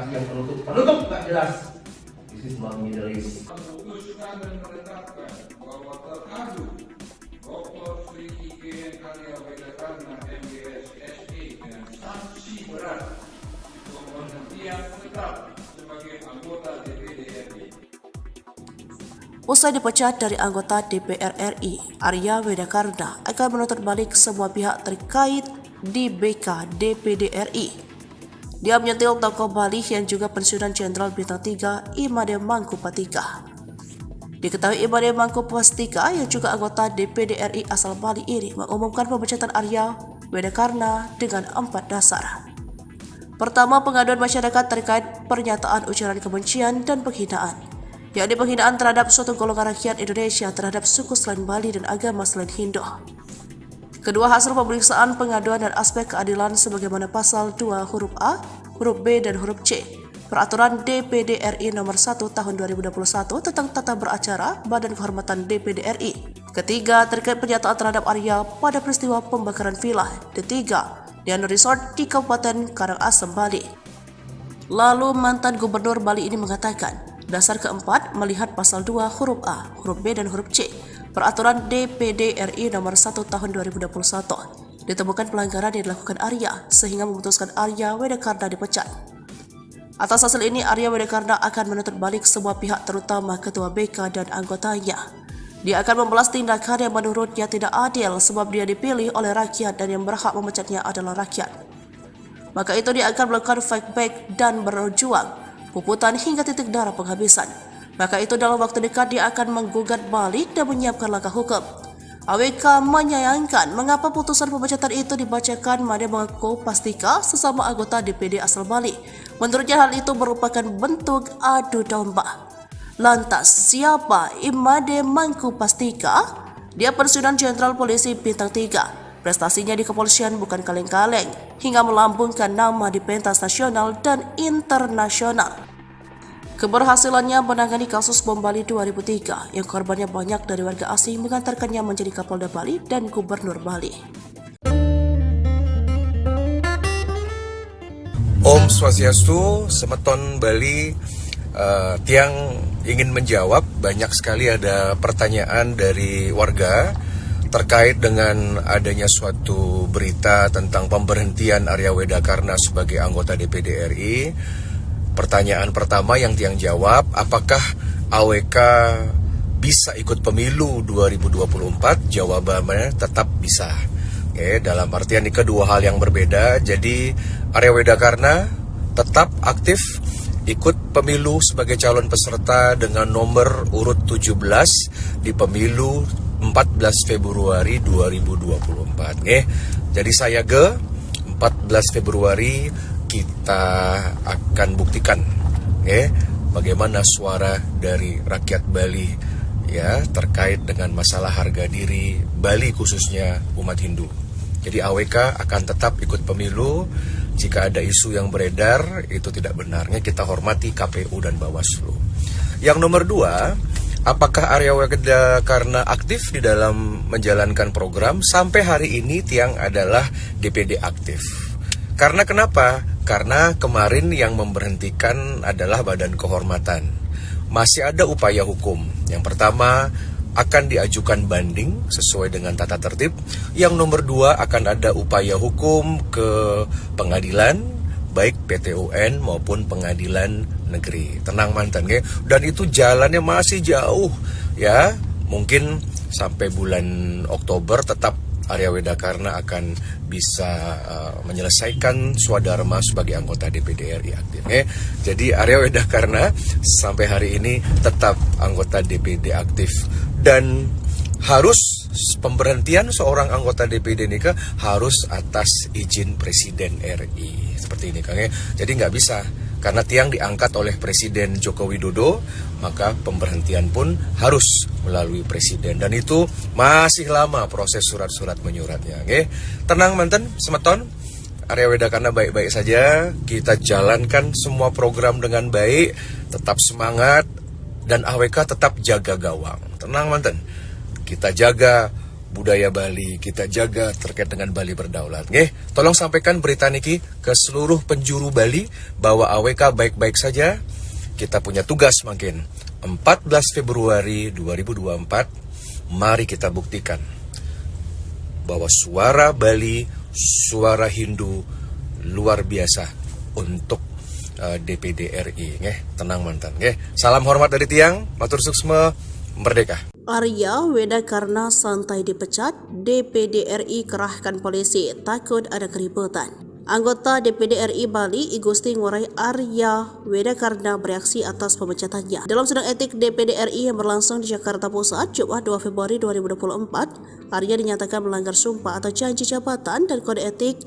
yang penutup nggak jelas. This is not Middle East. Memutuskan dan menetapkan bahwa teradu Dr. Sri IGN Karya Wedakarna MBS SE dengan sanksi berat pemberhentian tetap sebagai anggota DPD RI. Usai dipecat dari anggota DPR RI, Arya Wedakarna akan menuntut balik semua pihak terkait di BK DPD RI. Dia menyentil tokoh Bali yang juga pensiunan Jenderal Bintang 3 Imade Mangkupattika. Diketahui Imade Mangkupattika yang juga anggota DPD RI asal Bali ini mengumumkan pemecatan Arya Wedakarna dengan 4 dasar. Pertama, pengaduan masyarakat terkait pernyataan ujaran kebencian dan penghinaan, yakni penghinaan terhadap suatu golongan rakyat Indonesia terhadap suku selain Bali dan agama selain Hindu. Kedua, hasil pemeriksaan pengaduan dan aspek keadilan sebagaimana pasal 2 huruf A, huruf B, dan huruf C Peraturan DPD RI nomor 1 tahun 2021 tentang tata beracara Badan Kehormatan DPD RI. Ketiga, terkait pernyataan terhadap Arya pada peristiwa pembakaran villa Ketiga, Diana Resort di Kabupaten Karangasem, Bali. Lalu mantan Gubernur Bali ini mengatakan, dasar keempat melihat pasal 2 huruf A, huruf B, dan huruf C Peraturan DPD RI nomor 1 tahun 2021 ditemukan pelanggaran yang dilakukan Arya sehingga memutuskan Arya Wedakarna dipecat. Atas hasil ini, Arya Wedakarna akan menuntut balik semua pihak terutama Ketua BK dan anggotanya. Dia akan membalas tindakan yang menurutnya tidak adil sebab dia dipilih oleh rakyat dan yang berhak memecatnya adalah rakyat. Maka itu dia akan melakukan fight back dan berjuang puputan hingga titik darah penghabisan. Maka itu dalam waktu dekat dia akan menggugat balik dan menyiapkan langkah hukum. AWK menyayangkan mengapa putusan pemecatan itu dibacakan Imade Mangkupattika sesama anggota DPD asal Bali. Menurutnya hal itu merupakan bentuk adu domba. Lantas, siapa Imade Mangkupattika? Dia pensiunan Jenderal Polisi Bintang 3. Prestasinya di kepolisian bukan kaleng-kaleng, hingga melambungkan nama di pentas nasional dan internasional. Keberhasilannya menangani kasus bom Bali 2003 yang korbannya banyak dari warga asing mengantarkannya menjadi Kapolda Bali dan Gubernur Bali. Om Swastiastu, Semeton Bali. Tiang ingin menjawab, banyak sekali ada pertanyaan dari warga terkait dengan adanya suatu berita tentang pemberhentian Arya Wedakarna sebagai anggota DPD RI. Pertanyaan pertama yang Tiang jawab, apakah AWK bisa ikut pemilu 2024? Jawabannya tetap bisa. Oke, dalam artian ini kedua hal yang berbeda. Jadi Arya Wedakarna tetap aktif ikut pemilu sebagai calon peserta dengan nomor urut 17 di pemilu 14 Februari 2024. Jadi saya 14 Februari kita akan buktikan bagaimana suara dari rakyat Bali ya terkait dengan masalah harga diri Bali khususnya umat Hindu. Jadi AWK akan tetap ikut pemilu. Jika ada isu yang beredar itu tidak benarnya, kita hormati KPU dan Bawaslu. Yang nomor 2, apakah Arya Wedakarna aktif di dalam menjalankan program? Sampai hari ini Tiang adalah DPD aktif. Karena kenapa? Karena kemarin yang memberhentikan adalah Badan Kehormatan. Masih ada upaya hukum. Yang pertama akan diajukan banding sesuai dengan tata tertib. Yang nomor 2 akan ada upaya hukum ke pengadilan, baik PT UN maupun pengadilan negeri. Tenang mantan, dan itu jalannya masih jauh ya. Mungkin sampai bulan Oktober tetap Arya Wedakarna akan bisa menyelesaikan swadharma sebagai anggota DPD RI aktif. Jadi Arya Wedakarna sampai hari ini tetap anggota DPD aktif dan harus pemberhentian seorang anggota DPD ini harus atas izin Presiden RI seperti ini Kang. Jadi nggak bisa. Karena Tiang diangkat oleh Presiden Joko Widodo, maka pemberhentian pun harus melalui Presiden. Dan itu masih lama proses surat-surat menyuratnya. Tenang manten, Semeton, Arya Wedakarna baik-baik saja. Kita jalankan semua program dengan baik, tetap semangat, dan AWK tetap jaga gawang. Tenang manten, kita jaga budaya Bali, kita jaga terkait dengan Bali berdaulat. Nggih, tolong sampaikan berita niki ke seluruh penjuru Bali bahwa AWK baik-baik saja. Kita punya tugas makin 14 Februari 2024, mari kita buktikan bahwa suara Bali, suara Hindu luar biasa untuk DPD RI. Nggih, tenang mantan. Nggih, salam hormat dari Tiang, matur suksma, merdeka. Arya Wedakarna santai dipecat, DPD RI kerahkan polisi, takut ada keributan. Anggota DPD RI Bali, Igusti Ngurah Arya Wedakarna bereaksi atas pemecatannya. Dalam sidang etik DPD RI yang berlangsung di Jakarta Pusat, Jumat 2 Februari 2024, Arya dinyatakan melanggar sumpah atau janji jabatan dan kode etik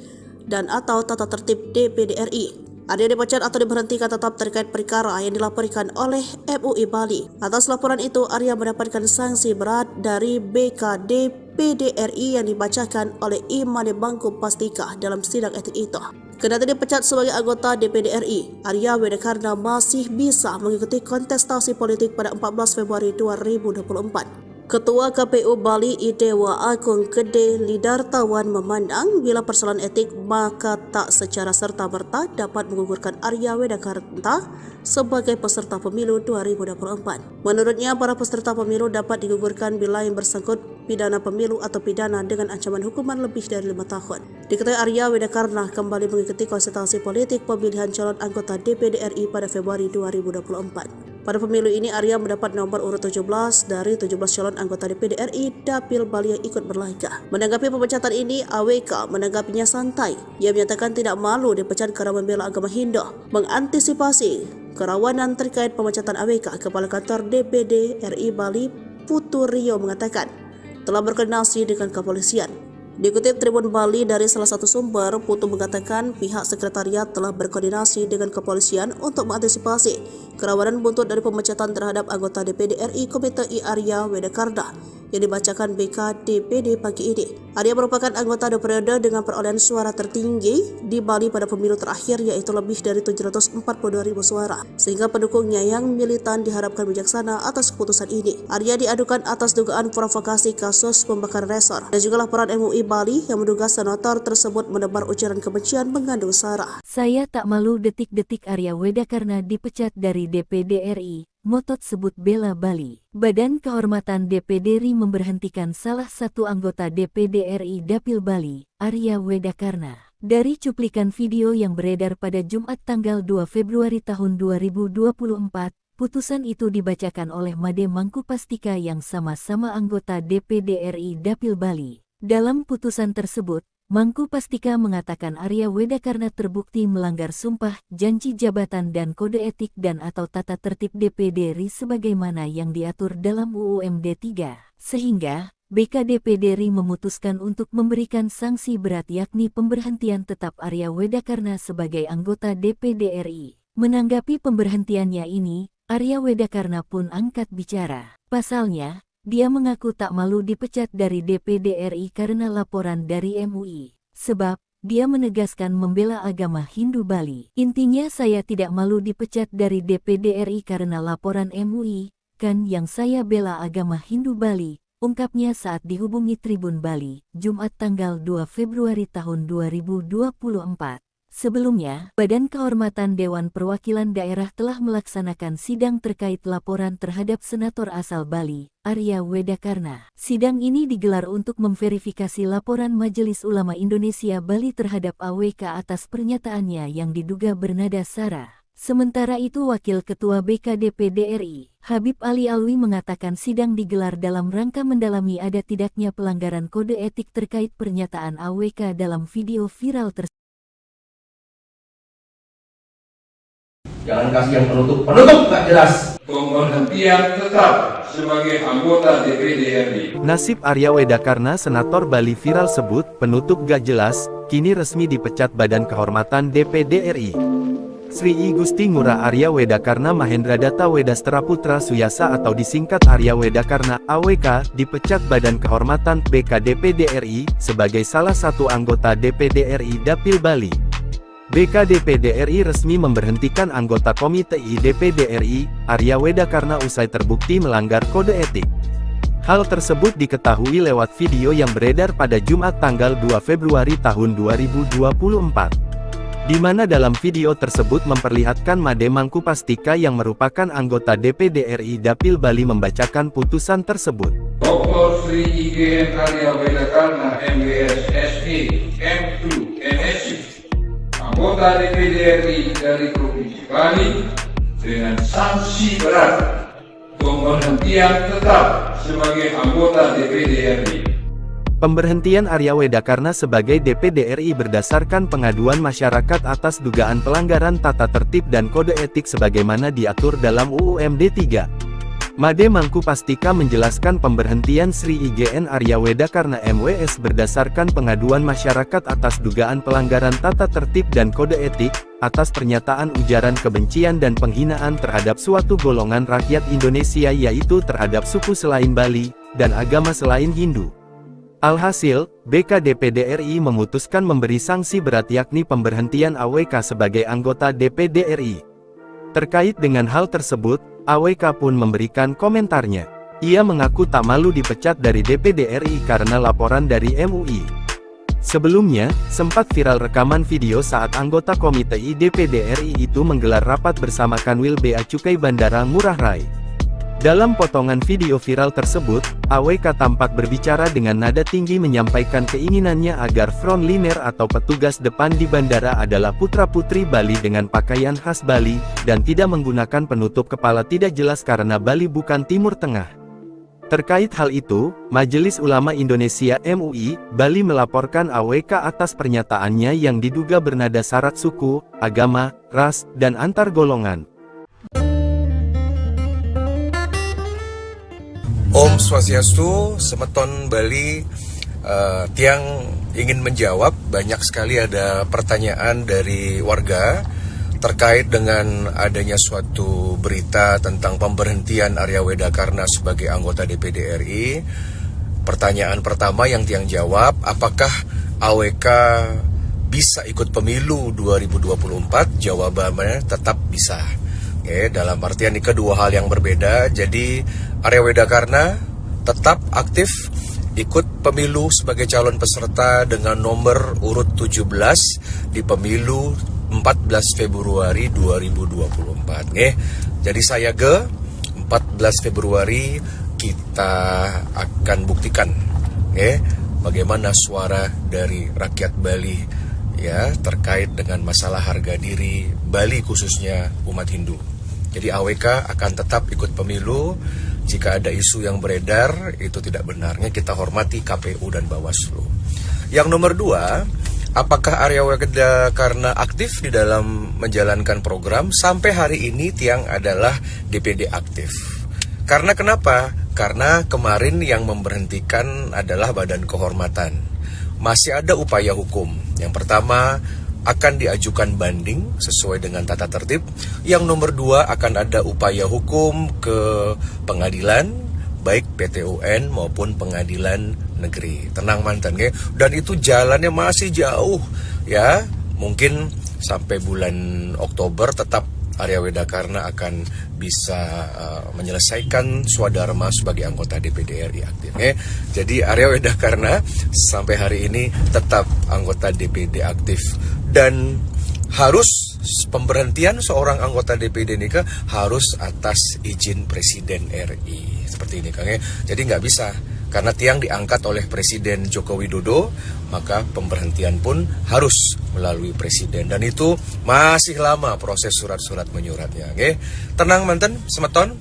dan atau tata tertib DPD RI. Arya dipecat atau diberhentikan tetap terkait perkara yang dilaporkan oleh MUI Bali. Atas laporan itu, Arya mendapatkan sanksi berat dari BKD PDRI yang dibacakan oleh Imade Bangku Pastika dalam sidang etik itu. Kendati dipecat sebagai anggota DPD RI, Arya Wedakarna masih bisa mengikuti kontestasi politik pada 14 Februari 2024. Ketua KPU Bali Idewa Agung Gede Lidartawan memandang bila persoalan etik maka tak secara serta-merta dapat menggugurkan Arya Wedakarna sebagai peserta pemilu 2024. Menurutnya, para peserta pemilu dapat digugurkan bila yang bersangkut pidana pemilu atau pidana dengan ancaman hukuman lebih dari 5 tahun. Diketahui Arya Wedakarna kembali mengikuti konsultasi politik pemilihan calon anggota DPD RI pada Februari 2024. Pada pemilu ini, Arya mendapat nomor urut 17 dari 17 calon anggota DPD RI Dapil Bali yang ikut berlaga. Menanggapi pemecatan ini, AWK menanggapinya santai. Ia menyatakan tidak malu dipecat karena membela agama Hindu. Mengantisipasi kerawanan terkait pemecatan AWK, Kepala Kantor DPD RI Bali Putu Rio mengatakan telah berkoordinasi dengan kepolisian. Dikutip Tribun Bali dari salah satu sumber, Putu mengatakan pihak sekretariat telah berkoordinasi dengan kepolisian untuk mengantisipasi kerawanan buntut dari pemecatan terhadap anggota DPD RI Komite I Arya Wedakarna yang dibacakan BKDPD pagi ini. Arya merupakan anggota periode dengan perolehan suara tertinggi di Bali pada pemilu terakhir, yaitu lebih dari 742.000 suara, sehingga pendukungnya yang militan diharapkan bijaksana atas keputusan ini. Arya diadukan atas dugaan provokasi kasus pembakaran resor dan juga laporan MUI Bali yang menduga senator tersebut menebar ujaran kebencian mengandung sara. Saya tak malu detik-detik Arya Wedakarna dipecat dari DPD RI. Motot sebut bela Bali. Badan Kehormatan DPD RI memberhentikan salah satu anggota DPD RI Dapil Bali, Arya Wedakarna. Dari cuplikan video yang beredar pada Jumat tanggal 2 Februari tahun 2024, putusan itu dibacakan oleh Made Mangku Pastika yang sama-sama anggota DPD RI Dapil Bali. Dalam putusan tersebut, Mangku Pastika mengatakan Arya Wedakarna terbukti melanggar sumpah, janji jabatan dan kode etik dan atau tata tertib DPD RI sebagaimana yang diatur dalam UUMD 3, sehingga BKDPD RI memutuskan untuk memberikan sanksi berat yakni pemberhentian tetap Arya Wedakarna sebagai anggota DPD RI. Menanggapi pemberhentiannya ini, Arya Wedakarna pun angkat bicara. Pasalnya, dia mengaku tak malu dipecat dari DPD RI karena laporan dari MUI. Sebab, dia menegaskan membela agama Hindu Bali. Intinya saya tidak malu dipecat dari DPD RI karena laporan MUI, kan yang saya bela agama Hindu Bali, ungkapnya saat dihubungi Tribun Bali, Jumat tanggal 2 Februari tahun 2024. Sebelumnya, Badan Kehormatan Dewan Perwakilan Daerah telah melaksanakan sidang terkait laporan terhadap senator asal Bali, Arya Wedakarna. Sidang ini digelar untuk memverifikasi laporan Majelis Ulama Indonesia Bali terhadap AWK atas pernyataannya yang diduga bernada sara. Sementara itu Wakil Ketua BKDPD RI, Habib Ali Alwi mengatakan sidang digelar dalam rangka mendalami ada tidaknya pelanggaran kode etik terkait pernyataan AWK dalam video viral tersebut. Jangan kasih yang penutup nggak jelas. Pemberhentian tetap sebagai anggota DPD RI. Nasib Arya Wedakarna Senator Bali viral sebut penutup gak jelas, kini resmi dipecat Badan Kehormatan DPD RI. Sri I Gusti Ngurah Arya Wedakarna Mahendra Data Wedastera Putra Suyasa atau disingkat Arya Wedakarna AWK dipecat Badan Kehormatan BKDPD RI sebagai salah satu anggota DPD RI Dapil Bali. BKDPD RI resmi memberhentikan anggota Komite I DPD RI, Arya Wedakarna usai terbukti melanggar kode etik. Hal tersebut diketahui lewat video yang beredar pada Jumat tanggal 2 Februari tahun 2024. Di mana dalam video tersebut memperlihatkan Made Mangkupastika yang merupakan anggota DPD RI Dapil Bali membacakan putusan tersebut. Dr. Sri IGN Arya Wedakarna MWS SE M2 MSc, anggota DPD RI dari Provinsi Bali, dengan sanksi berat pemberhentian tetap sebagai anggota DPD RI. Pemberhentian Arya Wedakarna sebagai DPD RI berdasarkan pengaduan masyarakat atas dugaan pelanggaran tata tertib dan kode etik sebagaimana diatur dalam UU MD 3. Made Mangkupastika menjelaskan pemberhentian Sri IGN Arya Wedakarna MWS berdasarkan pengaduan masyarakat atas dugaan pelanggaran tata tertib dan kode etik, atas pernyataan ujaran kebencian dan penghinaan terhadap suatu golongan rakyat Indonesia yaitu terhadap suku selain Bali, dan agama selain Hindu. Alhasil, BK DPD RI memutuskan memberi sanksi berat yakni pemberhentian AWK sebagai anggota DPD RI. Terkait dengan hal tersebut, AWK pun memberikan komentarnya. Ia mengaku tak malu dipecat dari DPD RI karena laporan dari MUI. Sebelumnya, sempat viral rekaman video saat anggota Komite I DPD RI itu menggelar rapat bersama Kanwil Bea Cukai Bandara Ngurah Rai. Dalam potongan video viral tersebut, AWK tampak berbicara dengan nada tinggi menyampaikan keinginannya agar frontliner atau petugas depan di bandara adalah putra-putri Bali dengan pakaian khas Bali, dan tidak menggunakan penutup kepala tidak jelas karena Bali bukan Timur Tengah. Terkait hal itu, Majelis Ulama Indonesia MUI, Bali melaporkan AWK atas pernyataannya yang diduga bernada syarat suku, agama, ras, dan antar golongan. Om Swastiastu, Semeton Bali. Tiang ingin menjawab, banyak sekali ada pertanyaan dari warga terkait dengan adanya suatu berita tentang pemberhentian Arya Wedakarna sebagai anggota DPD RI. Pertanyaan pertama yang Tiang jawab, apakah AWK bisa ikut pemilu 2024? Jawabannya tetap bisa. Oke, dalam artian ini kedua hal yang berbeda. Jadi Arya Wedakarna tetap aktif ikut pemilu sebagai calon peserta dengan nomor urut 17 di pemilu 14 Februari 2024. Jadi saya 14 Februari kita akan buktikan bagaimana suara dari rakyat Bali ya terkait dengan masalah harga diri Bali khususnya umat Hindu. Jadi AWK akan tetap ikut pemilu. Jika ada isu yang beredar itu tidak benarnya, kita hormati KPU dan Bawaslu. Yang nomor 2, apakah Arya Wedakarna aktif di dalam menjalankan program? Sampai hari ini Tiang adalah DPD aktif. Karena kenapa? Karena kemarin yang memberhentikan adalah Badan Kehormatan. Masih ada upaya hukum. Yang pertama, akan diajukan banding sesuai dengan tata tertib. Yang nomor 2, akan ada upaya hukum ke pengadilan, baik PT UN maupun pengadilan negeri. Tenang mantan, dan itu jalannya masih jauh ya. Mungkin sampai bulan Oktober tetap Arya Wedakarna akan bisa menyelesaikan swadharma sebagai anggota DPD RI aktif. Jadi Arya Wedakarna sampai hari ini tetap anggota DPD aktif, dan harus pemberhentian seorang anggota DPD ini harus atas izin Presiden RI. Seperti ini Kang. Jadi nggak bisa. Karena Tiang diangkat oleh Presiden Joko Widodo, maka pemberhentian pun harus melalui Presiden. Dan itu masih lama proses surat-surat menyuratnya. Tenang manten, Semeton,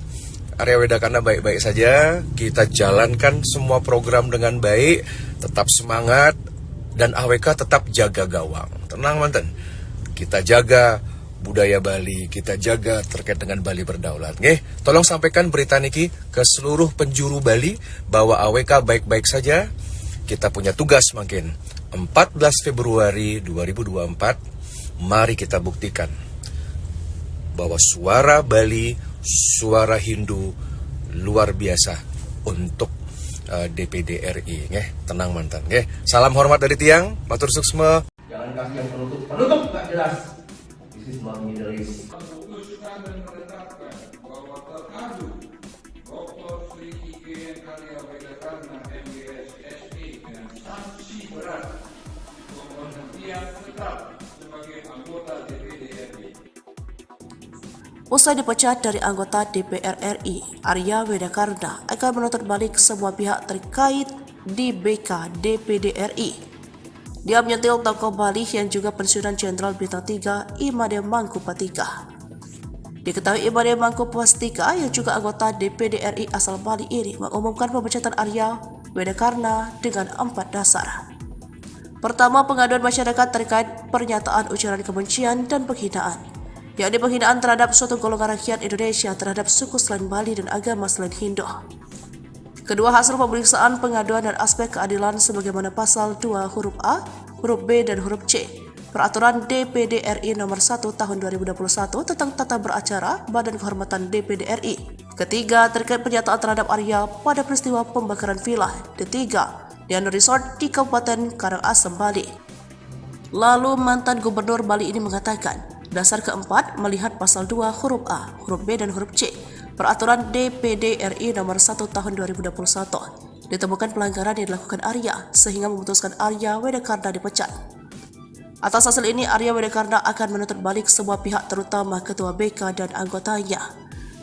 Arya Wedakarna baik-baik saja. Kita jalankan semua program dengan baik, tetap semangat, dan AWK tetap jaga gawang. Tenang manten, kita jaga budaya Bali, kita jaga terkait dengan Bali berdaulat. Tolong sampaikan berita niki ke seluruh penjuru Bali bahwa AWK baik-baik saja. Kita punya tugas makin 14 Februari 2024. Mari kita buktikan bahwa suara Bali, suara Hindu luar biasa untuk DPD RI. Tenang mantan. Salam hormat dari Tiang, matur suksma. Jangan kasih yang penutup nggak jelas. This is not Middle East. Memutuskan dan menetapkan bahwa teradu Dr. Sri IGN Arya Wedakarna Usai dipecat dari anggota DPR RI, Arya Wedakarna akan menuntut balik semua pihak terkait di BK DPD RI. Dia menyentil tokoh Bali yang juga pensiunan Jenderal Bintang 3 Imade Mangkupattika. Diketahui Imade Mangkupattika yang juga anggota DPD RI asal Bali ini mengumumkan pemecatan Arya Wedakarna dengan 4 dasar. Pertama, pengaduan masyarakat terkait pernyataan ujaran kebencian dan penghinaan, yakni penghinaan terhadap suatu golongan rakyat Indonesia terhadap suku selain Bali dan agama selain Hindu. Kedua, hasil pemeriksaan pengaduan dan aspek keadilan sebagaimana pasal 2 huruf A, huruf B, dan huruf C Peraturan DPD RI nomor 1 tahun 2021 tentang tata beracara Badan Kehormatan DPD RI. Ketiga, terkait pernyataan terhadap Arya pada peristiwa pembakaran villa Ketiga, di resort di Kabupaten Karangasem, Bali. Lalu mantan Gubernur Bali ini mengatakan, dasar keempat melihat pasal 2 huruf A, huruf B, dan huruf C Peraturan DPD RI nomor 1 tahun 2021 ditemukan pelanggaran yang dilakukan Arya sehingga memutuskan Arya Wedakarna dipecat. Atas hasil ini, Arya Wedakarna akan menuntut balik semua pihak terutama Ketua BK dan anggotanya.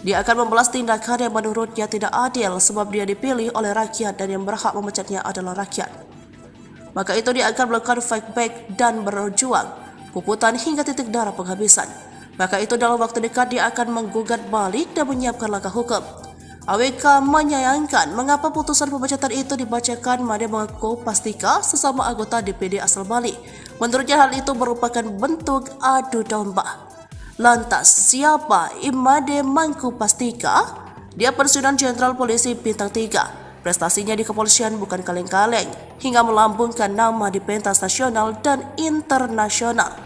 Dia akan membalas tindakan yang menurutnya tidak adil sebab dia dipilih oleh rakyat dan yang berhak memecatnya adalah rakyat. Maka itu dia akan melakukan fight back dan berjuang puputan hingga titik darah penghabisan. Maka itu dalam waktu dekat dia akan menggugat balik dan menyiapkan langkah hukum. AWK menyayangkan mengapa putusan pemecatan itu dibacakan Imade Mangkupattika sesama anggota DPD asal Bali. Menurutnya hal itu merupakan bentuk adu domba. Lantas, siapa Imade Mangkupattika? Dia pensiunan Jenderal Polisi Bintang 3. Prestasinya di kepolisian bukan kaleng-kaleng, hingga melambungkan nama di pentas nasional dan internasional.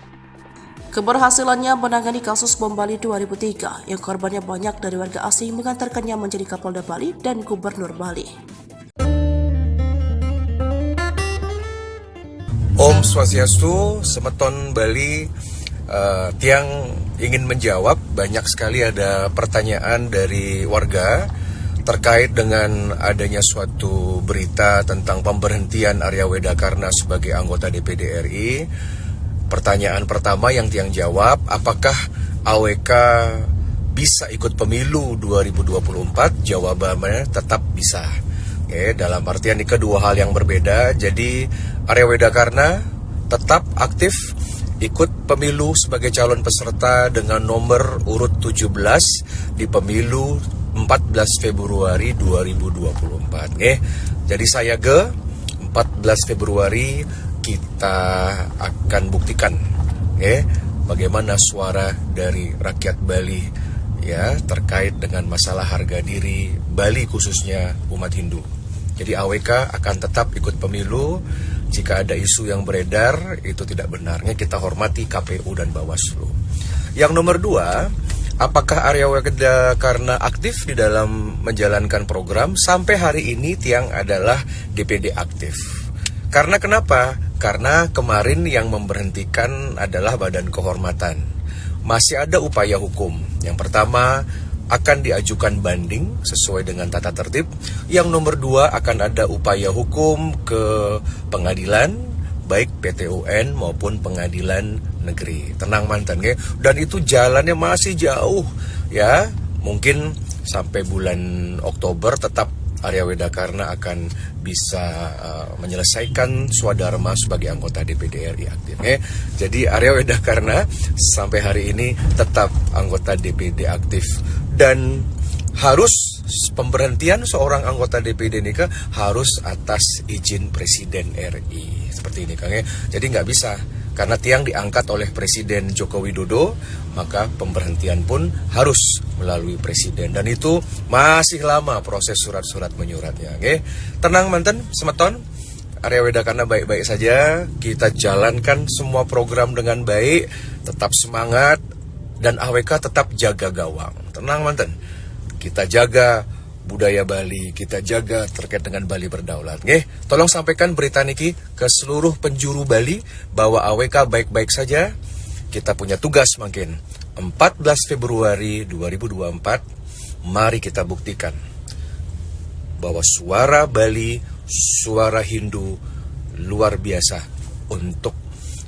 Keberhasilannya menangani kasus bom Bali 2003 yang korbannya banyak dari warga asing mengantarkannya menjadi Kapolda Bali dan Gubernur Bali. Om Swastiastu, Semeton Bali. Tiang ingin menjawab, banyak sekali ada pertanyaan dari warga terkait dengan adanya suatu berita tentang pemberhentian Arya Wedakarna sebagai anggota DPD RI. Pertanyaan pertama yang Tiang jawab, apakah AWK bisa ikut pemilu 2024? Jawabannya tetap bisa. Oke, dalam artian ini kedua hal yang berbeda. Jadi Arya Wedakarna tetap aktif ikut pemilu sebagai calon peserta dengan nomor urut 17 di pemilu 14 Februari 2024. Jadi saya 14 Februari kita akan buktikan bagaimana suara dari rakyat Bali ya terkait dengan masalah harga diri Bali khususnya umat Hindu. Jadi AWK akan tetap ikut pemilu. Jika ada isu yang beredar itu tidak benarnya, kita hormati KPU dan Bawaslu. Yang nomor 2, apakah Arya Wedakarna aktif di dalam menjalankan program? Sampai hari ini Tiang adalah DPD aktif. Karena kenapa? Karena kemarin yang memberhentikan adalah Badan Kehormatan. Masih ada upaya hukum. Yang pertama, akan diajukan banding sesuai dengan tata tertib. Yang nomor 2, akan ada upaya hukum ke pengadilan, baik PT UN maupun pengadilan negeri. Tenang mantan, ya. Dan itu jalannya masih jauh, ya. Mungkin sampai bulan Oktober tetap Arya Wedakarna akan bisa menyelesaikan swadharma sebagai anggota DPD RI aktif. Jadi Arya Wedakarna sampai hari ini tetap anggota DPD aktif. Dan harus pemberhentian seorang anggota DPD ini harus atas izin Presiden RI. Seperti ini Kang. Jadi nggak bisa. Karena Tiang diangkat oleh Presiden Joko Widodo, maka pemberhentian pun harus melalui Presiden. Dan itu masih lama proses surat-surat menyuratnya. Tenang manten, Semeton. Arya Wedakarna baik-baik saja. Kita jalankan semua program dengan baik. Tetap semangat. Dan AWK tetap jaga gawang. Tenang manten. Kita jaga budaya Bali, kita jaga terkait dengan Bali berdaulat. Tolong sampaikan berita niki ke seluruh penjuru Bali bahwa AWK baik-baik saja. Kita punya tugas makin 14 Februari 2024. Mari kita buktikan bahwa suara Bali, suara Hindu luar biasa untuk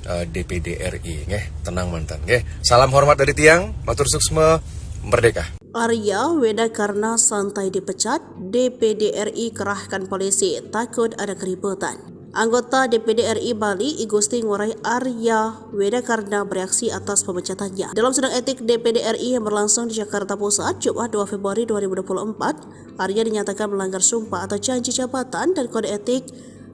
DPD RI. Tenang mantan. Salam hormat dari Tiang, matur suksma, Merdeka! Arya Wedakarna santai dipecat, DPD RI kerahkan polisi, takut ada keributan. Anggota DPD RI Bali, I Gusti Ngurah Arya Wedakarna bereaksi atas pemecatannya. Dalam sidang etik DPD RI yang berlangsung di Jakarta Pusat, Jumat 2 Februari 2024, Arya dinyatakan melanggar sumpah atau janji jabatan dan kode etik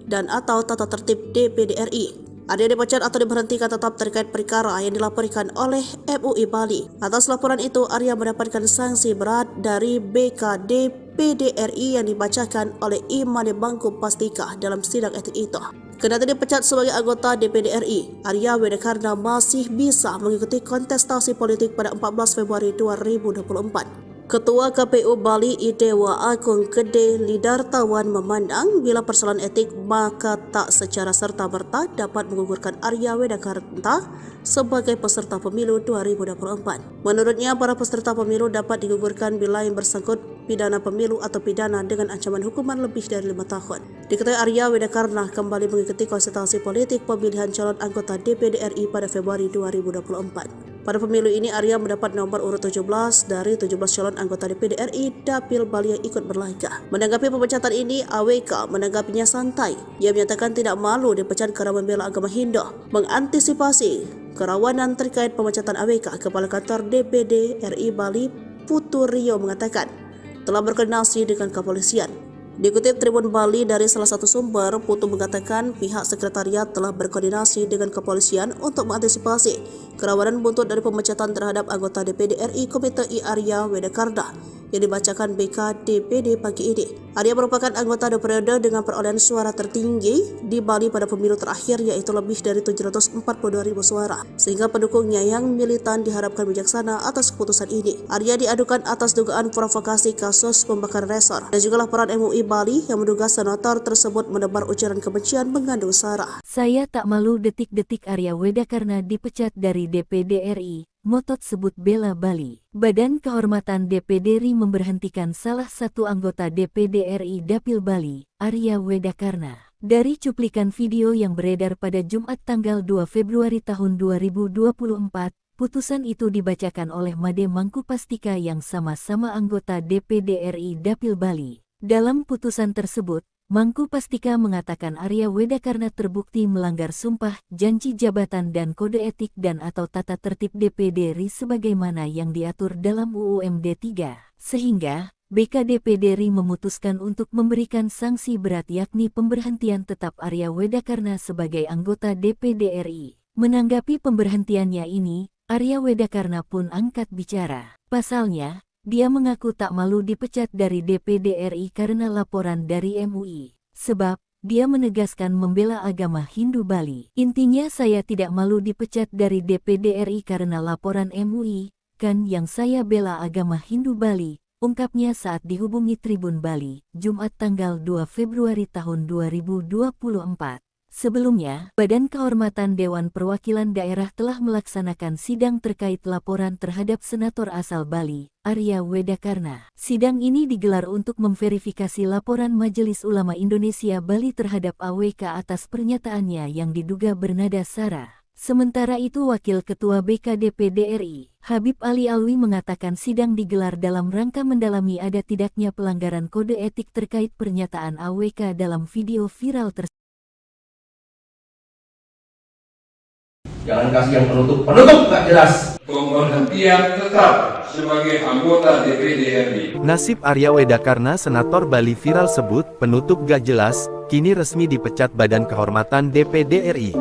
dan atau tata tertib DPD RI. Arya dipecat atau diberhentikan tetap terkait perkara yang dilaporkan oleh MUI Bali. Atas laporan itu, Arya mendapatkan sanksi berat dari BKD PDRI yang dibacakan oleh Imade Mangku Pastika dalam sidang etik itu. Kendati dipecat sebagai anggota DPD RI, Arya Wedakarna masih bisa mengikuti kontestasi politik pada 14 Februari 2024. Ketua KPU Bali Idewa Agung Gede Lidartawan memandang bila persoalan etik maka tak secara serta-merta dapat menggugurkan Arya Wedakarna sebagai peserta pemilu 2024. Menurutnya, para peserta pemilu dapat digugurkan bila yang bersangkut pidana pemilu atau pidana dengan ancaman hukuman lebih dari 5 tahun. Diketahui Arya Wedakarna kembali mengikuti konsultasi politik pemilihan calon anggota DPD RI pada Februari 2024. Pada pemilu ini, Arya mendapat nomor urut 17 dari 17 calon anggota DPD RI Dapil Bali yang ikut berlaga. Menanggapi pemecatan ini, AWK menanggapinya santai. Ia menyatakan tidak malu dipecat karena membela agama Hindu. Mengantisipasi kerawanan terkait pemecatan AWK, Kepala Kantor DPD RI Bali Putu Rio mengatakan telah berkoordinasi dengan kepolisian. Dikutip Tribun Bali dari salah satu sumber, Putu mengatakan pihak sekretariat telah berkoordinasi dengan kepolisian untuk mengantisipasi kerawanan buntut dari pemecatan terhadap anggota DPD RI Komite I Arya Wedakarna yang dibacakan BKDPD pagi ini. Arya merupakan anggota periode dengan perolehan suara tertinggi di Bali pada pemilu terakhir, yaitu lebih dari 742.000 suara, sehingga pendukungnya yang militan diharapkan bijaksana atas keputusan ini. Arya diadukan atas dugaan provokasi kasus pembakaran resor dan juga laporan MUI Bali yang menduga senator tersebut menebar ujaran kebencian mengandung sara. Saya tak malu detik-detik Arya Wedakarna dipecat dari DPD RI. Motot sebut bela Bali. Badan Kehormatan DPD RI memberhentikan salah satu anggota DPD RI Dapil Bali, Arya Wedakarna. Dari cuplikan video yang beredar pada Jumat tanggal 2 Februari tahun 2024, putusan itu dibacakan oleh Made Mangku Pastika yang sama-sama anggota DPD RI Dapil Bali. Dalam putusan tersebut, Mangku Pastika mengatakan Arya Wedakarna terbukti melanggar sumpah, janji jabatan dan kode etik dan atau tata tertib DPD RI sebagaimana yang diatur dalam UU MD 3, sehingga BKDPD RI memutuskan untuk memberikan sanksi berat yakni pemberhentian tetap Arya Wedakarna sebagai anggota DPD RI. Menanggapi pemberhentiannya ini, Arya Wedakarna pun angkat bicara. Pasalnya, dia mengaku tak malu dipecat dari DPD RI karena laporan dari MUI. Sebab, dia menegaskan membela agama Hindu Bali. Intinya saya tidak malu dipecat dari DPD RI karena laporan MUI, kan yang saya bela agama Hindu Bali, ungkapnya saat dihubungi Tribun Bali, Jumat tanggal 2 Februari tahun 2024. Sebelumnya, Badan Kehormatan Dewan Perwakilan Daerah telah melaksanakan sidang terkait laporan terhadap senator asal Bali, Arya Wedakarna. Sidang ini digelar untuk memverifikasi laporan Majelis Ulama Indonesia Bali terhadap AWK atas pernyataannya yang diduga bernada sara. Sementara itu Wakil Ketua BKDPD RI, Habib Ali Alwi mengatakan sidang digelar dalam rangka mendalami ada tidaknya pelanggaran kode etik terkait pernyataan AWK dalam video viral tersebut. Jangan kasih yang penutup nggak jelas. Pemberhentian tetap sebagai anggota DPD RI. Nasib Arya Wedakarna Senator Bali viral sebut penutup gak jelas, kini resmi dipecat Badan Kehormatan DPD RI.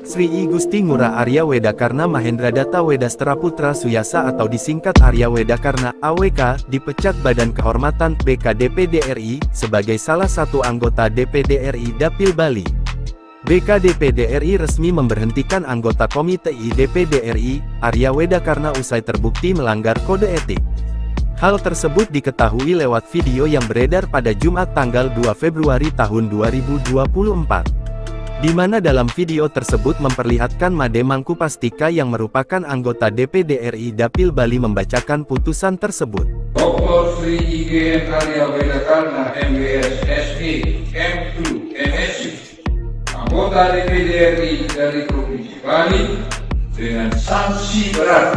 Sri I Gusti Ngurah Arya Wedakarna Mahendradatta Wedastra Putra Suyasa atau disingkat Arya Wedakarna AWK dipecat Badan Kehormatan BKDPD RI sebagai salah satu anggota DPD RI Dapil Bali. BKDPD RI resmi memberhentikan anggota Komite I DPD RI, Arya Wedakarna usai terbukti melanggar kode etik. Hal tersebut diketahui lewat video yang beredar pada Jumat tanggal 2 Februari tahun 2024. Di mana dalam video tersebut memperlihatkan Made Mangku Pastika yang merupakan anggota DPD RI Dapil Bali membacakan putusan tersebut. Dr. Sri IGN Arya Wedakarna MWS SE M2 MSc anggota DPD RI dari Provinsi Bali dengan sanksi berat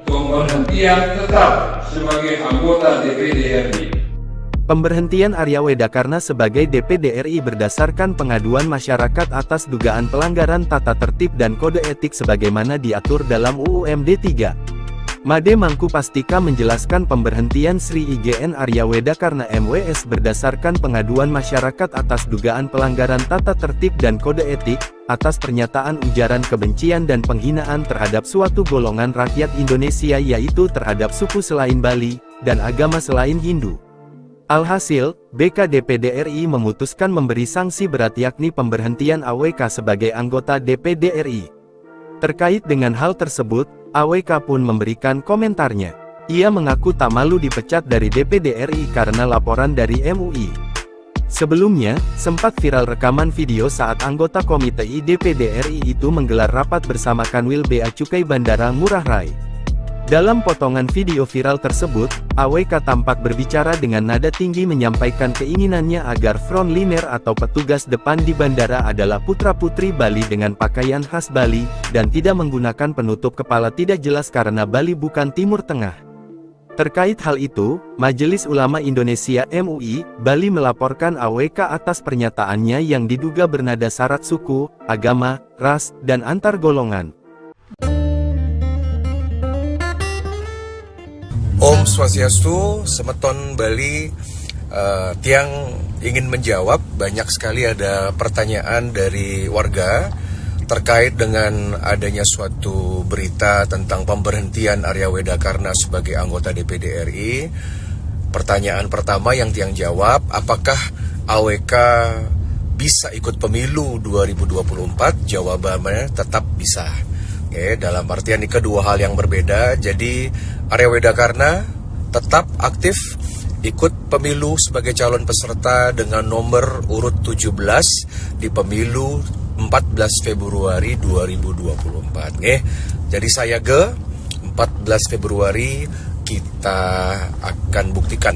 Pemberhentian tetap sebagai anggota DPD RI. Pemberhentian Arya Wedakarna sebagai DPD RI berdasarkan pengaduan masyarakat atas dugaan pelanggaran tata tertib dan kode etik sebagaimana diatur dalam UU MD 3. Made Mangku Pastika menjelaskan pemberhentian Sri IGN Arya Wedakarna MWS berdasarkan pengaduan masyarakat atas dugaan pelanggaran tata tertib dan kode etik, atas pernyataan ujaran kebencian dan penghinaan terhadap suatu golongan rakyat Indonesia yaitu terhadap suku selain Bali, dan agama selain Hindu. Alhasil, BK DPD RI memutuskan memberi sanksi berat yakni pemberhentian AWK sebagai anggota DPD RI. Terkait dengan hal tersebut, AWK pun memberikan komentarnya. Ia mengaku tak malu dipecat dari DPD RI karena laporan dari MUI. Sebelumnya, sempat viral rekaman video saat anggota Komite I DPD RI itu menggelar rapat bersama Kanwil Bea Cukai Bandara Ngurah Rai. Dalam potongan video viral tersebut, AWK tampak berbicara dengan nada tinggi menyampaikan keinginannya agar frontliner atau petugas depan di bandara adalah putra-putri Bali dengan pakaian khas Bali, dan tidak menggunakan penutup kepala tidak jelas karena Bali bukan Timur Tengah. Terkait hal itu, Majelis Ulama Indonesia MUI, Bali melaporkan AWK atas pernyataannya yang diduga bernada syarat suku, agama, ras, dan antar golongan. Om Swastiastu, Semeton Bali. Tiang ingin menjawab, banyak sekali ada pertanyaan dari warga terkait dengan adanya suatu berita tentang pemberhentian Arya Wedakarna sebagai anggota DPD RI. Pertanyaan pertama yang Tiang jawab, apakah AWK bisa ikut pemilu 2024? Jawabannya tetap bisa. Oke, dalam artian ini kedua hal yang berbeda. Jadi Arya Wedakarna tetap aktif ikut pemilu sebagai calon peserta dengan nomor urut 17 di pemilu 14 Februari 2024. Jadi saya 14 Februari kita akan buktikan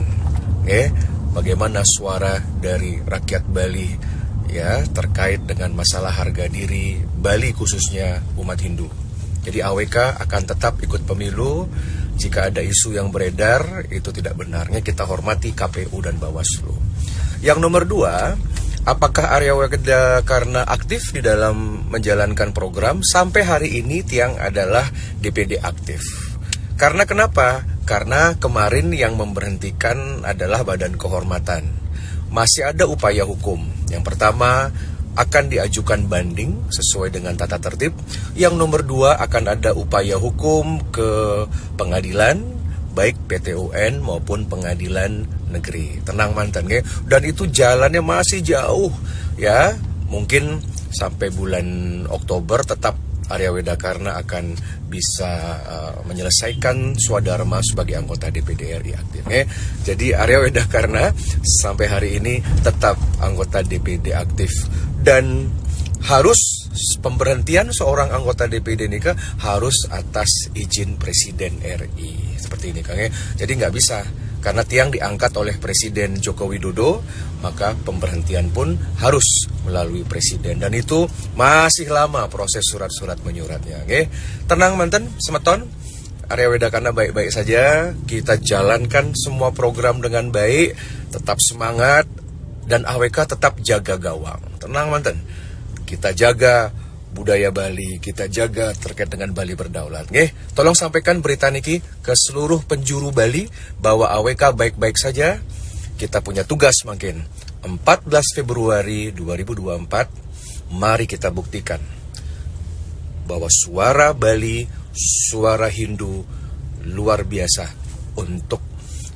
bagaimana suara dari rakyat Bali ya terkait dengan masalah harga diri Bali khususnya umat Hindu. Jadi AWK akan tetap ikut pemilu. Jika ada isu yang beredar itu tidak benarnya, kita hormati KPU dan Bawaslu. Yang nomor 2, apakah Arya Wedakarna aktif di dalam menjalankan program? Sampai hari ini Tiang adalah DPD aktif. Karena kenapa? Karena kemarin yang memberhentikan adalah Badan Kehormatan. Masih ada upaya hukum. Yang pertama, akan diajukan banding sesuai dengan tata tertib. Yang nomor 2, akan ada upaya hukum ke pengadilan, baik PT UN maupun pengadilan negeri. Tenang mantan, dan itu jalannya masih jauh ya. Mungkin sampai bulan Oktober tetap Arya Wedakarna akan bisa menyelesaikan swadharma sebagai anggota DPD RI aktif. Jadi Arya Wedakarna sampai hari ini tetap anggota DPD aktif, dan harus pemberhentian seorang anggota DPD ini harus atas izin Presiden RI seperti ini, Kang. Jadi nggak bisa. Karena Tiang diangkat oleh Presiden Joko Widodo, maka pemberhentian pun harus melalui Presiden. Dan itu masih lama proses surat-surat menyuratnya. Tenang manten, Semeton, Arya Wedakarna baik-baik saja. Kita jalankan semua program dengan baik, tetap semangat, dan AWK tetap jaga gawang. Tenang manten, kita jaga budaya Bali, kita jaga terkait dengan Bali berdaulat. Tolong sampaikan berita niki ke seluruh penjuru Bali bahwa AWK baik-baik saja. Kita punya tugas makin 14 Februari 2024. Mari kita buktikan bahwa suara Bali, suara Hindu luar biasa untuk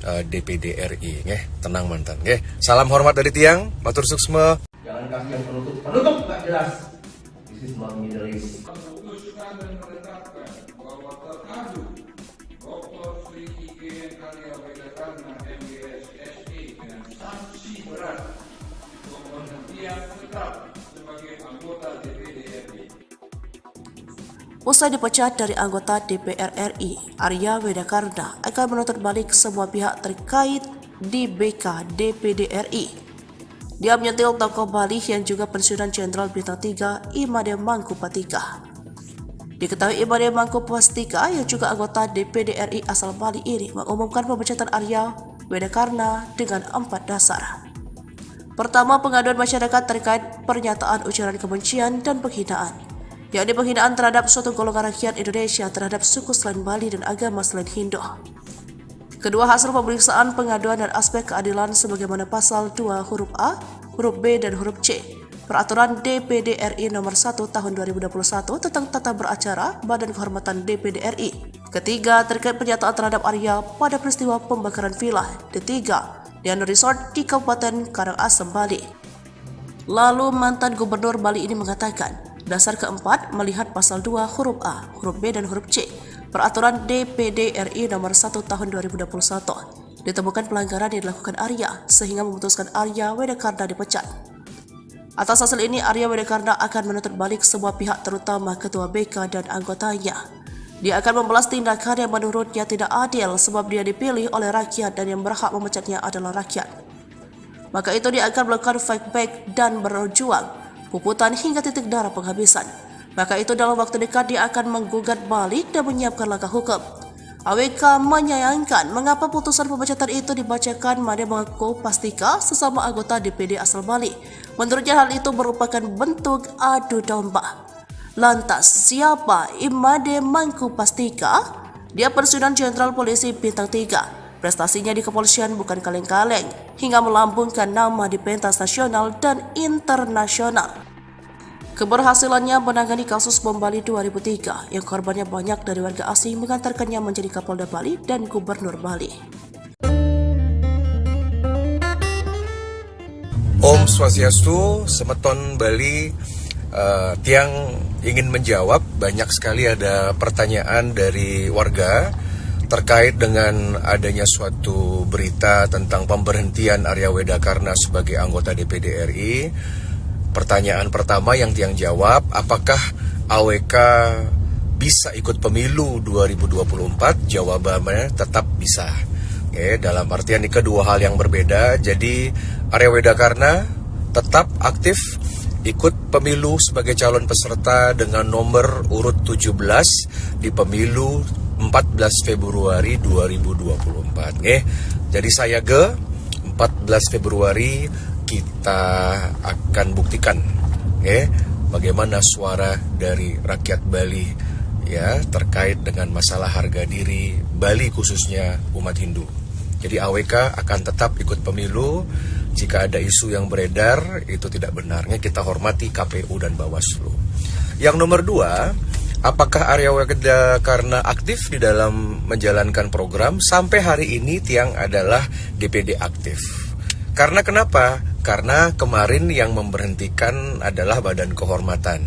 DPD RI. Tenang mantan. Salam hormat dari Tiang, matur suksma. Jangan kasih yang penutup nggak jelas. This is not Middle East. Memutuskan dan menetapkan bahwa terkadu Dr. Sri IGN Arya Wedakarna MWS SE dengan sanksi berat pemberhentian tetap sebagai anggota DPD RI. Usai dipecat dari anggota DPR RI, Arya Wedakarna akan menuntut balik semua pihak terkait di BK DPD RI. Dia menyentil tokoh Bali yang juga pensiunan Jenderal Bintang 3 I Made Mangku Pastika. Diketahui Imade Mangkupastika yang juga anggota DPD RI asal Bali ini mengumumkan pemecatan Arya Wedakarna dengan 4 dasar. Pertama, pengaduan masyarakat terkait pernyataan ujaran kebencian dan penghinaan, yakni penghinaan terhadap suatu golongan rakyat Indonesia terhadap suku selain Bali dan agama selain Hindu. Kedua, hasil pemeriksaan pengaduan dan aspek keadilan sebagaimana pasal 2 huruf A, huruf B, dan huruf C Peraturan DPD RI nomor 1 tahun 2021 tentang tata beracara Badan Kehormatan DPD RI. Ketiga, terkait pernyataan terhadap Arya pada peristiwa pembakaran villa Ketiga, Diana Resort di Kabupaten Karangasem, Bali. Lalu mantan Gubernur Bali ini mengatakan, dasar keempat melihat pasal 2 huruf A, huruf B, dan huruf C Peraturan DPD RI nomor 1 tahun 2021 ditemukan pelanggaran yang dilakukan Arya sehingga memutuskan Arya Wedakarna dipecat. Atas hasil ini, Arya Wedakarna akan menuntut balik semua pihak terutama Ketua BK dan anggotanya. Dia akan membalas tindakan yang menurutnya tidak adil sebab dia dipilih oleh rakyat dan yang berhak memecatnya adalah rakyat. Maka itu dia akan melakukan fight back dan berjuang, puputan hingga titik darah penghabisan. Maka itu dalam waktu dekat dia akan menggugat balik dan menyiapkan langkah hukum. AWK menyayangkan mengapa putusan pemecatan itu dibacakan Imade Mangkupastika sesama anggota DPD asal Bali. Menurutnya hal itu merupakan bentuk adu domba. Lantas, siapa Imade Mangkupastika? Dia pensiunan Jenderal Polisi Bintang 3. Prestasinya di kepolisian bukan kaleng-kaleng, hingga melambungkan nama di pentas nasional dan internasional. Keberhasilannya menangani kasus bom Bali 2003 yang korbannya banyak dari warga asing mengantarkannya menjadi Kapolda Bali dan Gubernur Bali. Om Swastiastu, Semeton Bali. Tiang ingin menjawab, banyak sekali ada pertanyaan dari warga terkait dengan adanya suatu berita tentang pemberhentian Arya Wedakarna sebagai anggota DPD RI. Pertanyaan pertama yang Tiang jawab, apakah AWK bisa ikut pemilu 2024? Jawabannya tetap bisa. Oke, dalam artian ini kedua hal yang berbeda. Jadi Arya Wedakarna tetap aktif ikut pemilu sebagai calon peserta dengan nomor urut 17 di pemilu 14 Februari 2024. Jadi saya 14 Februari kita akan buktikan bagaimana suara dari rakyat Bali ya terkait dengan masalah harga diri Bali khususnya umat Hindu. Jadi AWK akan tetap ikut pemilu. Jika ada isu yang beredar itu tidak benarnya, kita hormati KPU dan Bawaslu. Yang nomor 2, apakah Arya Wedakarna aktif di dalam menjalankan program? Sampai hari ini Tiang adalah DPD aktif. Karena kenapa? Karena kemarin yang memberhentikan adalah Badan Kehormatan.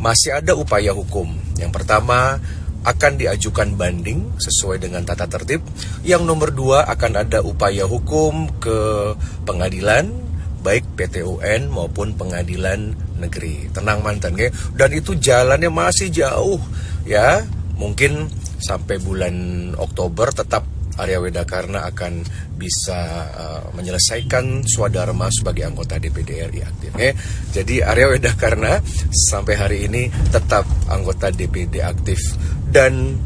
Masih ada upaya hukum. Yang pertama, akan diajukan banding sesuai dengan tata tertib. Yang nomor 2, akan ada upaya hukum ke pengadilan, baik PT UN maupun pengadilan negeri. Tenang mantan, dan itu jalannya masih jauh ya. Mungkin sampai bulan Oktober tetap Arya Wedakarna akan bisa menyelesaikan swadharma sebagai anggota DPD RI aktif. Jadi Arya Wedakarna sampai hari ini tetap anggota DPD aktif dan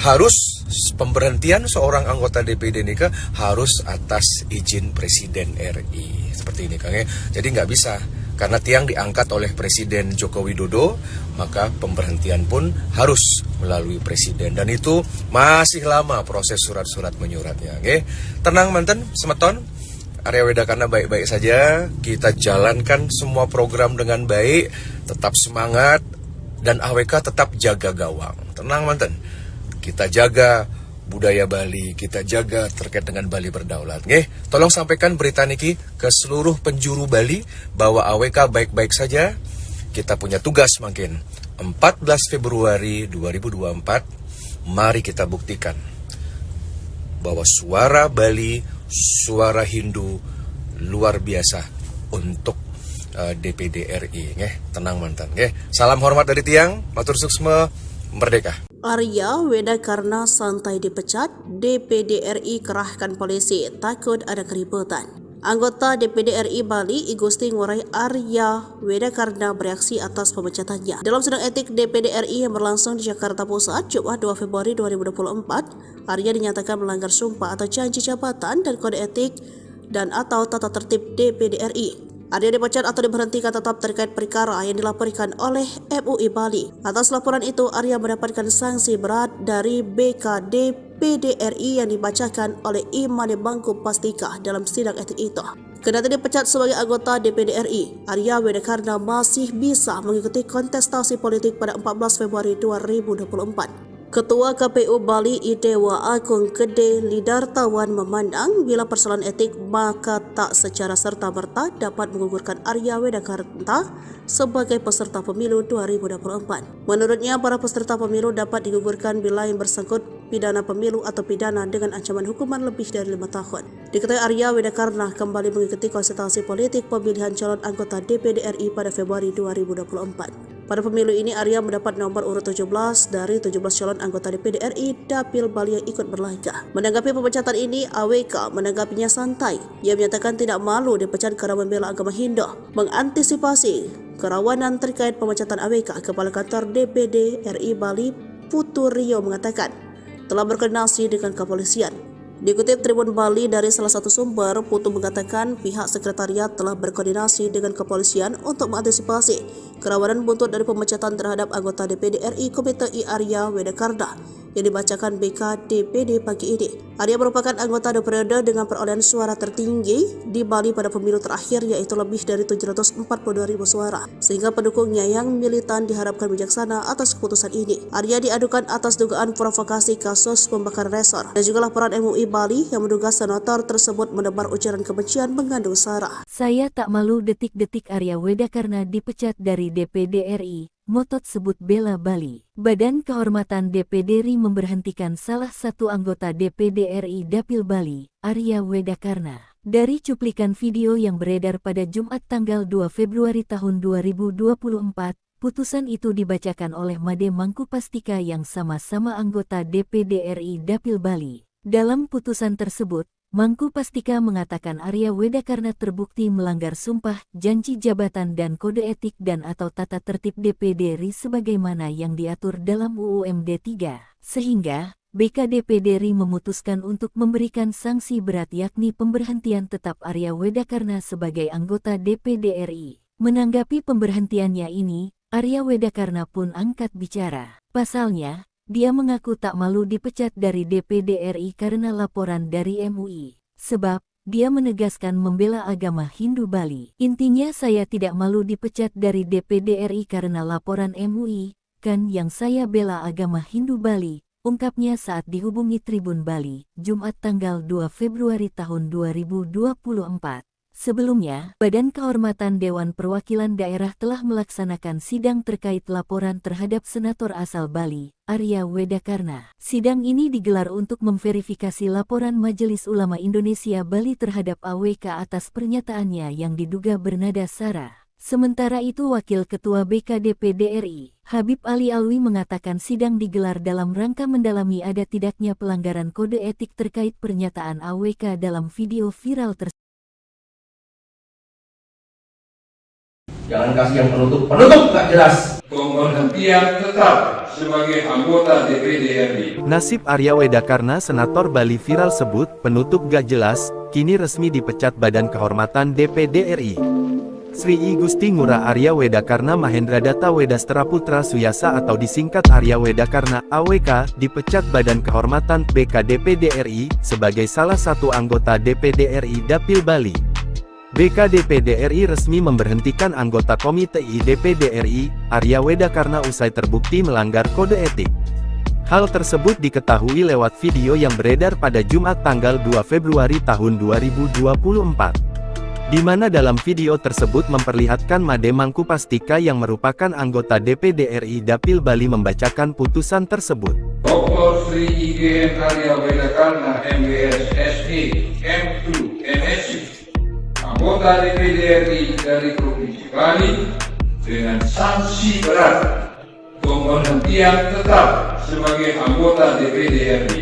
harus pemberhentian seorang anggota DPD ini harus atas izin Presiden RI seperti ini Kang. Jadi nggak bisa. Karena Tiang diangkat oleh Presiden Joko Widodo, maka pemberhentian pun harus melalui Presiden. Dan itu masih lama proses surat-surat menyuratnya. Tenang manten, Semeton, Arya Wedakarna baik-baik saja. Kita jalankan semua program dengan baik, tetap semangat, dan AWK tetap jaga gawang. Tenang manten, kita jaga budaya Bali, kita jaga terkait dengan Bali berdaulat. Tolong sampaikan berita niki ke seluruh penjuru Bali bahwa AWK baik-baik saja. Kita punya tugas makin 14 Februari 2024. Mari kita buktikan bahwa suara Bali, suara Hindu luar biasa untuk DPD RI. Tenang mantan. Salam hormat dari Tiang, matur suksma, merdeka. Arya Wedakarna santai dipecat, DPD RI kerahkan polisi takut ada keributan. Anggota DPD RI Bali, I Gusti Ngurah Arya Wedakarna bereaksi atas pemecatannya. Dalam sidang etik DPD RI yang berlangsung di Jakarta Pusat, Jumat 2 Februari 2024, Arya dinyatakan melanggar sumpah atau janji jabatan dan kode etik dan atau tata tertib DPD RI. Arya dipecat atau diberhentikan tetap terkait perkara yang dilaporkan oleh MUI Bali. Atas laporan itu, Arya mendapatkan sanksi berat dari BKD PDRI yang dibacakan oleh Imade Mangku Pastika dalam sidang etik itu. Kendati dipecat sebagai anggota DPD RI, Arya Wedakarna masih bisa mengikuti kontestasi politik pada 14 Februari 2024. Ketua KPU Bali Idewa Agung Gede Lidartawan memandang bila persoalan etik maka tak secara serta-merta dapat menggugurkan Arya Wedakarna sebagai peserta pemilu 2024. Menurutnya, para peserta pemilu dapat digugurkan bila yang bersangkut pidana pemilu atau pidana dengan ancaman hukuman lebih dari 5 tahun. Diketahui Arya Wedakarna kembali mengikuti konsultasi politik pemilihan calon anggota DPD RI pada Februari 2024. Pada pemilu ini, Arya mendapat nomor urut 17 dari 17 calon anggota DPD RI Dapil Bali yang ikut berlaga. Menanggapi pemecatan ini, AWK menanggapinya santai. Ia menyatakan tidak malu dipecat karena membela agama Hindu. Mengantisipasi kerawanan terkait pemecatan AWK, Kepala Kantor DPD RI Bali Putu Rio mengatakan telah berkoordinasi dengan kepolisian. Dikutip Tribun Bali dari salah satu sumber, Putu mengatakan pihak sekretariat telah berkoordinasi dengan kepolisian untuk mengantisipasi kerawanan buntut dari pemecatan terhadap anggota DPD RI Komite I Arya Wedakarna yang dibacakan BK DPD pagi ini. Arya merupakan anggota periode dengan perolehan suara tertinggi di Bali pada pemilu terakhir, yaitu lebih dari 742.000 suara, sehingga pendukungnya yang militan diharapkan bijaksana atas keputusan ini. Arya diadukan atas dugaan provokasi kasus pembakaran resor dan juga laporan MUI Bali yang menduga senator tersebut menebar ujaran kebencian mengandung sara. Saya tak malu detik-detik Arya Wedakarna dipecat dari DPD RI. Motot sebut bela Bali. Badan Kehormatan DPD RI memberhentikan salah satu anggota DPD RI Dapil Bali, Arya Wedakarna. Dari cuplikan video yang beredar pada Jumat tanggal 2 Februari tahun 2024, putusan itu dibacakan oleh Made Mangku Pastika yang sama-sama anggota DPD RI Dapil Bali. Dalam putusan tersebut, Mangku Pastika mengatakan Arya Wedakarna terbukti melanggar sumpah, janji jabatan dan kode etik dan atau tata tertib DPD RI sebagaimana yang diatur dalam UU MD 3, sehingga BKDPD RI memutuskan untuk memberikan sanksi berat yakni pemberhentian tetap Arya Wedakarna sebagai anggota DPD RI. Menanggapi pemberhentiannya ini, Arya Wedakarna pun angkat bicara. Pasalnya, dia mengaku tak malu dipecat dari DPD RI karena laporan dari MUI. Sebab, dia menegaskan membela agama Hindu Bali. Intinya saya tidak malu dipecat dari DPD RI karena laporan MUI, kan yang saya bela agama Hindu Bali, ungkapnya saat dihubungi Tribun Bali, Jumat tanggal 2 Februari tahun 2024. Sebelumnya, Badan Kehormatan Dewan Perwakilan Daerah telah melaksanakan sidang terkait laporan terhadap senator asal Bali, Arya Wedakarna. Sidang ini digelar untuk memverifikasi laporan Majelis Ulama Indonesia Bali terhadap AWK atas pernyataannya yang diduga bernada sara. Sementara itu Wakil Ketua BKDPD RI, Habib Ali Alwi mengatakan sidang digelar dalam rangka mendalami ada tidaknya pelanggaran kode etik terkait pernyataan AWK dalam video viral tersebut. Jangan kasih yang penutup nggak jelas. Pemberhentian tetap sebagai anggota DPD RI. Nasib Arya Wedakarna Senator Bali viral sebut penutup gak jelas, kini resmi dipecat Badan Kehormatan DPD RI. Sri I Gusti Ngurah Arya Wedakarna Mahendradatta Wedastera Putra Suyasa atau disingkat Arya Wedakarna AWK dipecat Badan Kehormatan BKDPD RI sebagai salah satu anggota DPD RI Dapil Bali. BKDPD RI resmi memberhentikan anggota Komite I DPD RI, Arya Wedakarna usai terbukti melanggar kode etik. Hal tersebut diketahui lewat video yang beredar pada Jumat tanggal 2 Februari tahun 2024. Di mana dalam video tersebut memperlihatkan Made Mangku Pastika yang merupakan anggota DPD RI Dapil Bali membacakan putusan tersebut. Dr. Sri IGN Arya Wedakarna MWS SE M2 MSc, anggota DPD RI dari Provinsi Bali dengan sanksi berat pemberhentian tetap sebagai anggota DPD RI.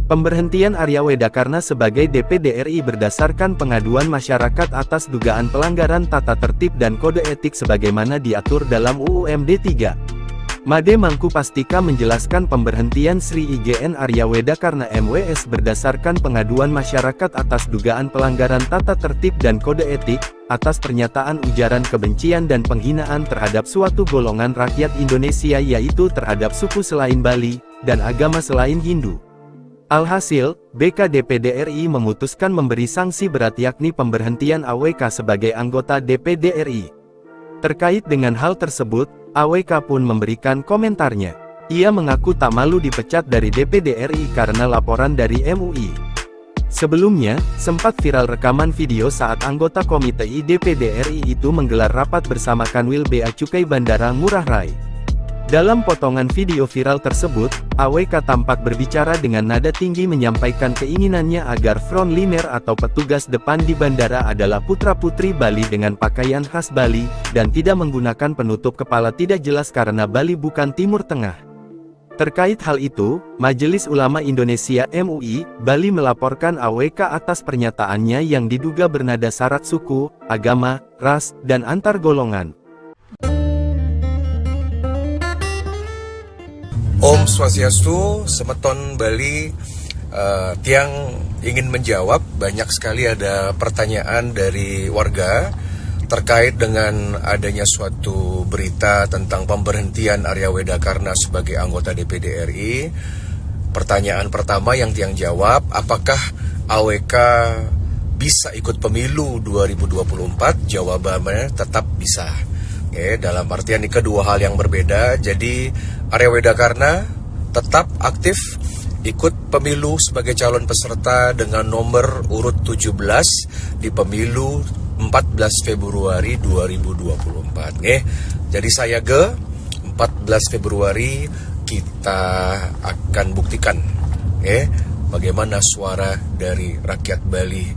Pemberhentian Arya Wedakarna sebagai DPD RI berdasarkan pengaduan masyarakat atas dugaan pelanggaran tata tertib dan kode etik sebagaimana diatur dalam UU MD 3. Made Mangku Pastika menjelaskan pemberhentian Sri IGN Arya Wedakarna MWS berdasarkan pengaduan masyarakat atas dugaan pelanggaran tata tertib dan kode etik, atas pernyataan ujaran kebencian dan penghinaan terhadap suatu golongan rakyat Indonesia yaitu terhadap suku selain Bali, dan agama selain Hindu. Alhasil, BK DPD RI memutuskan memberi sanksi berat yakni pemberhentian AWK sebagai anggota DPD RI. Terkait dengan hal tersebut, AWK pun memberikan komentarnya. Ia mengaku tak malu dipecat dari DPD RI karena laporan dari MUI. Sebelumnya, sempat viral rekaman video saat anggota Komite I DPD RI itu menggelar rapat bersama Kanwil Bea Cukai Bandara Ngurah Rai. Dalam potongan video viral tersebut, AWK tampak berbicara dengan nada tinggi menyampaikan keinginannya agar frontliner atau petugas depan di bandara adalah putra-putri Bali dengan pakaian khas Bali, dan tidak menggunakan penutup kepala tidak jelas karena Bali bukan Timur Tengah. Terkait hal itu, Majelis Ulama Indonesia MUI, Bali melaporkan AWK atas pernyataannya yang diduga bernada syarat suku, agama, ras, dan antar golongan. Om Swastiastu, Semeton Bali. Tiang ingin menjawab, banyak sekali ada pertanyaan dari warga terkait dengan adanya suatu berita tentang pemberhentian Arya Wedakarna sebagai anggota DPD RI. Pertanyaan pertama yang Tiang jawab, apakah AWK bisa ikut pemilu 2024? Jawabannya tetap bisa. Dalam artian ini kedua hal yang berbeda. Jadi Arya Wedakarna tetap aktif ikut pemilu sebagai calon peserta dengan nomor urut 17 di pemilu 14 Februari 2024. Jadi saya 14 Februari kita akan buktikan bagaimana suara dari rakyat Bali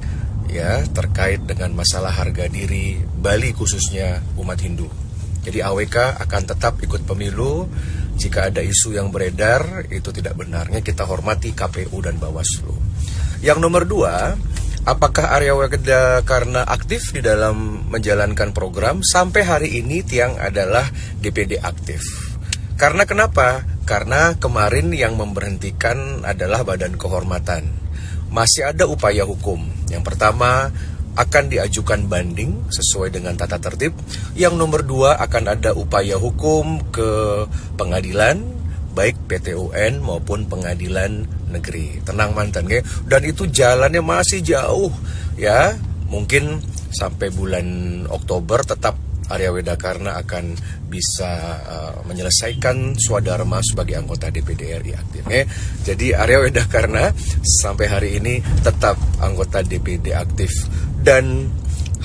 ya terkait dengan masalah harga diri Bali khususnya umat Hindu. Jadi AWK akan tetap ikut pemilu. Jika ada isu yang beredar itu tidak benarnya, kita hormati KPU dan Bawaslu. Yang nomor 2, apakah Arya Wedakarna aktif di dalam menjalankan program? Sampai hari ini Tiang adalah DPD aktif. Karena kenapa? Karena kemarin yang memberhentikan adalah Badan Kehormatan. Masih ada upaya hukum. Yang pertama, akan diajukan banding sesuai dengan tata tertib. Yang nomor 2, akan ada upaya hukum ke pengadilan, baik PT UN maupun pengadilan negeri. Tenang mantan, dan itu jalannya masih jauh ya. Mungkin sampai bulan Oktober tetap Arya Wedakarna akan bisa menyelesaikan swadharma sebagai anggota DPD RI aktif. Jadi Arya Wedakarna sampai hari ini tetap anggota DPD aktif, dan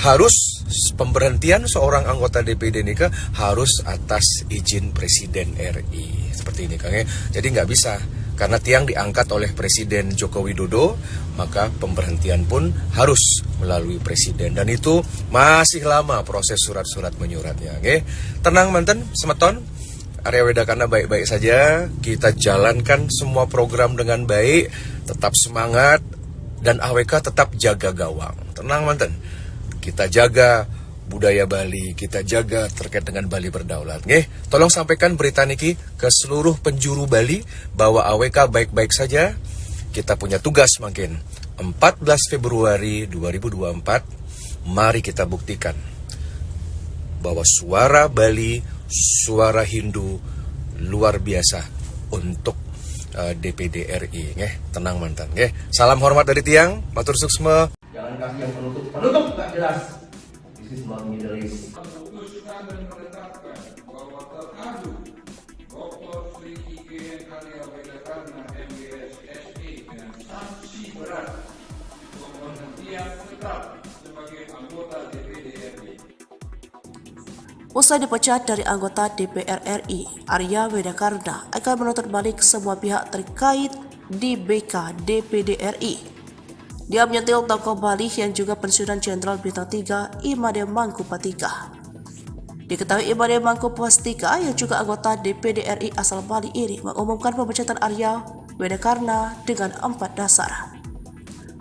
harus pemberhentian seorang anggota DPD ini harus atas izin Presiden RI seperti ini, Kang. Jadi nggak bisa. Karena Tiang diangkat oleh Presiden Joko Widodo, maka pemberhentian pun harus melalui Presiden. Dan itu masih lama proses surat-surat menyuratnya. Tenang manten, Semeton, Arya Wedakarna baik-baik saja. Kita jalankan semua program dengan baik, tetap semangat, dan AWK tetap jaga gawang. Tenang manten, kita jaga budaya Bali, kita jaga terkait dengan Bali berdaulat. Tolong sampaikan berita niki ke seluruh penjuru Bali bahwa AWK baik-baik saja. Kita punya tugas makin 14 Februari 2024. Mari kita buktikan bahwa suara Bali, suara Hindu luar biasa untuk DPD RI. Tenang mantan. Salam hormat dari Tiang, matur suksma. Jangan kasih yang penutup nggak jelas. This is not Middle East. Memutuskan dan menetapkan bahwa teradu Dr. Sri IGN Arya Wedakarna MWS SE dengan sanksi berat pemberhentian tetap sebagai anggota DPD RI. Usai dipecat dari anggota DPR RI, Arya Wedakarna akan menuntut balik semua pihak terkait di BK DPD RI. Dia menyentil tokoh Bali yang juga pensiunan Jenderal Bintang 3 Imade Mangku Pastika. Diketahui Imade Mangku Pastika yang juga anggota DPD RI asal Bali ini mengumumkan pemecatan Arya Wedakarna dengan 4 dasar.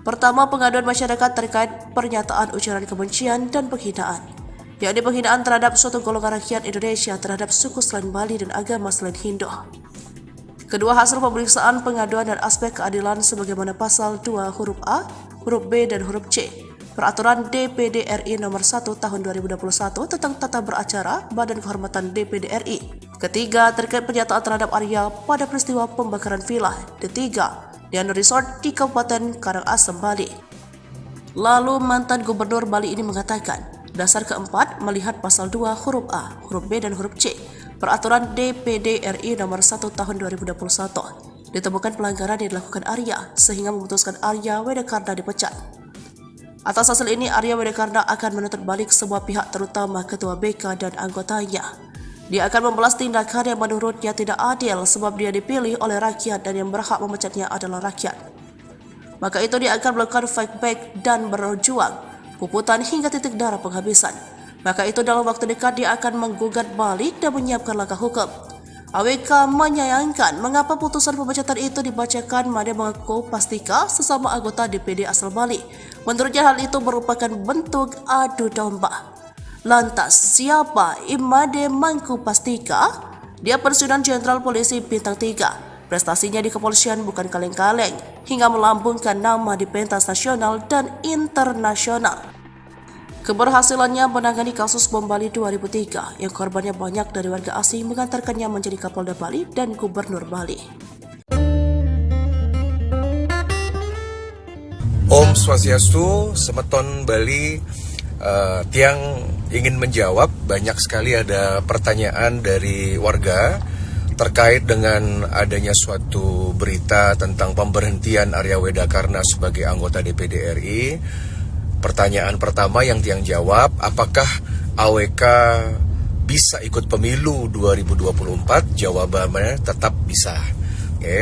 Pertama, pengaduan masyarakat terkait pernyataan ujaran kebencian dan penghinaan, yakni penghinaan terhadap suatu golongan rakyat Indonesia terhadap suku selain Bali dan agama selain Hindu. Kedua, hasil pemeriksaan pengaduan dan aspek keadilan sebagaimana pasal 2 huruf A, huruf B, dan huruf C Peraturan DPD RI nomor 1 tahun 2021 tentang tata beracara Badan Kehormatan DPD RI. Ketiga, terkait pernyataan terhadap Arya pada peristiwa pembakaran villa Ketiga Diana Resort di Kabupaten Karangasem, Bali. Lalu mantan Gubernur Bali ini mengatakan, dasar keempat melihat pasal 2 huruf A, huruf B, dan huruf C Peraturan DPD RI nomor 1 tahun 2021 ditemukan pelanggaran yang dilakukan Arya sehingga memutuskan Arya Wedakarna dipecat. Atas hasil ini, Arya Wedakarna akan menuntut balik semua pihak terutama Ketua BK dan anggotanya. Dia akan membalas tindakan yang menurutnya tidak adil sebab dia dipilih oleh rakyat dan yang berhak memecatnya adalah rakyat. Maka itu dia akan melakukan fight back dan berjuang, puputan hingga titik darah penghabisan. Maka itu dalam waktu dekat dia akan menggugat balik dan menyiapkan langkah hukum. AWK menyayangkan mengapa putusan pemecatan itu dibacakan Made mengaku Pastika sesama anggota DPD asal Bali. Menurutnya hal itu merupakan bentuk adu domba. Lantas, siapa Imade Mangku Pastika? Dia pensiunan Jenderal Polisi Bintang 3. Prestasinya di kepolisian bukan kaleng-kaleng, hingga melambungkan nama di pentas nasional dan internasional. Keberhasilannya menangani kasus bom Bali 2003 yang korbannya banyak dari warga asing mengantarkannya menjadi Kapolda Bali dan Gubernur Bali. Om Swastiastu, Semeton Bali. Tiang ingin menjawab, banyak sekali ada pertanyaan dari warga terkait dengan adanya suatu berita tentang pemberhentian Arya Wedakarna sebagai anggota DPD RI. Pertanyaan pertama yang Tiang jawab, apakah AWK bisa ikut pemilu 2024? Jawabannya tetap bisa.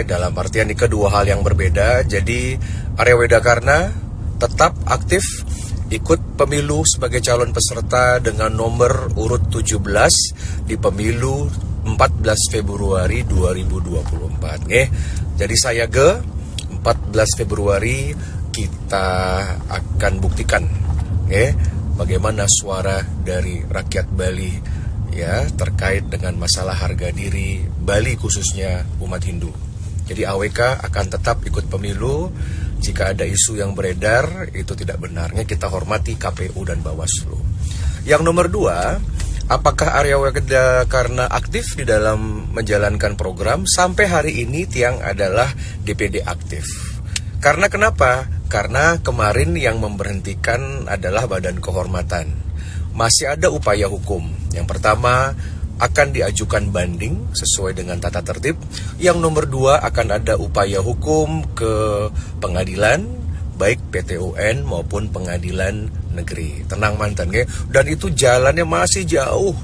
Dalam artian ini kedua hal yang berbeda. Jadi Arya Wedakarna tetap aktif ikut pemilu sebagai calon peserta dengan nomor urut 17 di pemilu 14 Februari 2024. Jadi saya 14 Februari kita akan buktikan bagaimana suara dari rakyat Bali terkait dengan masalah harga diri Bali khususnya umat Hindu. Jadi AWK akan tetap ikut pemilu. Jika ada isu yang beredar itu tidak benarnya, kita hormati KPU dan Bawaslu. Yang nomor 2, apakah Arya Wedakarna aktif di dalam menjalankan program? Sampai hari ini Tiang adalah DPD aktif. Karena kenapa? Karena kemarin yang memberhentikan adalah Badan Kehormatan. Masih ada upaya hukum. Yang pertama, akan diajukan banding sesuai dengan tata tertib. Yang nomor 2, akan ada upaya hukum ke pengadilan, baik PT UN maupun pengadilan negeri. Tenang mantan, dan itu jalannya masih jauh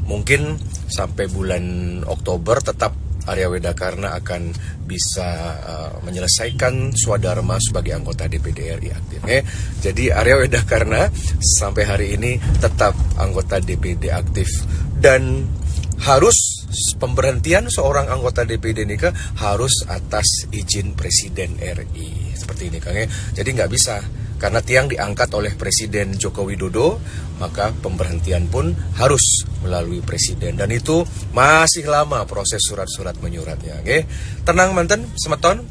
Mungkin sampai bulan Oktober tetap Arya Wedakarna akan bisa menyelesaikan swadharma sebagai anggota DPD RI aktif. Jadi Arya Wedakarna sampai hari ini tetap anggota DPD aktif, dan harus pemberhentian seorang anggota DPD ini harus atas izin Presiden RI. Seperti ini Jadi nggak bisa. Karena Tiang diangkat oleh Presiden Joko Widodo, maka pemberhentian pun harus melalui Presiden. Dan itu masih lama proses surat-surat menyuratnya. Tenang manten, Semeton,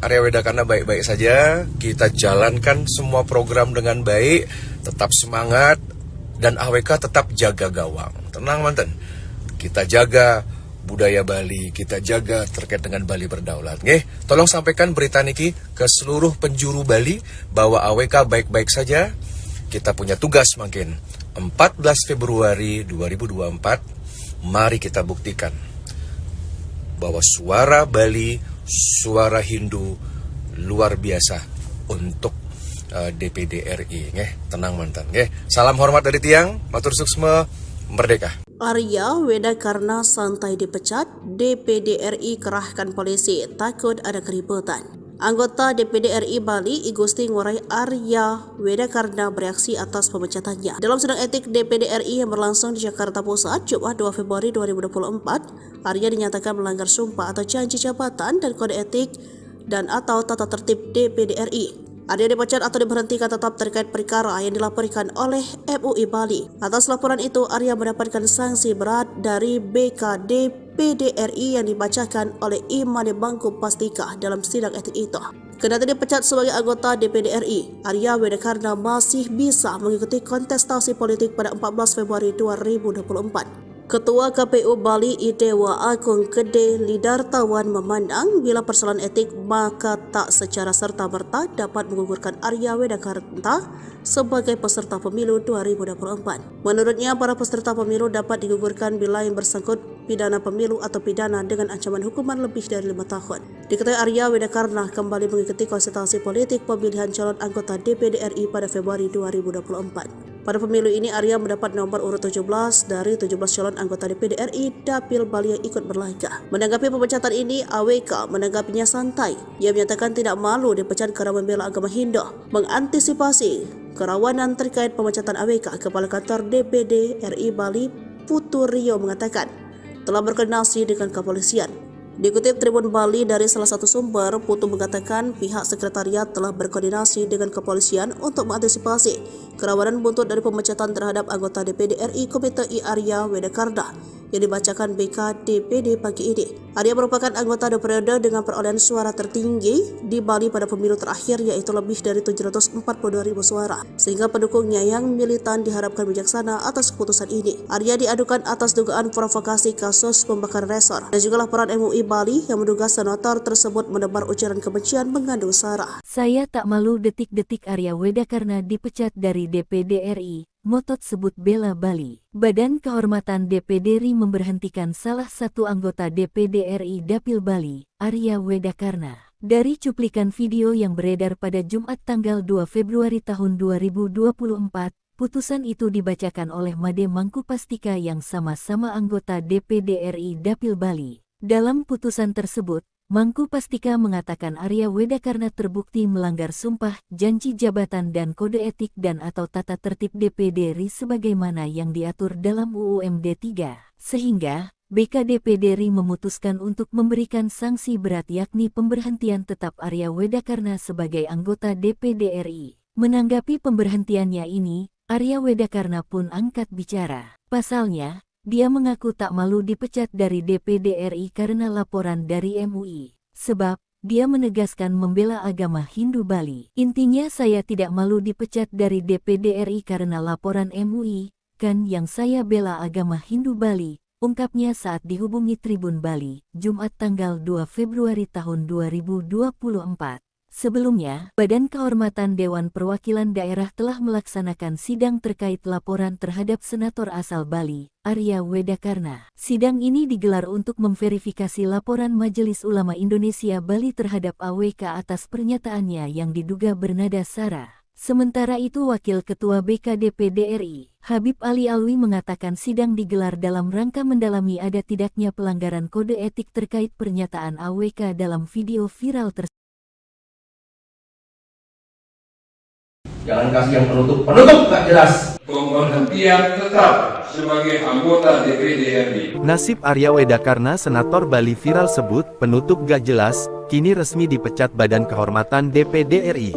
Arya Wedakarna baik-baik saja. Kita jalankan semua program dengan baik, tetap semangat, dan AWK tetap jaga gawang. Tenang manten, kita jaga budaya Bali, kita jaga terkait dengan Bali berdaulat. Tolong sampaikan berita niki ke seluruh penjuru Bali bahwa AWK baik-baik saja. Kita punya tugas makin 14 Februari 2024. Mari kita buktikan bahwa suara Bali, suara Hindu luar biasa untuk DPD RI. Tenang mantan. Salam hormat dari Tiang, matur suksma, merdeka. Arya Wedakarna santai dipecat, DPD RI kerahkan polisi takut ada keributan. Anggota DPD RI Bali, I Gusti Ngurah Arya Wedakarna bereaksi atas pemecatannya. Dalam sidang etik DPD RI yang berlangsung di Jakarta Pusat, Jumat 2 Februari 2024, Arya dinyatakan melanggar sumpah atau janji jabatan dan kode etik dan atau tata tertib DPD RI. Arya dipecat atau diberhentikan tetap terkait perkara yang dilaporkan oleh MUI Bali. Atas laporan itu, Arya mendapatkan sanksi berat dari BKD PDRI yang dibacakan oleh Imade Bangku Pastika dalam sidang etik itu. Kendati dipecat sebagai anggota DPD RI, Arya Wedakarna masih bisa mengikuti kontestasi politik pada 14 Februari 2024. Ketua KPU Bali Idewa Agung Gede Lidartawan memandang bila persoalan etik maka tak secara serta-merta dapat menggugurkan Arya Wedakarna sebagai peserta pemilu 2024. Menurutnya, para peserta pemilu dapat digugurkan bila yang bersangkut pidana pemilu atau pidana dengan ancaman hukuman lebih dari 5 tahun. Diketahui Arya Wedakarna kembali mengikuti konsultasi politik pemilihan calon anggota DPD RI pada Februari 2024. Pada pemilu ini, Arya mendapat nomor urut 17 dari 17 calon anggota DPD RI Dapil Bali yang ikut berlaga. Menanggapi pemecatan ini, AWK menanggapinya santai. Ia menyatakan tidak malu dipecat karena membela agama Hindu. Mengantisipasi kerawanan terkait pemecatan AWK, Kepala Kantor DPD RI Bali Putu Rio mengatakan telah berkoordinasi dengan kepolisian. Dikutip Tribun Bali dari salah satu sumber, Putu mengatakan pihak sekretariat telah berkoordinasi dengan kepolisian untuk mengantisipasi kerawanan buntut dari pemecatan terhadap anggota DPD RI Komite I Arya Wedakarna yang dibacakan BKDPD pagi ini. Arya merupakan anggota periode dengan perolehan suara tertinggi di Bali pada pemilu terakhir, yaitu lebih dari 742.000 suara. Sehingga pendukungnya yang militan diharapkan bijaksana atas keputusan ini. Arya diadukan atas dugaan provokasi kasus pembakaran resor dan juga laporan MUI Bali yang menduga senator tersebut menebar ujaran kebencian mengandung sara. Saya tak malu detik-detik Arya Wedakarna dipecat dari DPD RI. Motot sebut bela Bali. Badan Kehormatan DPD RI memberhentikan salah satu anggota DPD RI Dapil Bali, Arya Wedakarna. Dari cuplikan video yang beredar pada Jumat tanggal 2 Februari tahun 2024, putusan itu dibacakan oleh Made Mangku Pastika yang sama-sama anggota DPD RI Dapil Bali. Dalam putusan tersebut, Mangku Pastika mengatakan Arya Wedakarna terbukti melanggar sumpah, janji jabatan dan kode etik dan atau tata tertib DPD RI sebagaimana yang diatur dalam UUMD 3, sehingga BKDPD RI memutuskan untuk memberikan sanksi berat yakni pemberhentian tetap Arya Wedakarna sebagai anggota DPD RI. Menanggapi pemberhentiannya ini, Arya Wedakarna pun angkat bicara. Pasalnya, dia mengaku tak malu dipecat dari DPD RI karena laporan dari MUI. Sebab, dia menegaskan membela agama Hindu Bali. Intinya saya tidak malu dipecat dari DPD RI karena laporan MUI, kan yang saya bela agama Hindu Bali, ungkapnya saat dihubungi Tribun Bali, Jumat tanggal 2 Februari tahun 2024. Sebelumnya, Badan Kehormatan Dewan Perwakilan Daerah telah melaksanakan sidang terkait laporan terhadap senator asal Bali, Arya Wedakarna. Sidang ini digelar untuk memverifikasi laporan Majelis Ulama Indonesia Bali terhadap AWK atas pernyataannya yang diduga bernada sara. Sementara itu, Wakil Ketua BKDPD RI, Habib Ali Alwi mengatakan sidang digelar dalam rangka mendalami ada tidaknya pelanggaran kode etik terkait pernyataan AWK dalam video viral tersebut. Jangan kasih yang penutup gak jelas. Pemberhentian tetap sebagai anggota DPD RI. Nasib Arya Wedakarna Senator Bali viral sebut penutup gak jelas, kini resmi dipecat Badan Kehormatan DPD RI.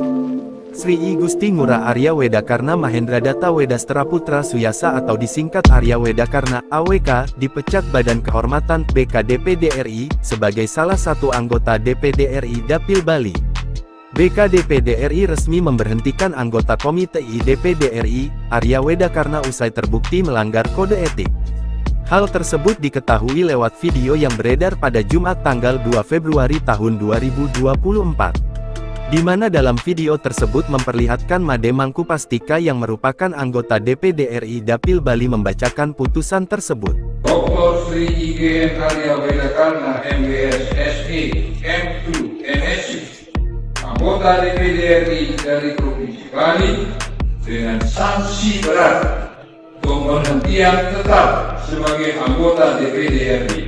Sri I Gusti Ngurah Arya Wedakarna Mahendradatta Wedastra Putra Suyasa atau disingkat Arya Wedakarna AWK dipecat Badan Kehormatan BKDPD RI sebagai salah satu anggota DPD RI Dapil Bali. BKDPD RI resmi memberhentikan anggota Komite I DPD RI, Arya Wedakarna usai terbukti melanggar kode etik. Hal tersebut diketahui lewat video yang beredar pada Jumat tanggal 2 Februari tahun 2024. Di mana dalam video tersebut memperlihatkan Made Mangku Pastika yang merupakan anggota DPD RI Dapil Bali membacakan putusan tersebut. Dr. Sri IGN Arya Wedakarna MWS SE M2 NSC anggota DPD RI dari Provinsi Bali dengan sanksi berat pemberhentian tetap sebagai anggota DPD RI.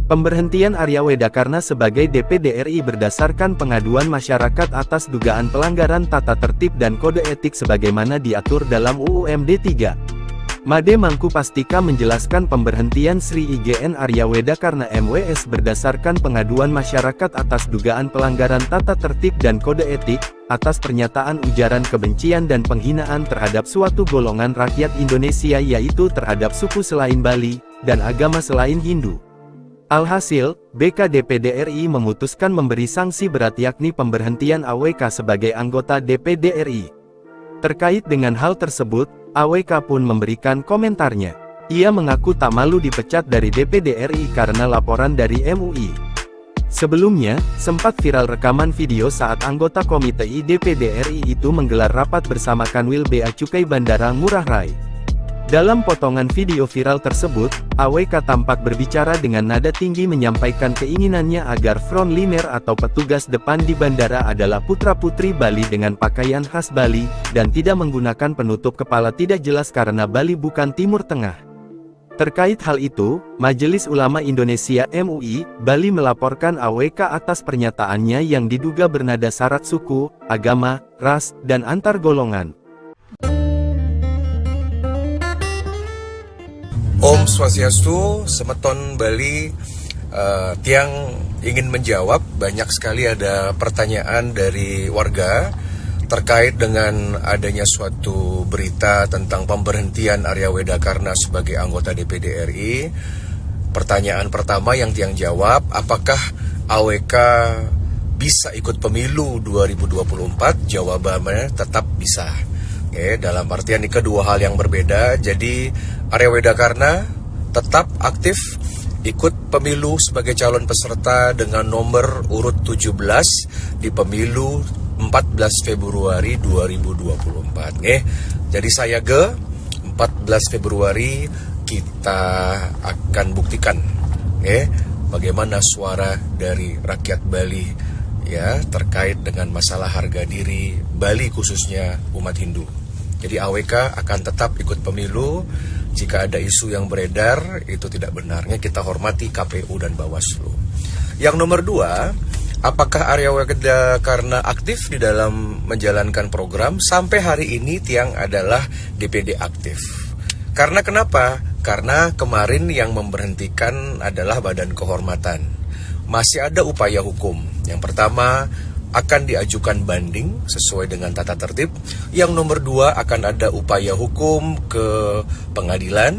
Pemberhentian Arya Wedakarna sebagai DPD RI berdasarkan pengaduan masyarakat atas dugaan pelanggaran tata tertib dan kode etik sebagaimana diatur dalam UU MD 3. Made Mangku Pastika menjelaskan pemberhentian Sri IGN Arya Wedakarna MWS berdasarkan pengaduan masyarakat atas dugaan pelanggaran tata tertib dan kode etik, atas pernyataan ujaran kebencian dan penghinaan terhadap suatu golongan rakyat Indonesia yaitu terhadap suku selain Bali, dan agama selain Hindu. Alhasil, BK DPD RI memutuskan memberi sanksi berat yakni pemberhentian AWK sebagai anggota DPD RI. Terkait dengan hal tersebut, AWK pun memberikan komentarnya. Ia mengaku tak malu dipecat dari DPD RI karena laporan dari MUI. Sebelumnya, sempat viral rekaman video saat anggota Komite I DPD RI itu menggelar rapat bersama Kanwil Bea Cukai Bandara Ngurah Rai. Dalam potongan video viral tersebut, AWK tampak berbicara dengan nada tinggi menyampaikan keinginannya agar frontliner atau petugas depan di bandara adalah putra-putri Bali dengan pakaian khas Bali, dan tidak menggunakan penutup kepala tidak jelas karena Bali bukan Timur Tengah. Terkait hal itu, Majelis Ulama Indonesia MUI, Bali melaporkan AWK atas pernyataannya yang diduga bernada syarat suku, agama, ras, dan antar golongan. Om Swastiastu, Semeton Bali. Tiang ingin menjawab, banyak sekali ada pertanyaan dari warga terkait dengan adanya suatu berita tentang pemberhentian Arya Wedakarna sebagai anggota DPD RI. Pertanyaan pertama yang Tiang jawab, apakah AWK bisa ikut pemilu 2024? Jawabannya tetap bisa. Oke, dalam artian ini kedua hal yang berbeda. Jadi Arya Wedakarna tetap aktif ikut pemilu sebagai calon peserta dengan nomor urut 17 di pemilu 14 Februari 2024. Jadi saya 14 Februari kita akan buktikan bagaimana suara dari rakyat Bali ya terkait dengan masalah harga diri Bali khususnya umat Hindu. Jadi AWK akan tetap ikut pemilu. Jika ada isu yang beredar itu tidak benarnya, kita hormati KPU dan Bawaslu. Yang nomor 2, apakah Arya Wedakarna aktif di dalam menjalankan program? Sampai hari ini Tiang adalah DPD aktif. Karena kenapa? Karena kemarin yang memberhentikan adalah Badan Kehormatan. Masih ada upaya hukum. Yang pertama, akan diajukan banding sesuai dengan tata tertib. Yang nomor 2, akan ada upaya hukum ke pengadilan,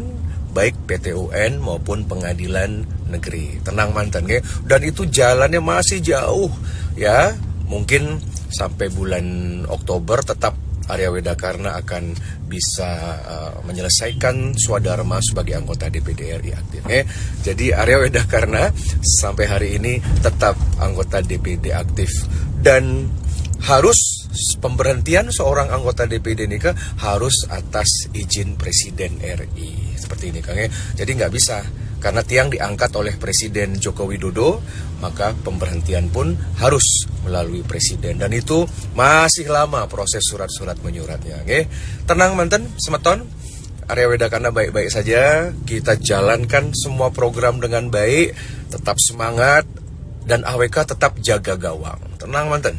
baik PT UN maupun pengadilan negeri. Tenang mantan, ya. Dan itu jalannya masih jauh, ya. Mungkin sampai bulan Oktober tetap Arya Wedakarna akan bisa menyelesaikan swadharma sebagai anggota DPD RI aktif. Jadi Arya Wedakarna sampai hari ini tetap anggota DPD aktif. Dan harus pemberhentian seorang anggota DPD ini harus atas izin Presiden RI. Seperti ini Kang. Jadi nggak bisa. Karena Tiang diangkat oleh Presiden Joko Widodo, maka pemberhentian pun harus melalui Presiden. Dan itu masih lama proses surat-surat menyuratnya. Tenang manten, Semeton. Arya Wedakarna baik-baik saja. Kita jalankan semua program dengan baik. Tetap semangat. Dan AWK tetap jaga gawang. Tenang manten.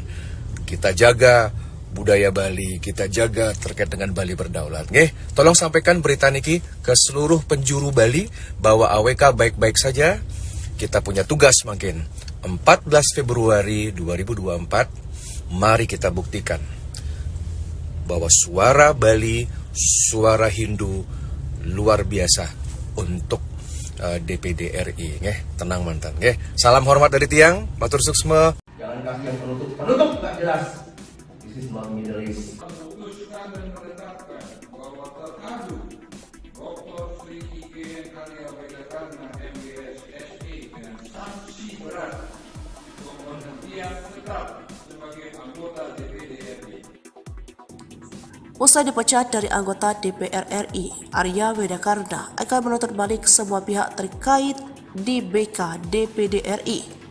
Kita jaga budaya Bali, kita jaga terkait dengan Bali berdaulat. Tolong sampaikan berita niki ke seluruh penjuru Bali bahwa AWK baik-baik saja. Kita punya tugas makin 14 Februari 2024. Mari kita buktikan bahwa suara Bali, suara Hindu luar biasa untuk DPD RI. Tenang mantan. Salam hormat dari Tiang, matur suksma. Jangan kasih yang penutup nggak jelas. This is not Middle East. Memutuskan dan menetapkan bahwa terkadu Dr. Sri IGN Arya Wedakarna MWS SE dengan sanksi berat pemberhentian tetap sebagai anggota DPD RI. Usai dipecat dari anggota DPR RI, Arya Wedakarna akan menuntut balik semua pihak terkait di BK DPD RI.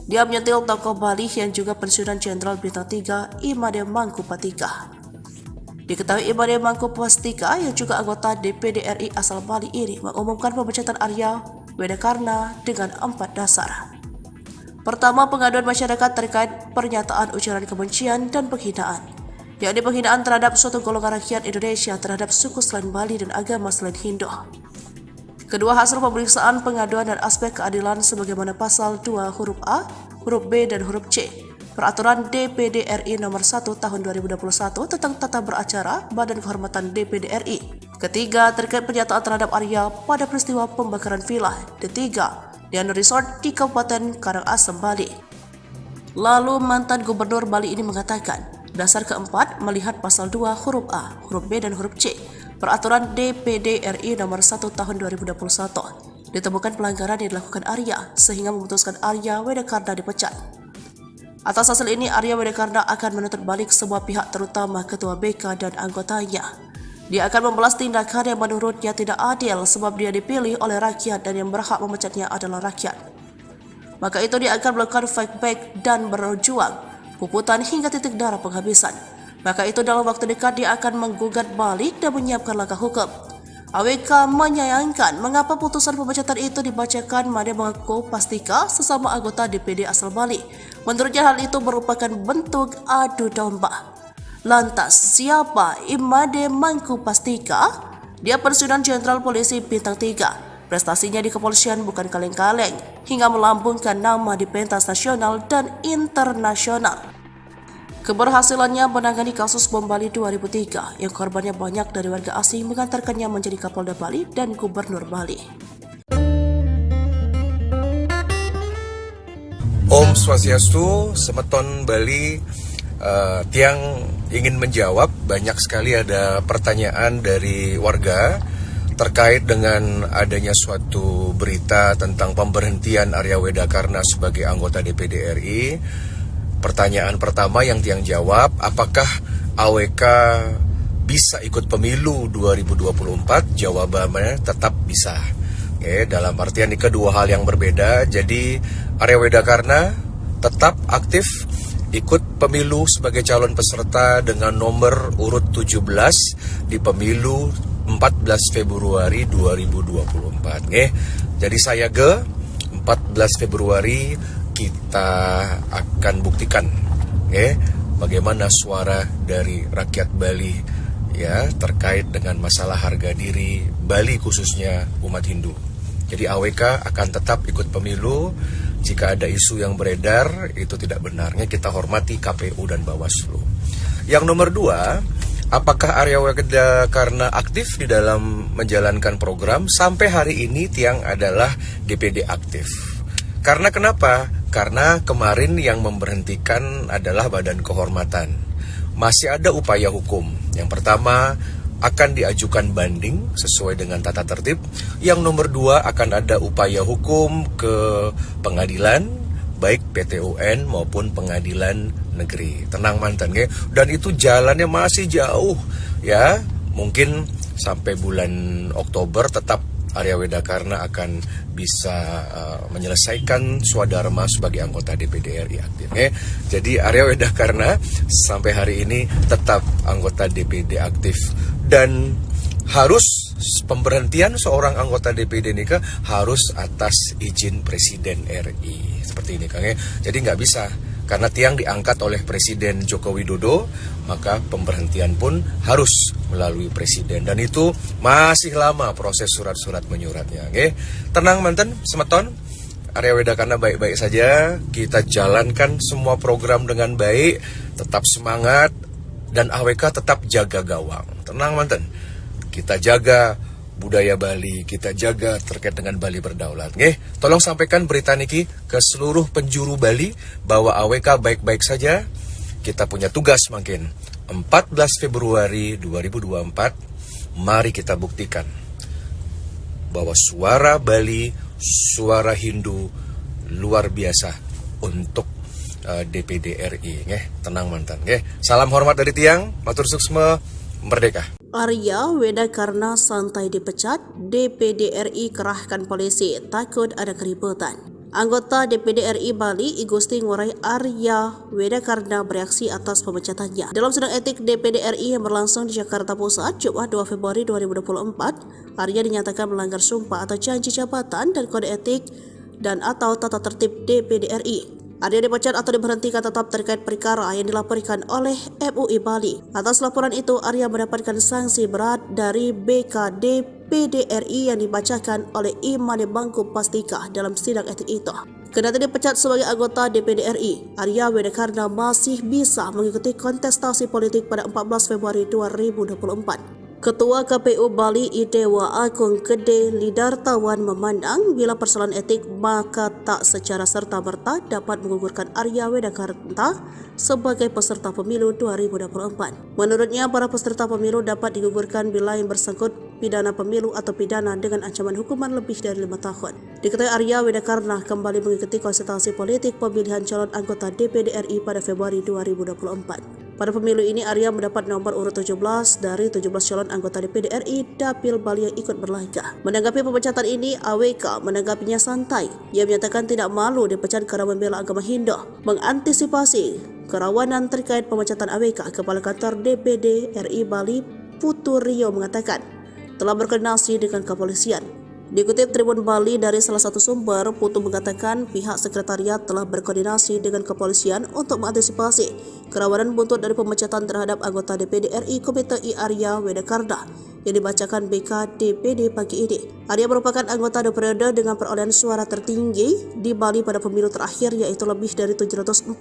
Dia menyentil tokoh Bali yang juga pensiunan Jenderal Bintang 3 I Made Mangku Pastika. Diketahui I Made Mangku Pastika yang juga anggota DPD RI asal Bali ini mengumumkan pemecatan Arya Wedakarna dengan 4 dasar. Pertama, pengaduan masyarakat terkait pernyataan ujaran kebencian dan penghinaan, yakni penghinaan terhadap suatu golongan rakyat Indonesia terhadap suku selain Bali dan agama selain Hindu. Kedua, hasil pemeriksaan pengaduan dan aspek keadilan sebagaimana pasal 2 huruf A, huruf B, dan huruf C Peraturan DPD RI Nomor 1 Tahun 2021 tentang tata beracara Badan Kehormatan DPD RI. Ketiga, terkait pernyataan terhadap Arya pada peristiwa pembakaran villa Ketiga di Resort di Kabupaten Karangasem, Bali. Lalu mantan Gubernur Bali ini mengatakan, dasar keempat melihat pasal 2 huruf A, huruf B, dan huruf C Peraturan DPD RI Nomor 1 Tahun 2021 ditemukan pelanggaran yang dilakukan Arya sehingga memutuskan Arya Wedakarna dipecat. Atas hasil ini, Arya Wedakarna akan menuntut balik semua pihak terutama Ketua BK dan anggotanya. Dia akan membalas tindakan yang menurutnya tidak adil sebab dia dipilih oleh rakyat dan yang berhak memecatnya adalah rakyat. Maka itu dia akan melakukan fight back dan berjuang, puputan hingga titik darah penghabisan. Maka itu dalam waktu dekat dia akan menggugat balik dan menyiapkan langkah hukum. AWK menyayangkan mengapa putusan pemecatan itu dibacakan Made mengaku Pastika sesama anggota DPD asal Bali. Menurutnya hal itu merupakan bentuk adu domba. Lantas, siapa Imade Mangku Pastika? Dia pensiunan Jenderal Polisi Bintang 3. Prestasinya di kepolisian bukan kaleng-kaleng, hingga melambungkan nama di pentas nasional dan internasional. Keberhasilannya menangani kasus bom Bali 2003 yang korbannya banyak dari warga asing mengantarkannya menjadi Kapolda Bali dan Gubernur Bali. Om Swastiastu, Semeton Bali. Tiang ingin menjawab, banyak sekali ada pertanyaan dari warga terkait dengan adanya suatu berita tentang pemberhentian Arya Wedakarna sebagai anggota DPD RI. Pertanyaan pertama yang Tiang jawab, apakah AWK bisa ikut pemilu 2024? Jawabannya tetap bisa. Dalam artian ini kedua hal yang berbeda. Jadi Arya Wedakarna tetap aktif ikut pemilu sebagai calon peserta dengan nomor urut 17 di pemilu 14 Februari 2024. Jadi saya 14 Februari kita akan buktikan bagaimana suara dari rakyat Bali terkait dengan masalah harga diri Bali khususnya umat Hindu. Jadi AWK akan tetap ikut pemilu. Jika ada isu yang beredar itu tidak benarnya, kita hormati KPU dan Bawaslu. Yang nomor 2, apakah Arya Wedakarna aktif di dalam menjalankan program? Sampai hari ini Tiang adalah DPD aktif. Karena kenapa? Karena kemarin yang memberhentikan adalah Badan Kehormatan. Masih ada upaya hukum. Yang pertama, akan diajukan banding sesuai dengan tata tertib. Yang nomor 2, akan ada upaya hukum ke pengadilan, baik PT UN maupun pengadilan negeri. Tenang mantan, dan itu jalannya masih jauh Mungkin sampai bulan Oktober tetap Arya Wedakarna akan bisa menyelesaikan swadharma sebagai anggota DPD RI aktif. Jadi Arya Wedakarna sampai hari ini tetap anggota DPD aktif, dan harus pemberhentian seorang anggota DPD ini harus atas izin Presiden RI. Seperti ini Jadi nggak bisa. Karena Tiang diangkat oleh Presiden Joko Widodo, maka pemberhentian pun harus melalui Presiden. Dan itu masih lama proses surat-surat menyuratnya. Tenang mantan, Semeton, Arya Wedakarna baik-baik saja. Kita jalankan semua program dengan baik, tetap semangat, dan AWK tetap jaga gawang. Tenang mantan, kita jaga budaya Bali, kita jaga terkait dengan Bali berdaulat. Tolong sampaikan berita niki ke seluruh penjuru Bali bahwa AWK baik-baik saja. Kita punya tugas makin 14 Februari 2024. Mari kita buktikan bahwa suara Bali, suara Hindu luar biasa untuk DPD RI. Tenang mantan. Salam hormat dari Tiang, matur suksma, merdeka. Arya Wedakarna santai dipecat, DPD RI kerahkan polisi takut ada keributan. Anggota DPD RI Bali, I Gusti Ngurah Arya Wedakarna bereaksi atas pemecatannya. Dalam sidang etik DPD RI yang berlangsung di Jakarta Pusat, Jumat 2 Februari 2024, Arya dinyatakan melanggar sumpah atau janji jabatan dan kode etik dan atau tata tertib DPD RI. Arya dipecat atau diberhentikan tetap terkait perkara yang dilaporkan oleh MUI Bali. Atas laporan itu, Arya mendapatkan sanksi berat dari BKD PDRI yang dibacakan oleh Imade Bangku Pastika dalam sidang etik itu. Kendati dipecat sebagai anggota DPD RI, Arya Wedakarna masih bisa mengikuti kontestasi politik pada 14 Februari 2024. Ketua KPU Bali Idewa Agung Gede Lidartawan memandang bila persoalan etik maka tak secara serta-merta dapat menggugurkan Arya Wedakarna sebagai peserta pemilu 2024. Menurutnya, para peserta pemilu dapat digugurkan bila yang bersangkut pidana pemilu atau pidana dengan ancaman hukuman lebih dari 5 tahun. Diketahui Arya Wedakarna kembali mengikuti konsultasi politik pemilihan calon anggota DPD RI pada Februari 2024. Pada pemilu ini, Arya mendapat nomor urut 17 dari 17 calon anggota DPD RI Dapil Bali yang ikut berlaga. Menanggapi pemecatan ini, AWK menanggapinya santai. Ia menyatakan tidak malu dipecat karena membela agama Hindu. Mengantisipasi kerawanan terkait pemecatan AWK, Kepala Kantor DPD RI Bali Putu Rio mengatakan telah berkoordinasi dengan kepolisian. Dikutip Tribun Bali dari salah satu sumber, Putu mengatakan pihak sekretariat telah berkoordinasi dengan kepolisian untuk mengantisipasi kerawanan buntut dari pemecatan terhadap anggota DPD RI Komite I Arya Wedakarna yang dibacakan BKDPD pagi ini. Arya merupakan anggota periode dengan perolehan suara tertinggi di Bali pada pemilu terakhir, yaitu lebih dari 742.000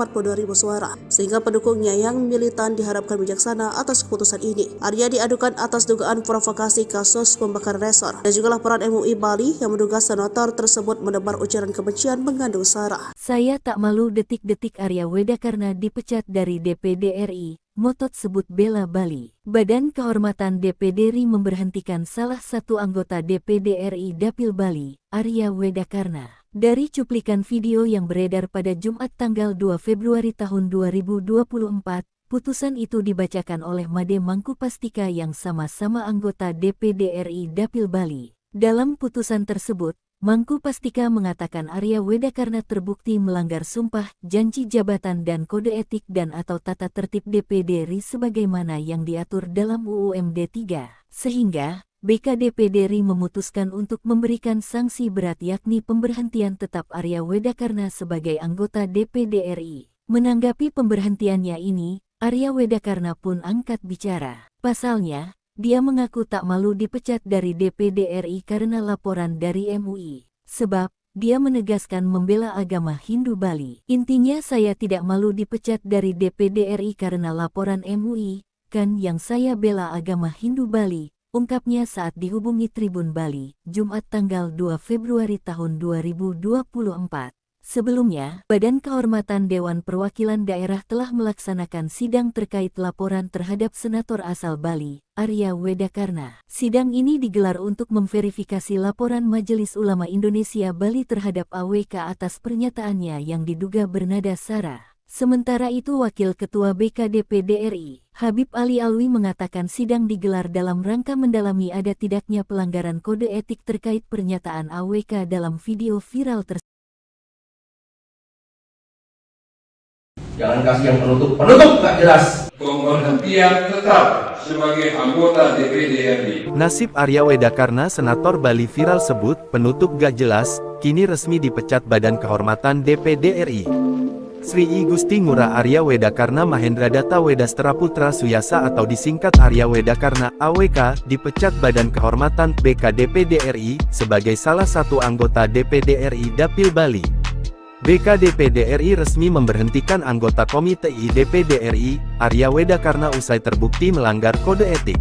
suara, sehingga pendukungnya yang militan diharapkan bijaksana atas keputusan ini. Arya diadukan atas dugaan provokasi kasus pembakaran resor dan juga laporan MUI Bali yang menduga senator tersebut menebar ujaran kebencian mengandung sara. Saya tak malu detik-detik Arya Wedakarna dipecat dari DPD RI. Motot sebut bela Bali. Badan Kehormatan DPD RI memberhentikan salah satu anggota DPD RI Dapil Bali, Arya Wedakarna. Dari cuplikan video yang beredar pada Jumat tanggal 2 Februari tahun 2024, putusan itu dibacakan oleh Made Mangku Pastika yang sama-sama anggota DPD RI Dapil Bali. Dalam putusan tersebut, Mangku Pastika mengatakan Arya Wedakarna terbukti melanggar sumpah, janji jabatan dan kode etik dan atau tata tertib DPD RI sebagaimana yang diatur dalam UU MD 3, sehingga BKDPD RI memutuskan untuk memberikan sanksi berat yakni pemberhentian tetap Arya Wedakarna sebagai anggota DPD RI. Menanggapi pemberhentiannya ini, Arya Wedakarna pun angkat bicara. Pasalnya, dia mengaku tak malu dipecat dari DPD RI karena laporan dari MUI. Sebab, dia menegaskan membela agama Hindu Bali. Intinya saya tidak malu dipecat dari DPD RI karena laporan MUI, kan yang saya bela agama Hindu Bali, ungkapnya saat dihubungi Tribun Bali, Jumat tanggal 2 Februari tahun 2024. Sebelumnya, Badan Kehormatan Dewan Perwakilan Daerah telah melaksanakan sidang terkait laporan terhadap senator asal Bali, Arya Wedakarna. Sidang ini digelar untuk memverifikasi laporan Majelis Ulama Indonesia Bali terhadap AWK atas pernyataannya yang diduga bernada sara. Sementara itu, Wakil Ketua BKDPD RI, Habib Ali Alwi mengatakan sidang digelar dalam rangka mendalami ada tidaknya pelanggaran kode etik terkait pernyataan AWK dalam video viral tersebut. Jangan kasih yang penutup nggak jelas. Pemberhentian tetap sebagai anggota DPD RI. Nasib Arya Wedakarna Senator Bali viral sebut penutup gak jelas, kini resmi dipecat Badan Kehormatan DPD RI. Sri I Gusti Ngurah Arya Wedakarna Mahendra Data Wedastera Putra Suyasa atau disingkat Arya Wedakarna AWK dipecat Badan Kehormatan BKDPD RI sebagai salah satu anggota DPD RI Dapil Bali. BKDPD RI resmi memberhentikan anggota Komite I DPD RI, Arya Wedakarna usai terbukti melanggar kode etik.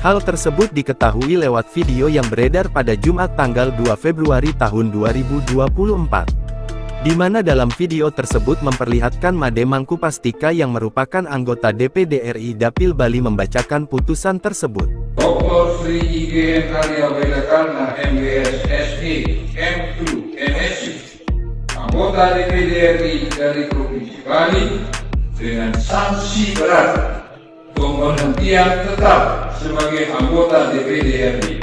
Hal tersebut diketahui lewat video yang beredar pada Jumat tanggal 2 Februari tahun 2024. Di mana dalam video tersebut memperlihatkan Made Mangku Pastika yang merupakan anggota DPD RI Dapil Bali membacakan putusan tersebut. Dr. Sri IGN Arya Wedakarna MBS SE M2 MSc anggota DPD RI dari Provinsi Bali dengan sanksi berat pemberhentian tetap sebagai anggota DPD RI.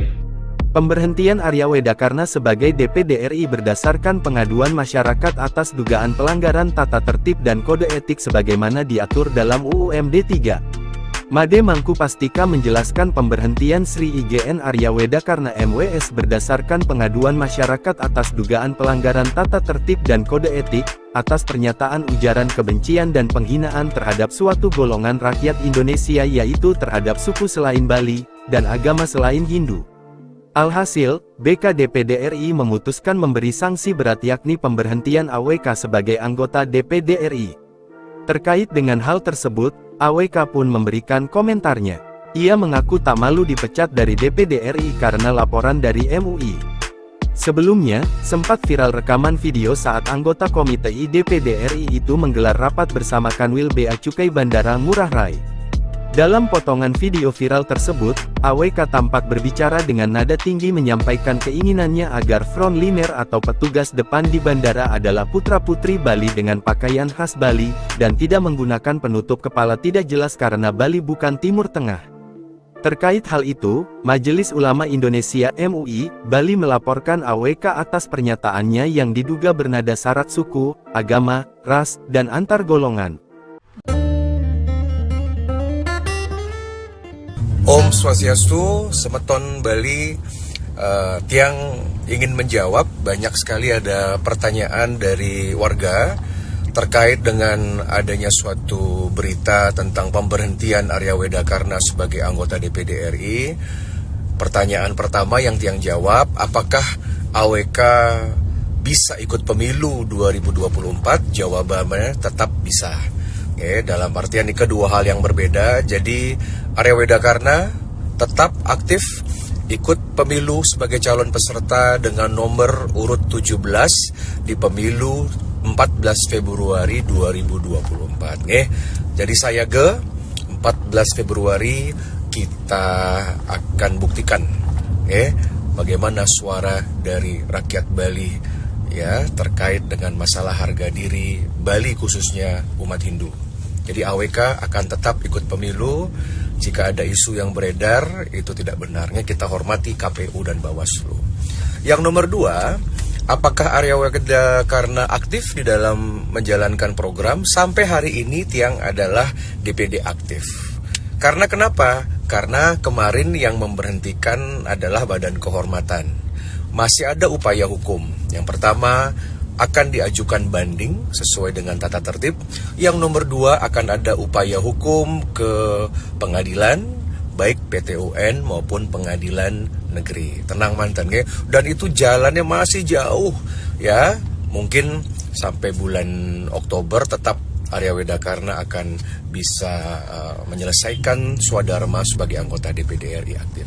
Pemberhentian Arya Wedakarna sebagai DPD RI berdasarkan pengaduan masyarakat atas dugaan pelanggaran tata tertib dan kode etik sebagaimana diatur dalam UU MD 3. Made Mangku Pastika menjelaskan pemberhentian Sri IGN Arya Wedakarna MWS berdasarkan pengaduan masyarakat atas dugaan pelanggaran tata tertib dan kode etik, atas pernyataan ujaran kebencian dan penghinaan terhadap suatu golongan rakyat Indonesia yaitu terhadap suku selain Bali, dan agama selain Hindu. Alhasil, BK-DPD RI memutuskan memberi sanksi berat yakni pemberhentian AWK sebagai anggota DPD RI. Terkait dengan hal tersebut, AWK pun memberikan komentarnya. Ia mengaku tak malu dipecat dari DPD RI karena laporan dari MUI. Sebelumnya, sempat viral rekaman video saat anggota Komite I DPD RI itu menggelar rapat bersama Kanwil Bea Cukai Bandara Ngurah Rai. Dalam potongan video viral tersebut, AWK tampak berbicara dengan nada tinggi menyampaikan keinginannya agar frontliner atau petugas depan di bandara adalah putra-putri Bali dengan pakaian khas Bali, dan tidak menggunakan penutup kepala tidak jelas karena Bali bukan Timur Tengah. Terkait hal itu, Majelis Ulama Indonesia MUI, Bali melaporkan AWK atas pernyataannya yang diduga bernada syarat suku, agama, ras, dan antar golongan. Om Swastiastu, Semeton Bali. Tiang ingin menjawab, banyak sekali ada pertanyaan dari warga terkait dengan adanya suatu berita tentang pemberhentian Arya Wedakarna sebagai anggota DPD RI. Pertanyaan pertama yang Tiang jawab, apakah AWK bisa ikut pemilu 2024? Jawabannya tetap bisa. Dalam artian ini kedua hal yang berbeda. Jadi Arya Wedakarna tetap aktif ikut pemilu sebagai calon peserta dengan nomor urut 17 di pemilu 14 Februari 2024. Jadi saya 14 Februari kita akan buktikan bagaimana suara dari rakyat Bali ya terkait dengan masalah harga diri Bali khususnya umat Hindu. Jadi AWK akan tetap ikut pemilu. Jika ada isu yang beredar, itu tidak benarnya, kita hormati KPU dan Bawaslu. Yang nomor 2, apakah Arya Wedakarna aktif di dalam menjalankan program? Sampai hari ini Tiang adalah DPD aktif. Karena kenapa? Karena kemarin yang memberhentikan adalah Badan Kehormatan. Masih ada upaya hukum. Yang pertama, akan diajukan banding sesuai dengan tata tertib. Yang nomor 2, akan ada upaya hukum ke pengadilan, baik PT UN maupun pengadilan negeri. Tenang mantan, dan itu jalannya masih jauh ya. Mungkin sampai bulan Oktober tetap Arya Wedakarna akan bisa menyelesaikan swadharma sebagai anggota DPD RI aktif.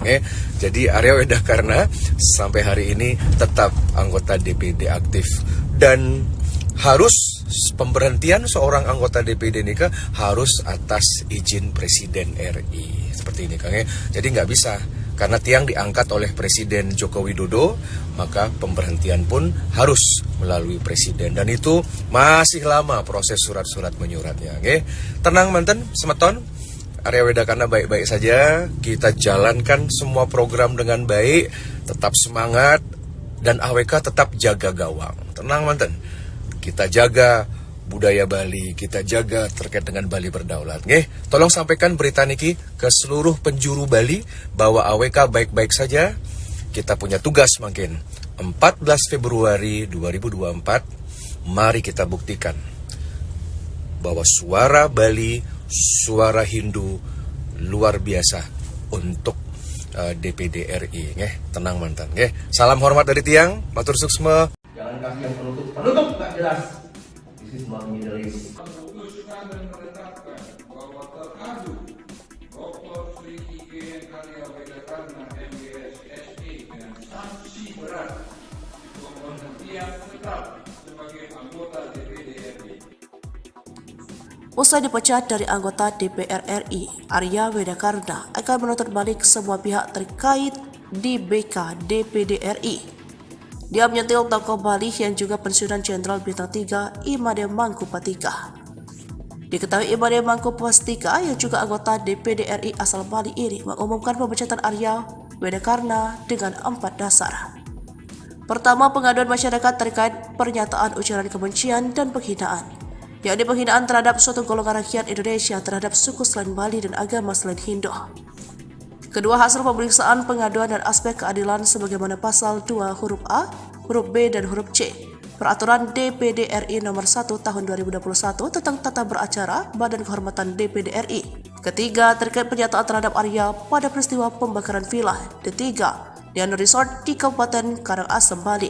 Jadi Arya Wedakarna sampai hari ini tetap anggota DPD aktif. Dan harus pemberhentian seorang anggota DPD ini harus atas izin Presiden RI. Seperti ini Kang. Jadi nggak bisa. Karena Tiang diangkat oleh Presiden Joko Widodo, maka pemberhentian pun harus melalui Presiden. Dan itu masih lama proses surat-surat menyuratnya. Tenang manten, Semeton. Arya Wedakarna baik-baik saja. Kita jalankan semua program dengan baik. Tetap semangat. Dan AWK tetap jaga gawang. Tenang manten, kita jaga budaya Bali, kita jaga terkait dengan Bali berdaulat. Tolong sampaikan berita niki ke seluruh penjuru Bali bahwa AWK baik-baik saja. Kita punya tugas makin 14 Februari 2024. Mari kita buktikan bahwa suara Bali, suara Hindu luar biasa untuk DPD RI. Tenang mantan. Salam hormat dari Tiang, matur suksma. Jangan kasih yang penutup nggak jelas. This is not Middle East. Memutuskan dan menetapkan bahwa teradu Dr. Sri IGN Arya Wedakarna MWS SE dengan sanksi berat pemberhentian tetap sebagai anggota DPD RI. Usai dipecat dari anggota DPR RI, Arya Wedakarna akan menuntut balik semua pihak terkait di BK DPD RI. Dia menyentil tokoh Bali yang juga pensiunan Jenderal Bintang 3 I Made Mangku Pastika. Diketahui I Made Mangku Pastika yang juga anggota DPD RI asal Bali ini mengumumkan pemecatan Arya Wedakarna dengan 4 dasar. Pertama, pengaduan masyarakat terkait pernyataan ujaran kebencian dan penghinaan, yakni penghinaan terhadap suatu golongan rakyat Indonesia terhadap suku selain Bali dan agama selain Hindu. Kedua, hasil pemeriksaan pengaduan dan aspek keadilan sebagaimana pasal 2 huruf A, huruf B, dan huruf C Peraturan DPD RI nomor 1 tahun 2021 tentang tata beracara Badan Kehormatan DPD RI. Ketiga, terkait pernyataan terhadap Arya pada peristiwa pembakaran villa Ketiga di resort di Kabupaten Karangasem, Bali.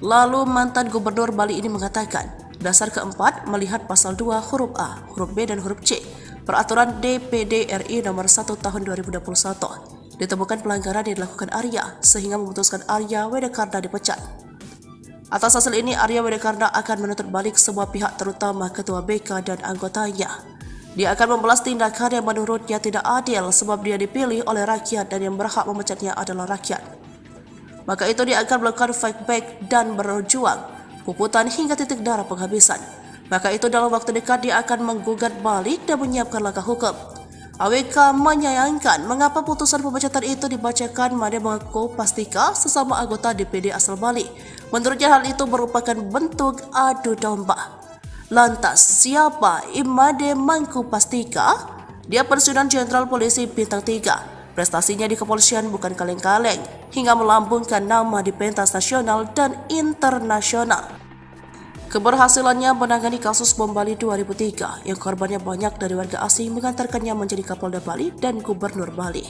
Lalu mantan Gubernur Bali ini mengatakan, dasar keempat melihat pasal 2 huruf A, huruf B, dan huruf C Peraturan DPD RI nomor 1 tahun 2021 ditemukan pelanggaran yang dilakukan Arya sehingga memutuskan Arya Wedakarna dipecat. Atas hasil ini, Arya Wedakarna akan menuntut balik semua pihak terutama Ketua BK dan anggotanya. Dia akan membalas tindakan yang menurutnya tidak adil sebab dia dipilih oleh rakyat dan yang berhak memecatnya adalah rakyat. Maka itu dia akan melakukan fight back dan berjuang, puputan hingga titik darah penghabisan. Maka itu dalam waktu dekat dia akan menggugat balik dan menyiapkan langkah hukum. AWK menyayangkan mengapa putusan pemecatan itu dibacakan Made mengaku Pastika sesama anggota DPD asal Bali. Menurutnya hal itu merupakan bentuk adu domba. Lantas, siapa Imade Mangku Pastika? Dia pensiunan Jenderal Polisi Bintang 3. Prestasinya di kepolisian bukan kaleng-kaleng, hingga melambungkan nama di pentas nasional dan internasional. Keberhasilannya menangani kasus bom Bali 2003 yang korbannya banyak dari warga asing mengantarkannya menjadi Kapolda Bali dan Gubernur Bali.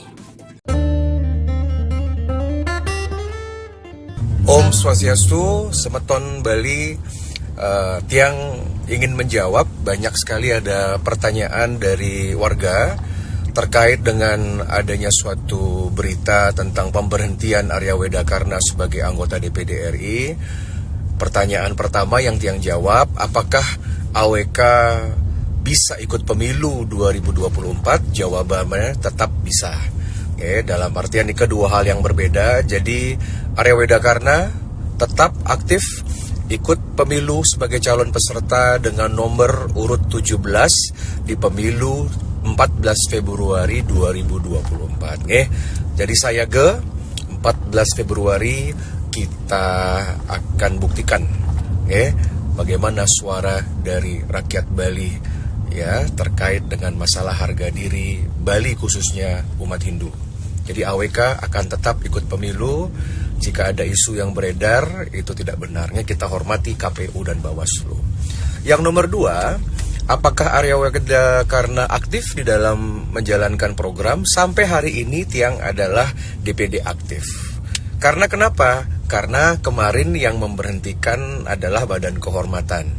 Om Swastiastu, Semeton Bali. Tiang ingin menjawab, banyak sekali ada pertanyaan dari warga terkait dengan adanya suatu berita tentang pemberhentian Arya Wedakarna sebagai anggota DPD RI. Pertanyaan pertama yang Tiang jawab, apakah AWK bisa ikut pemilu 2024? Jawabannya tetap bisa. Oke, dalam artian ini kedua hal yang berbeda. Jadi Arya Wedakarna tetap aktif ikut pemilu sebagai calon peserta dengan nomor urut 17 di pemilu 14 Februari 2024. Jadi saya 14 Februari kita akan buktikan bagaimana suara dari rakyat Bali ya terkait dengan masalah harga diri Bali khususnya umat Hindu. Jadi AWK akan tetap ikut pemilu. Jika ada isu yang beredar itu tidak benarnya, kita hormati KPU dan Bawaslu. Yang nomor 2, apakah Arya Wedakarna aktif di dalam menjalankan program? Sampai hari ini Tiang adalah DPD aktif. Karena kenapa? Karena kemarin yang memberhentikan adalah Badan Kehormatan.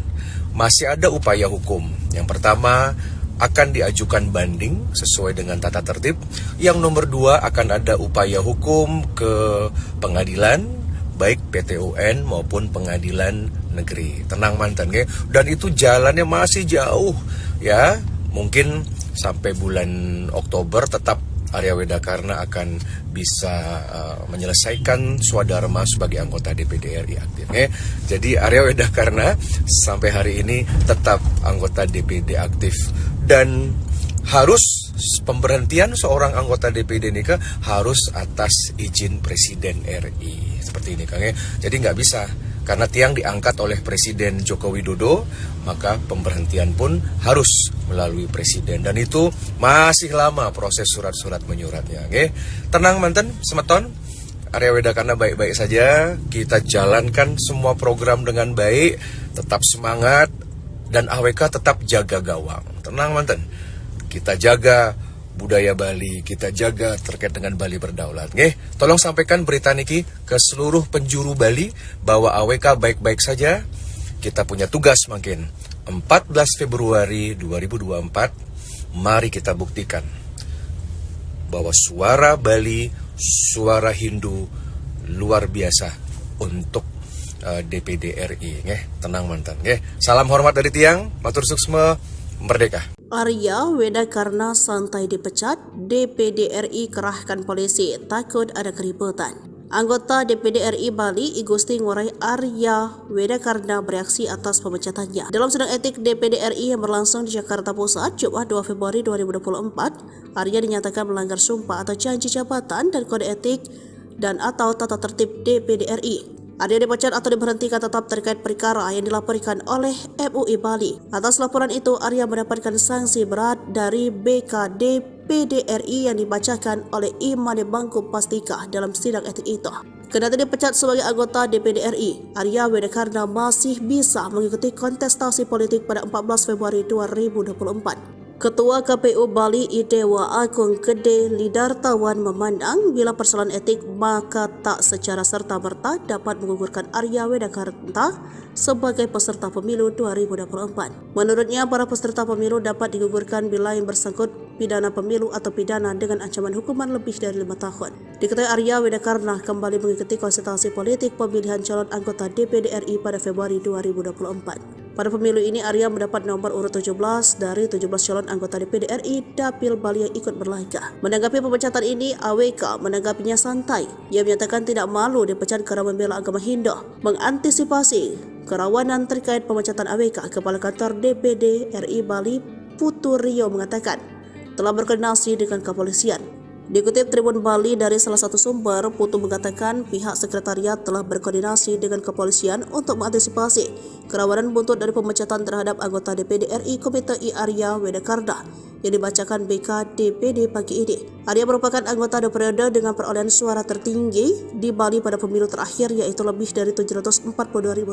Masih ada upaya hukum. Yang pertama, akan diajukan banding sesuai dengan tata tertib. Yang nomor 2, akan ada upaya hukum ke pengadilan, baik PT UN maupun pengadilan negeri. Tenang mantan, dan itu jalannya masih jauh ya. Mungkin sampai bulan Oktober tetap Arya Wedakarna akan bisa menyelesaikan swadharma sebagai anggota DPD RI aktif. Jadi Arya Wedakarna sampai hari ini tetap anggota DPD aktif. Dan harus pemberhentian seorang anggota DPD ini harus atas izin Presiden RI. Seperti ini Kang. Jadi nggak bisa. Karena Tiang diangkat oleh Presiden Joko Widodo, maka pemberhentian pun harus melalui Presiden. Dan itu masih lama proses surat-surat menyuratnya. Tenang manten, Semeton, Arya Wedakarna baik-baik saja. Kita jalankan semua program dengan baik, tetap semangat, dan AWK tetap jaga gawang. Tenang manten, kita jaga budaya Bali, kita jaga terkait dengan Bali berdaulat. Tolong sampaikan berita niki ke seluruh penjuru Bali bahwa AWK baik-baik saja. Kita punya tugas makin 14 Februari 2024. Mari kita buktikan bahwa suara Bali, suara Hindu luar biasa untuk DPD RI. Tenang mantan. Salam hormat dari Tiang, matur suksma, merdeka. Arya Wedakarna santai dipecat, DPD RI kerahkan polisi takut ada keributan. Anggota DPD RI Bali, I Gusti Ngurah Arya Wedakarna bereaksi atas pemecatannya. Dalam sidang etik DPD RI yang berlangsung di Jakarta Pusat, Jumat 2 Februari 2024, Arya dinyatakan melanggar sumpah atau janji jabatan dan kode etik dan atau tata tertib DPD RI. Arya dipecat atau diberhentikan tetap terkait perkara yang dilaporkan oleh MUI Bali. Atas laporan itu, Arya mendapatkan sanksi berat dari BKD PDRI yang dibacakan oleh Imade Bangku Pastika dalam sidang etik itu. Kendati dipecat sebagai anggota DPD RI, Arya Wedakarna masih bisa mengikuti kontestasi politik pada 14 Februari 2024. Ketua KPU Bali Idewa Agung Gede Lidartawan memandang bila persoalan etik maka tak secara serta-merta dapat menggugurkan Arya Wedakarna sebagai peserta pemilu 2024. Menurutnya, para peserta pemilu dapat digugurkan bila yang bersangkut pidana pemilu atau pidana dengan ancaman hukuman lebih dari 5 tahun. Diketahui Arya Wedakarna kembali mengikuti konsultasi politik pemilihan calon anggota DPD RI pada Februari 2024. Pada pemilu ini, Arya mendapat nomor urut 17 dari 17 calon anggota DPD RI Dapil Bali yang ikut berlaga. Menanggapi pemecatan ini, AWK menanggapinya santai. Ia menyatakan tidak malu dipecat karena membela agama Hindu. Mengantisipasi kerawanan terkait pemecatan AWK, Kepala Kantor DPD RI Bali Putu Rio mengatakan telah berkoordinasi dengan kepolisian. Dikutip Tribun Bali dari salah satu sumber, Putu mengatakan pihak sekretariat telah berkoordinasi dengan kepolisian untuk mengantisipasi kerawanan buntut dari pemecatan terhadap anggota DPD RI Komite I Arya Wedakarna yang dibacakan BK DPD pagi ini. Arya merupakan anggota periode dengan perolehan suara tertinggi di Bali pada pemilu terakhir, yaitu lebih dari 742.000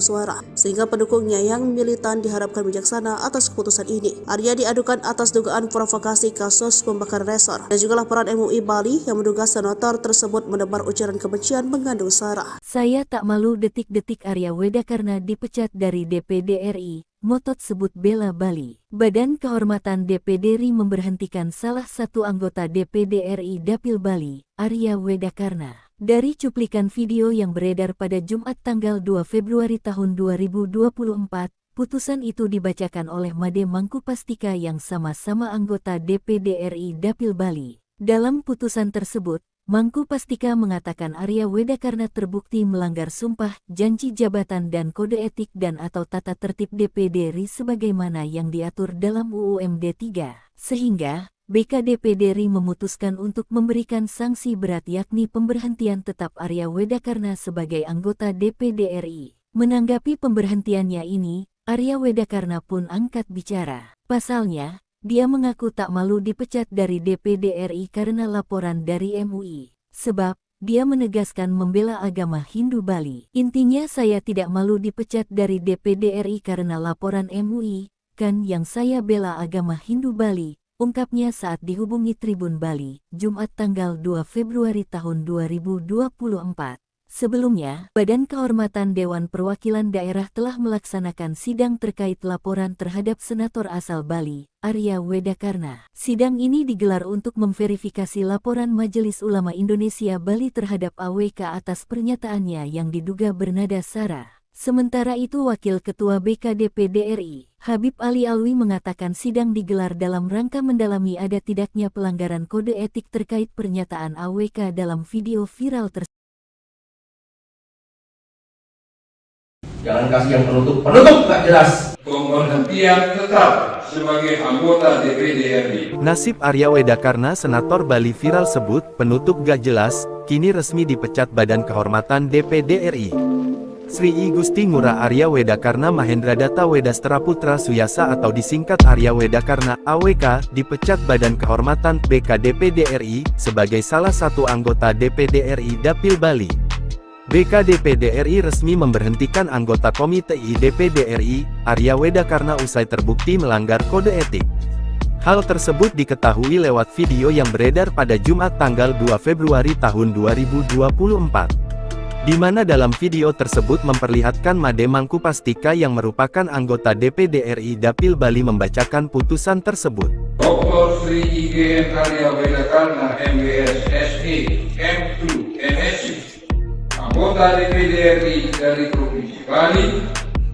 suara, sehingga pendukungnya yang militan diharapkan bijaksana atas keputusan ini. Arya diadukan atas dugaan provokasi kasus pembakaran resor dan juga laporan MUI Bali yang menduga senator tersebut menebar ujaran kebencian mengandung sara. Saya tak malu detik-detik Arya Wedakarna dipecat dari DPD RI. Motot sebut bela Bali. Badan Kehormatan DPD RI memberhentikan salah satu anggota DPD RI Dapil Bali, Arya Wedakarna. Dari cuplikan video yang beredar pada Jumat tanggal 2 Februari tahun 2024, putusan itu dibacakan oleh Made Mangku Pastika yang sama-sama anggota DPD RI Dapil Bali. Dalam putusan tersebut, Mangku Pastika mengatakan Arya Wedakarna terbukti melanggar sumpah, janji jabatan dan kode etik dan atau tata tertib DPD RI sebagaimana yang diatur dalam UU MD 3, sehingga BKDPD RI memutuskan untuk memberikan sanksi berat yakni pemberhentian tetap Arya Wedakarna sebagai anggota DPD RI. Menanggapi pemberhentiannya ini, Arya Wedakarna pun angkat bicara. Pasalnya, dia mengaku tak malu dipecat dari DPD RI karena laporan dari MUI. Sebab, dia menegaskan membela agama Hindu Bali. Intinya saya tidak malu dipecat dari DPD RI karena laporan MUI, kan yang saya bela agama Hindu Bali, ungkapnya saat dihubungi Tribun Bali, Jumat tanggal 2 Februari tahun 2024. Sebelumnya, Badan Kehormatan Dewan Perwakilan Daerah telah melaksanakan sidang terkait laporan terhadap senator asal Bali, Arya Wedakarna. Sidang ini digelar untuk memverifikasi laporan Majelis Ulama Indonesia Bali terhadap AWK atas pernyataannya yang diduga bernada sara. Sementara itu, Wakil Ketua BKDPD RI, Habib Ali Alwi mengatakan sidang digelar dalam rangka mendalami ada tidaknya pelanggaran kode etik terkait pernyataan AWK dalam video viral tersebut. Jangan kasih yang penutup gak jelas. Pemberhentian tetap sebagai anggota DPD RI. Nasib Arya Wedakarna Senator Bali viral sebut penutup gak jelas, kini resmi dipecat Badan Kehormatan DPD RI. Sri I Gusti Ngurah Arya Wedakarna Mahendradatta Wedastra Putra Suyasa atau disingkat Arya Wedakarna AWK dipecat Badan Kehormatan BKDPD RI sebagai salah satu anggota DPD RI Dapil Bali. BKDPD RI resmi memberhentikan anggota Komite I DPD RI, Arya Wedakarna usai terbukti melanggar kode etik. Hal tersebut diketahui lewat video yang beredar pada Jumat tanggal 2 Februari tahun 2024. Di mana dalam video tersebut memperlihatkan Made Mangku Pastika yang merupakan anggota DPD RI Dapil Bali membacakan putusan tersebut. Dr. Sri IGN Arya Wedakarna MBS SE M2 NSI anggota DPD RI dari Provinsi Bali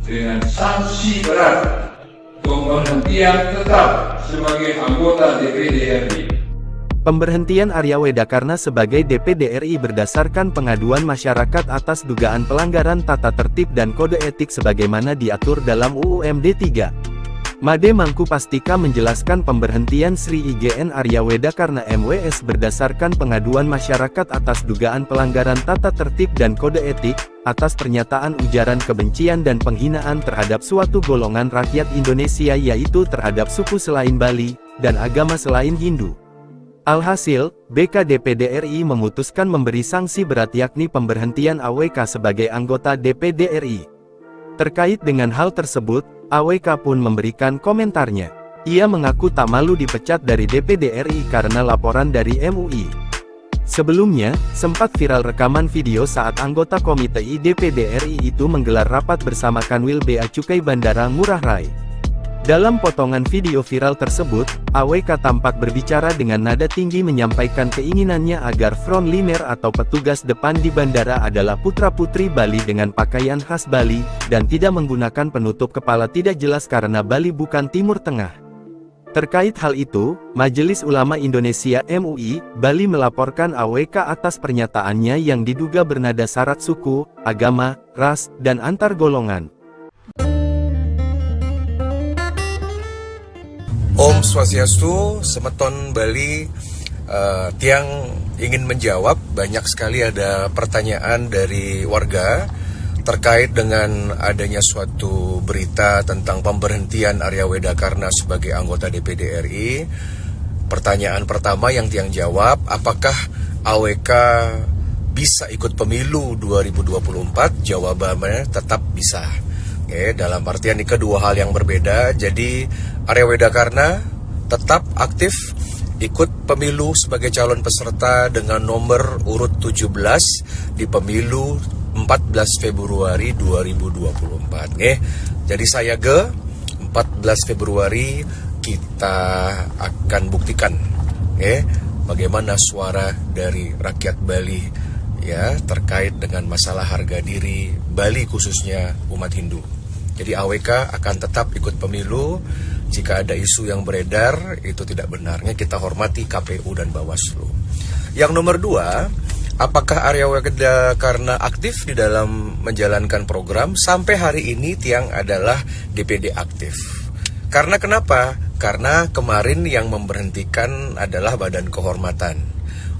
dengan sanksi berat pemberhentian tetap sebagai anggota DPD RI. Pemberhentian Arya Wedakarna sebagai DPD RI berdasarkan pengaduan masyarakat atas dugaan pelanggaran tata tertib dan kode etik sebagaimana diatur dalam UU MD 3. Made Mangku Pastika menjelaskan pemberhentian Sri IGN Arya Wedakarna MWS berdasarkan pengaduan masyarakat atas dugaan pelanggaran tata tertib dan kode etik, atas pernyataan ujaran kebencian dan penghinaan terhadap suatu golongan rakyat Indonesia yaitu terhadap suku selain Bali, dan agama selain Hindu. Alhasil, BK-DPD RI memutuskan memberi sanksi berat yakni pemberhentian AWK sebagai anggota DPD RI. Terkait dengan hal tersebut, AWK pun memberikan komentarnya. Ia mengaku tak malu dipecat dari DPD RI karena laporan dari MUI. Sebelumnya, sempat viral rekaman video saat anggota Komite I DPD RI itu menggelar rapat bersama Kanwil Bea Cukai Bandara Ngurah Rai. Dalam potongan video viral tersebut, AWK tampak berbicara dengan nada tinggi menyampaikan keinginannya agar frontliner atau petugas depan di bandara adalah putra-putri Bali dengan pakaian khas Bali, dan tidak menggunakan penutup kepala tidak jelas karena Bali bukan Timur Tengah. Terkait hal itu, Majelis Ulama Indonesia MUI, Bali melaporkan AWK atas pernyataannya yang diduga bernada syarat suku, agama, ras, dan antar golongan. Om Swastiastu, Semeton Bali. Tiang ingin menjawab, banyak sekali ada pertanyaan dari warga terkait dengan adanya suatu berita tentang pemberhentian Arya Wedakarna sebagai anggota DPD RI. Pertanyaan pertama yang Tiang jawab, apakah AWK bisa ikut pemilu 2024? Jawabannya tetap bisa. Oke, dalam artian ini kedua hal yang berbeda. Jadi Arya Wedakarna tetap aktif ikut pemilu sebagai calon peserta dengan nomor urut 17 di pemilu 14 Februari 2024. Jadi saya 14 Februari kita akan buktikan bagaimana suara dari rakyat Bali ya terkait dengan masalah harga diri Bali khususnya umat Hindu. Jadi AWK akan tetap ikut pemilu. Jika ada isu yang beredar itu tidak benarnya, kita hormati KPU dan Bawaslu. Yang nomor 2, apakah Arya Wedakarna aktif di dalam menjalankan program? Sampai hari ini Tiang adalah DPD aktif. Karena kenapa? Karena kemarin yang memberhentikan adalah Badan Kehormatan.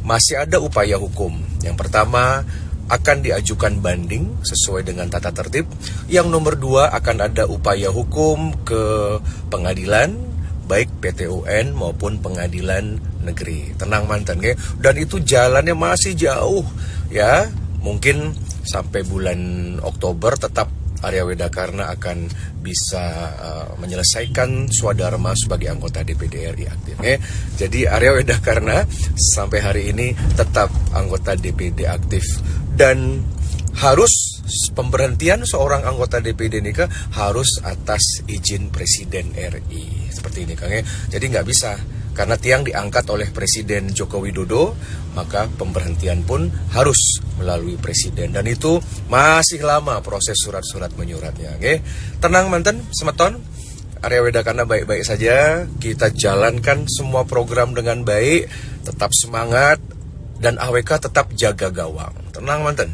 Masih ada upaya hukum. Yang pertama, akan diajukan banding sesuai dengan tata tertib. Yang nomor 2, akan ada upaya hukum ke pengadilan, baik PT UN maupun pengadilan negeri. Tenang mantan, dan itu jalannya masih jauh ya. Mungkin sampai bulan Oktober tetap Arya Wedakarna akan bisa menyelesaikan swadharma sebagai anggota DPD RI aktif. Jadi Arya Wedakarna sampai hari ini tetap anggota DPD aktif. Dan harus pemberhentian seorang anggota DPD ini harus atas izin Presiden RI. Seperti ini Kang. Jadi nggak bisa. Karena Tiang diangkat oleh Presiden Joko Widodo, maka pemberhentian pun harus melalui Presiden. Dan itu masih lama proses surat-surat menyuratnya. Tenang manten, Semeton. Arya Wedakarna baik-baik saja. Kita jalankan semua program dengan baik. Tetap semangat. Dan AWK tetap jaga gawang. Tenang manten,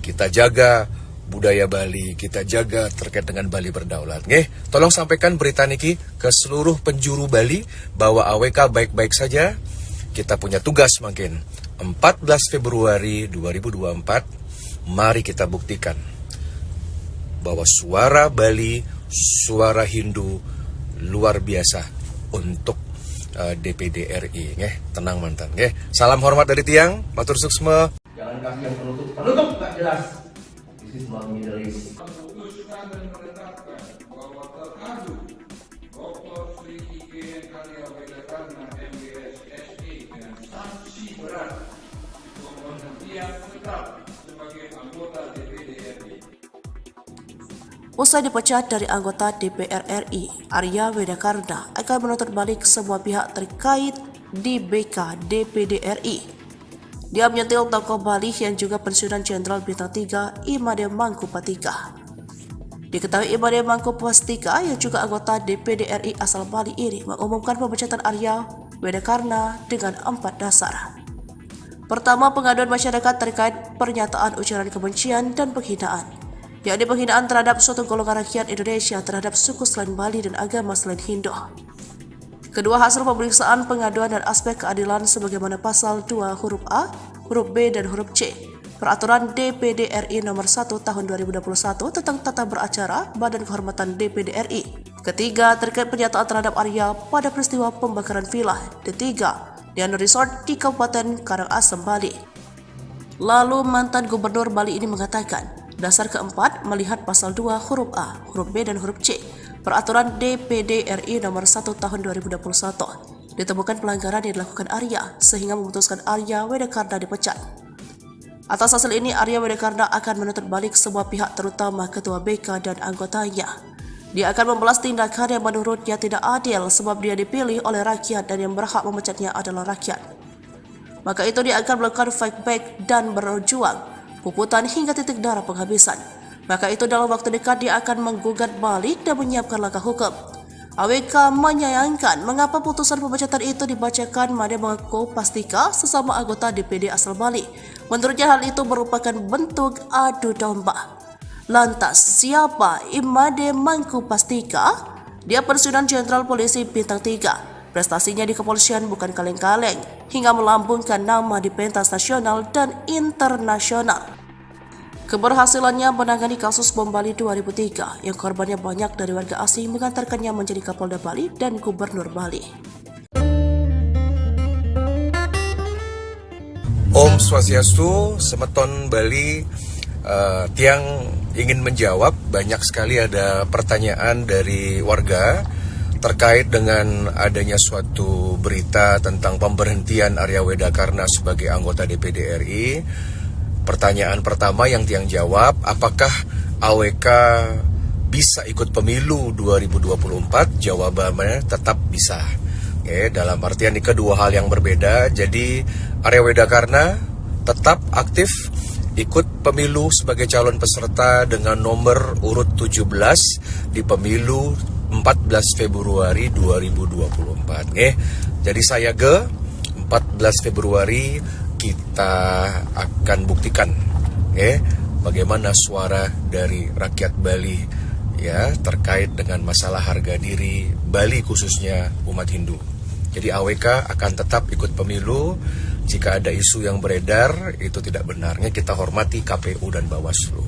kita jaga budaya Bali, kita jaga terkait dengan Bali berdaulat. Tolong sampaikan berita niki ke seluruh penjuru Bali bahwa AWK baik-baik saja. Kita punya tugas makin 14 Februari 2024. Mari kita buktikan bahwa suara Bali, suara Hindu luar biasa untuk DPD RI. Tenang mantan. Salam hormat dari Tiang, matur suksma. Jangan kasih yang penutup nggak jelas. This is not Middle East. Memutuskan dan menetapkan bahwa teradu Dr. Sri IGN Arya Wedakarna MWS SE dengan sanksi berat pemberhentian tetap sebagai anggota DPD RI. Usai dipecat dari anggota DPR RI, Arya Wedakarna akan menuntut balik semua pihak terkait di BK DPD RI. Dia menyentil tokoh Bali yang juga pensiunan Jenderal Bintang 3 I Made Mangku Pastika. Diketahui I Made Mangku Pastika yang juga anggota DPD RI asal Bali ini mengumumkan pemecatan Arya Wedakarna dengan 4 dasar. Pertama, pengaduan masyarakat terkait pernyataan ujaran kebencian dan penghinaan, yakni penghinaan terhadap suatu golongan rakyat Indonesia terhadap suku selain Bali dan agama selain Hindu. Kedua, hasil pemeriksaan pengaduan dan aspek keadilan sebagaimana pasal 2 huruf A, huruf B, dan huruf C Peraturan DPD RI nomor 1 tahun 2021 tentang tata beracara Badan Kehormatan DPD RI. Ketiga, terkait pernyataan terhadap Arya pada peristiwa pembakaran villa Ketiga di Resort di Kabupaten Karangasem, Bali. Lalu mantan Gubernur Bali ini mengatakan, dasar keempat melihat pasal 2 huruf A, huruf B, dan huruf C Peraturan DPD RI nomor 1 tahun 2021 ditemukan pelanggaran yang dilakukan Arya sehingga memutuskan Arya Wedakarna dipecat. Atas hasil ini, Arya Wedakarna akan menuntut balik semua pihak terutama Ketua BK dan anggotanya. Dia akan membalas tindakan yang menurutnya tidak adil sebab dia dipilih oleh rakyat dan yang berhak memecatnya adalah rakyat. Maka itu dia akan melakukan fight back dan berjuang, puputan hingga titik darah penghabisan. Maka itu dalam waktu dekat dia akan menggugat balik dan menyiapkan langkah hukum. AWK menyayangkan mengapa putusan pemecatan itu dibacakan Made Mangku Pastika sesama anggota DPD asal Bali. Menurutnya hal itu merupakan bentuk adu domba. Lantas, siapa Imade Mangku Pastika? Dia pensiunan Jenderal Polisi Bintang 3. Prestasinya di kepolisian bukan kaleng-kaleng, hingga melambungkan nama di pentas nasional dan internasional. Keberhasilannya menangani kasus bom Bali 2003 yang korbannya banyak dari warga asing mengantarkannya menjadi Kapolda Bali dan Gubernur Bali. Om Swastiastu, Semeton Bali. Tiang ingin menjawab, banyak sekali ada pertanyaan dari warga terkait dengan adanya suatu berita tentang pemberhentian Arya Wedakarna sebagai anggota DPD RI. Pertanyaan pertama yang Tiang jawab, apakah AWK bisa ikut pemilu 2024? Jawabannya tetap bisa. Dalam artian ini kedua hal yang berbeda. Jadi Arya Wedakarna tetap aktif ikut pemilu sebagai calon peserta dengan nomor urut 17 di pemilu 14 Februari 2024. Jadi saya 14 Februari kita akan buktikan bagaimana suara dari rakyat Bali ya terkait dengan masalah harga diri Bali khususnya umat Hindu. Jadi AWK akan tetap ikut pemilu. Jika ada isu yang beredar itu tidak benarnya, kita hormati KPU dan Bawaslu.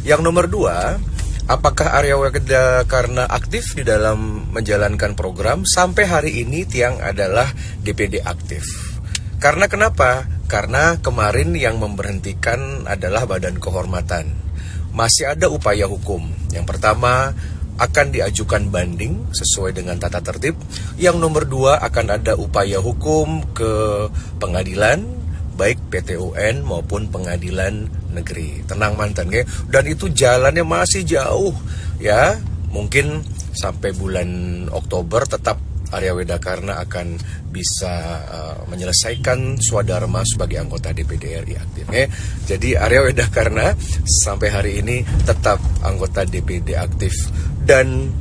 Yang nomor 2, apakah Arya Wedakarna aktif di dalam menjalankan program? Sampai hari ini Tiang adalah DPD aktif. Karena kenapa? Karena kemarin yang memberhentikan adalah Badan Kehormatan. Masih ada upaya hukum. Yang pertama, akan diajukan banding sesuai dengan tata tertib. Yang nomor 2, akan ada upaya hukum ke pengadilan, baik PT UN maupun pengadilan negeri. Tenang mantan, dan itu jalannya masih jauh ya. Mungkin sampai bulan Oktober tetap Arya Wedakarna akan bisa menyelesaikan swadharma sebagai anggota DPD RI aktif. Jadi Arya Wedakarna sampai hari ini tetap anggota DPD aktif. Dan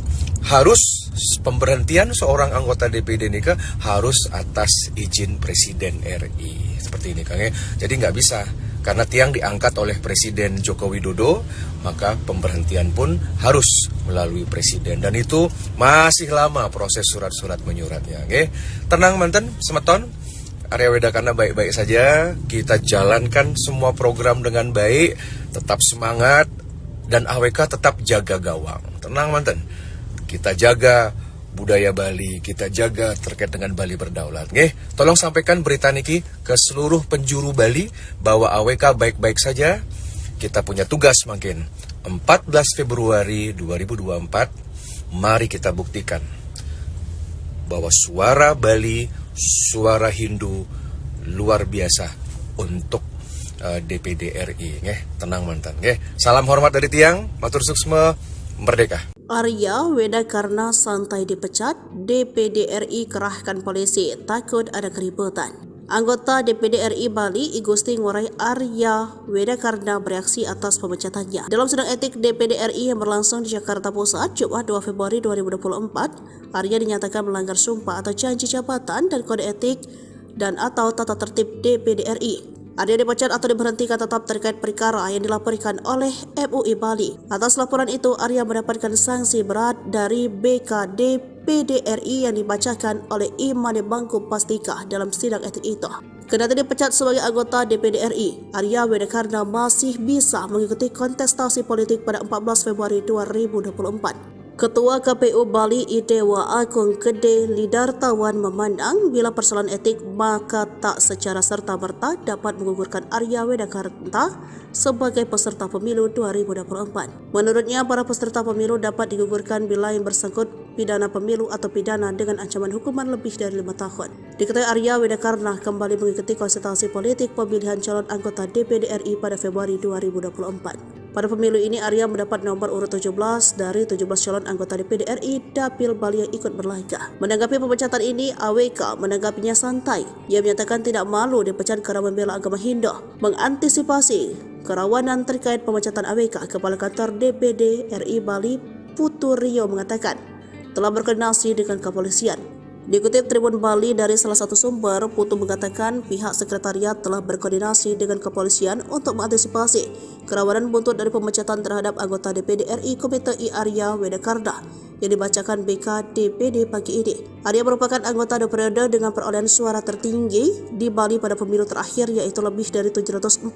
harus pemberhentian seorang anggota DPD ini harus atas izin Presiden RI. Seperti ini Kang. Jadi nggak bisa. Karena Tiang diangkat oleh Presiden Joko Widodo, maka pemberhentian pun harus melalui Presiden. Dan itu masih lama proses surat-surat menyuratnya. Tenang manten, Semeton. Arya Wedakarna baik-baik saja. Kita jalankan semua program dengan baik. Tetap semangat. Dan AWK tetap jaga gawang. Tenang manten, kita jaga budaya Bali, kita jaga terkait dengan Bali berdaulat. Tolong sampaikan berita niki ke seluruh penjuru Bali bahwa AWK baik-baik saja. Kita punya tugas makin 14 Februari 2024. Mari kita buktikan bahwa suara Bali, suara Hindu luar biasa untuk DPD RI. Tenang mantan. Salam hormat dari Tiang, matur suksma, merdeka. Arya Wedakarna santai dipecat, DPD RI kerahkan polisi takut ada keributan. Anggota DPD RI Bali, I Gusti Ngurah Arya Wedakarna bereaksi atas pemecatannya. Dalam sidang etik DPD RI yang berlangsung di Jakarta Pusat, Jumat 2 Februari 2024, Arya dinyatakan melanggar sumpah atau janji jabatan dan kode etik dan atau tata tertib DPD RI. Arya dipecat atau diberhentikan tetap terkait perkara yang dilaporkan oleh MUI Bali. Atas laporan itu, Arya mendapatkan sanksi berat dari BKD PDRI yang dibacakan oleh Imade Bangku Pastika dalam sidang etik itu. Kendati dipecat sebagai anggota DPD RI, Arya Wedakarna masih bisa mengikuti kontestasi politik pada 14 Februari 2024. Ketua KPU Bali Idewa Agung Gede Lidartawan memandang bila persoalan etik maka tak secara serta-merta dapat menggugurkan Arya Wedakarna sebagai peserta pemilu 2024. Menurutnya, para peserta pemilu dapat digugurkan bila yang bersangkut pidana pemilu atau pidana dengan ancaman hukuman lebih dari 5 tahun. Diketahui Arya Wedakarna kembali mengikuti konsultasi politik pemilihan calon anggota DPD RI pada Februari 2024. Pada pemilu ini, Arya mendapat nomor urut 17 dari 17 calon anggota DPD RI Dapil Bali yang ikut berlaga. Menanggapi pemecatan ini, AWK menanggapinya santai. Ia menyatakan tidak malu dipecat karena membela agama Hindu. Mengantisipasi kerawanan terkait pemecatan AWK, Kepala Kantor DPD RI Bali Putu Rio mengatakan telah berkoordinasi dengan kepolisian. Dikutip Tribun Bali dari salah satu sumber, Putu mengatakan pihak sekretariat telah berkoordinasi dengan kepolisian untuk mengantisipasi kerawanan buntut dari pemecatan terhadap anggota DPD RI Komite I Arya Wedakarna yang dibacakan BKDPD pagi ini. Arya merupakan anggota periode dengan perolehan suara tertinggi di Bali pada pemilu terakhir, yaitu lebih dari 742.000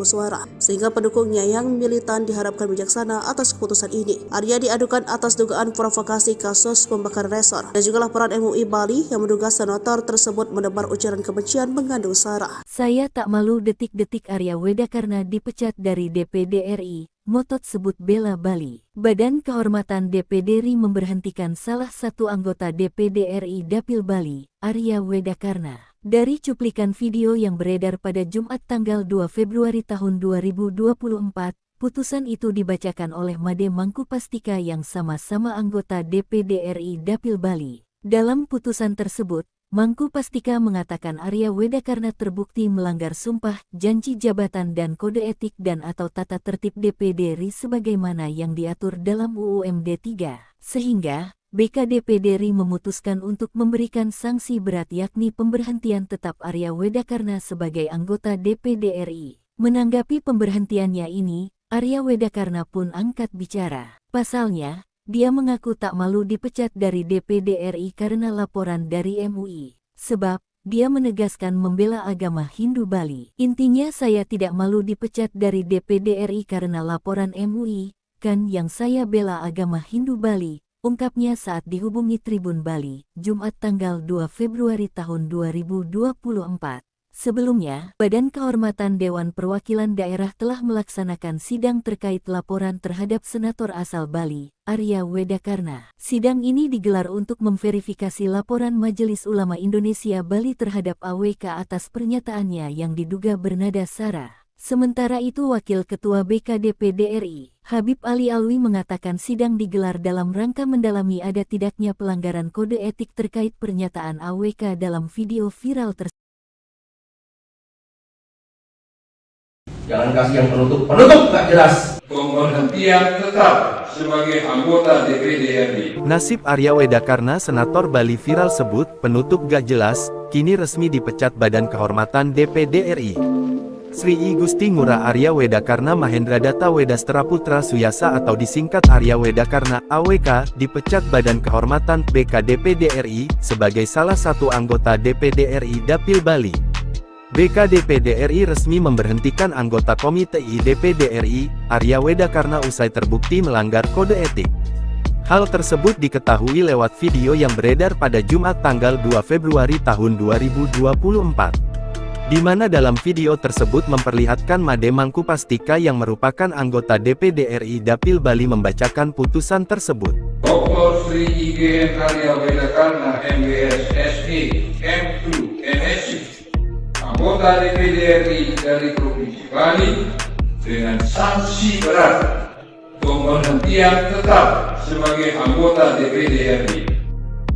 suara, sehingga pendukungnya yang militan diharapkan bijaksana atas keputusan ini. Arya diadukan atas dugaan provokasi kasus pembakaran resor dan juga laporan MUI Bali yang menduga senator tersebut menebar ujaran kebencian mengandung sara. Saya tak malu detik-detik Arya Wedakarna dipecat dari DPD RI. Motot sebut bela Bali. Badan Kehormatan DPD RI memberhentikan salah satu anggota DPD RI Dapil Bali, Arya Wedakarna. Dari cuplikan video yang beredar pada Jumat tanggal 2 Februari tahun 2024, putusan itu dibacakan oleh Made Mangku Pastika yang sama-sama anggota DPD RI Dapil Bali. Dalam putusan tersebut, Mangku Pastika mengatakan Arya Wedakarna terbukti melanggar sumpah, janji jabatan dan kode etik dan atau tata tertib DPD RI sebagaimana yang diatur dalam UU MD 3, sehingga BKDPD RI memutuskan untuk memberikan sanksi berat yakni pemberhentian tetap Arya Wedakarna sebagai anggota DPD RI. Menanggapi pemberhentiannya ini, Arya Wedakarna pun angkat bicara. Pasalnya, dia mengaku tak malu dipecat dari DPD RI karena laporan dari MUI. Sebab, dia menegaskan membela agama Hindu Bali. Intinya saya tidak malu dipecat dari DPD RI karena laporan MUI, kan yang saya bela agama Hindu Bali, ungkapnya saat dihubungi Tribun Bali, Jumat tanggal 2 Februari tahun 2024. Sebelumnya, Badan Kehormatan Dewan Perwakilan Daerah telah melaksanakan sidang terkait laporan terhadap senator asal Bali, Arya Wedakarna. Sidang ini digelar untuk memverifikasi laporan Majelis Ulama Indonesia Bali terhadap AWK atas pernyataannya yang diduga bernada sara. Sementara itu, Wakil Ketua BKDPD RI, Habib Ali Alwi mengatakan sidang digelar dalam rangka mendalami ada tidaknya pelanggaran kode etik terkait pernyataan AWK dalam video viral tersebut. Jangan kasih yang penutup nggak jelas. Pemberhentian tetap sebagai anggota DPD RI. Nasib Arya Wedakarna Senator Bali viral sebut penutup gak jelas, kini resmi dipecat Badan Kehormatan DPD RI. Sri I Gusti Ngurah Arya Wedakarna Mahendra Data Wedastera Putra Suyasa atau disingkat Arya Wedakarna AWK dipecat Badan Kehormatan BKDPD RI sebagai salah satu anggota DPD RI Dapil Bali. BKDPD RI resmi memberhentikan anggota Komite I DPD RI, Arya Wedakarna usai terbukti melanggar kode etik. Hal tersebut diketahui lewat video yang beredar pada Jumat tanggal 2 Februari tahun 2024. Di mana dalam video tersebut memperlihatkan Made Mangku Pastika yang merupakan anggota DPD RI Dapil Bali membacakan putusan tersebut. Dr. Sri IGN Arya Wedakarna MBS SE M2 NSC anggota DPD RI dari Provinsi Bali dengan sanksi berat pemberhentian tetap sebagai anggota DPD RI.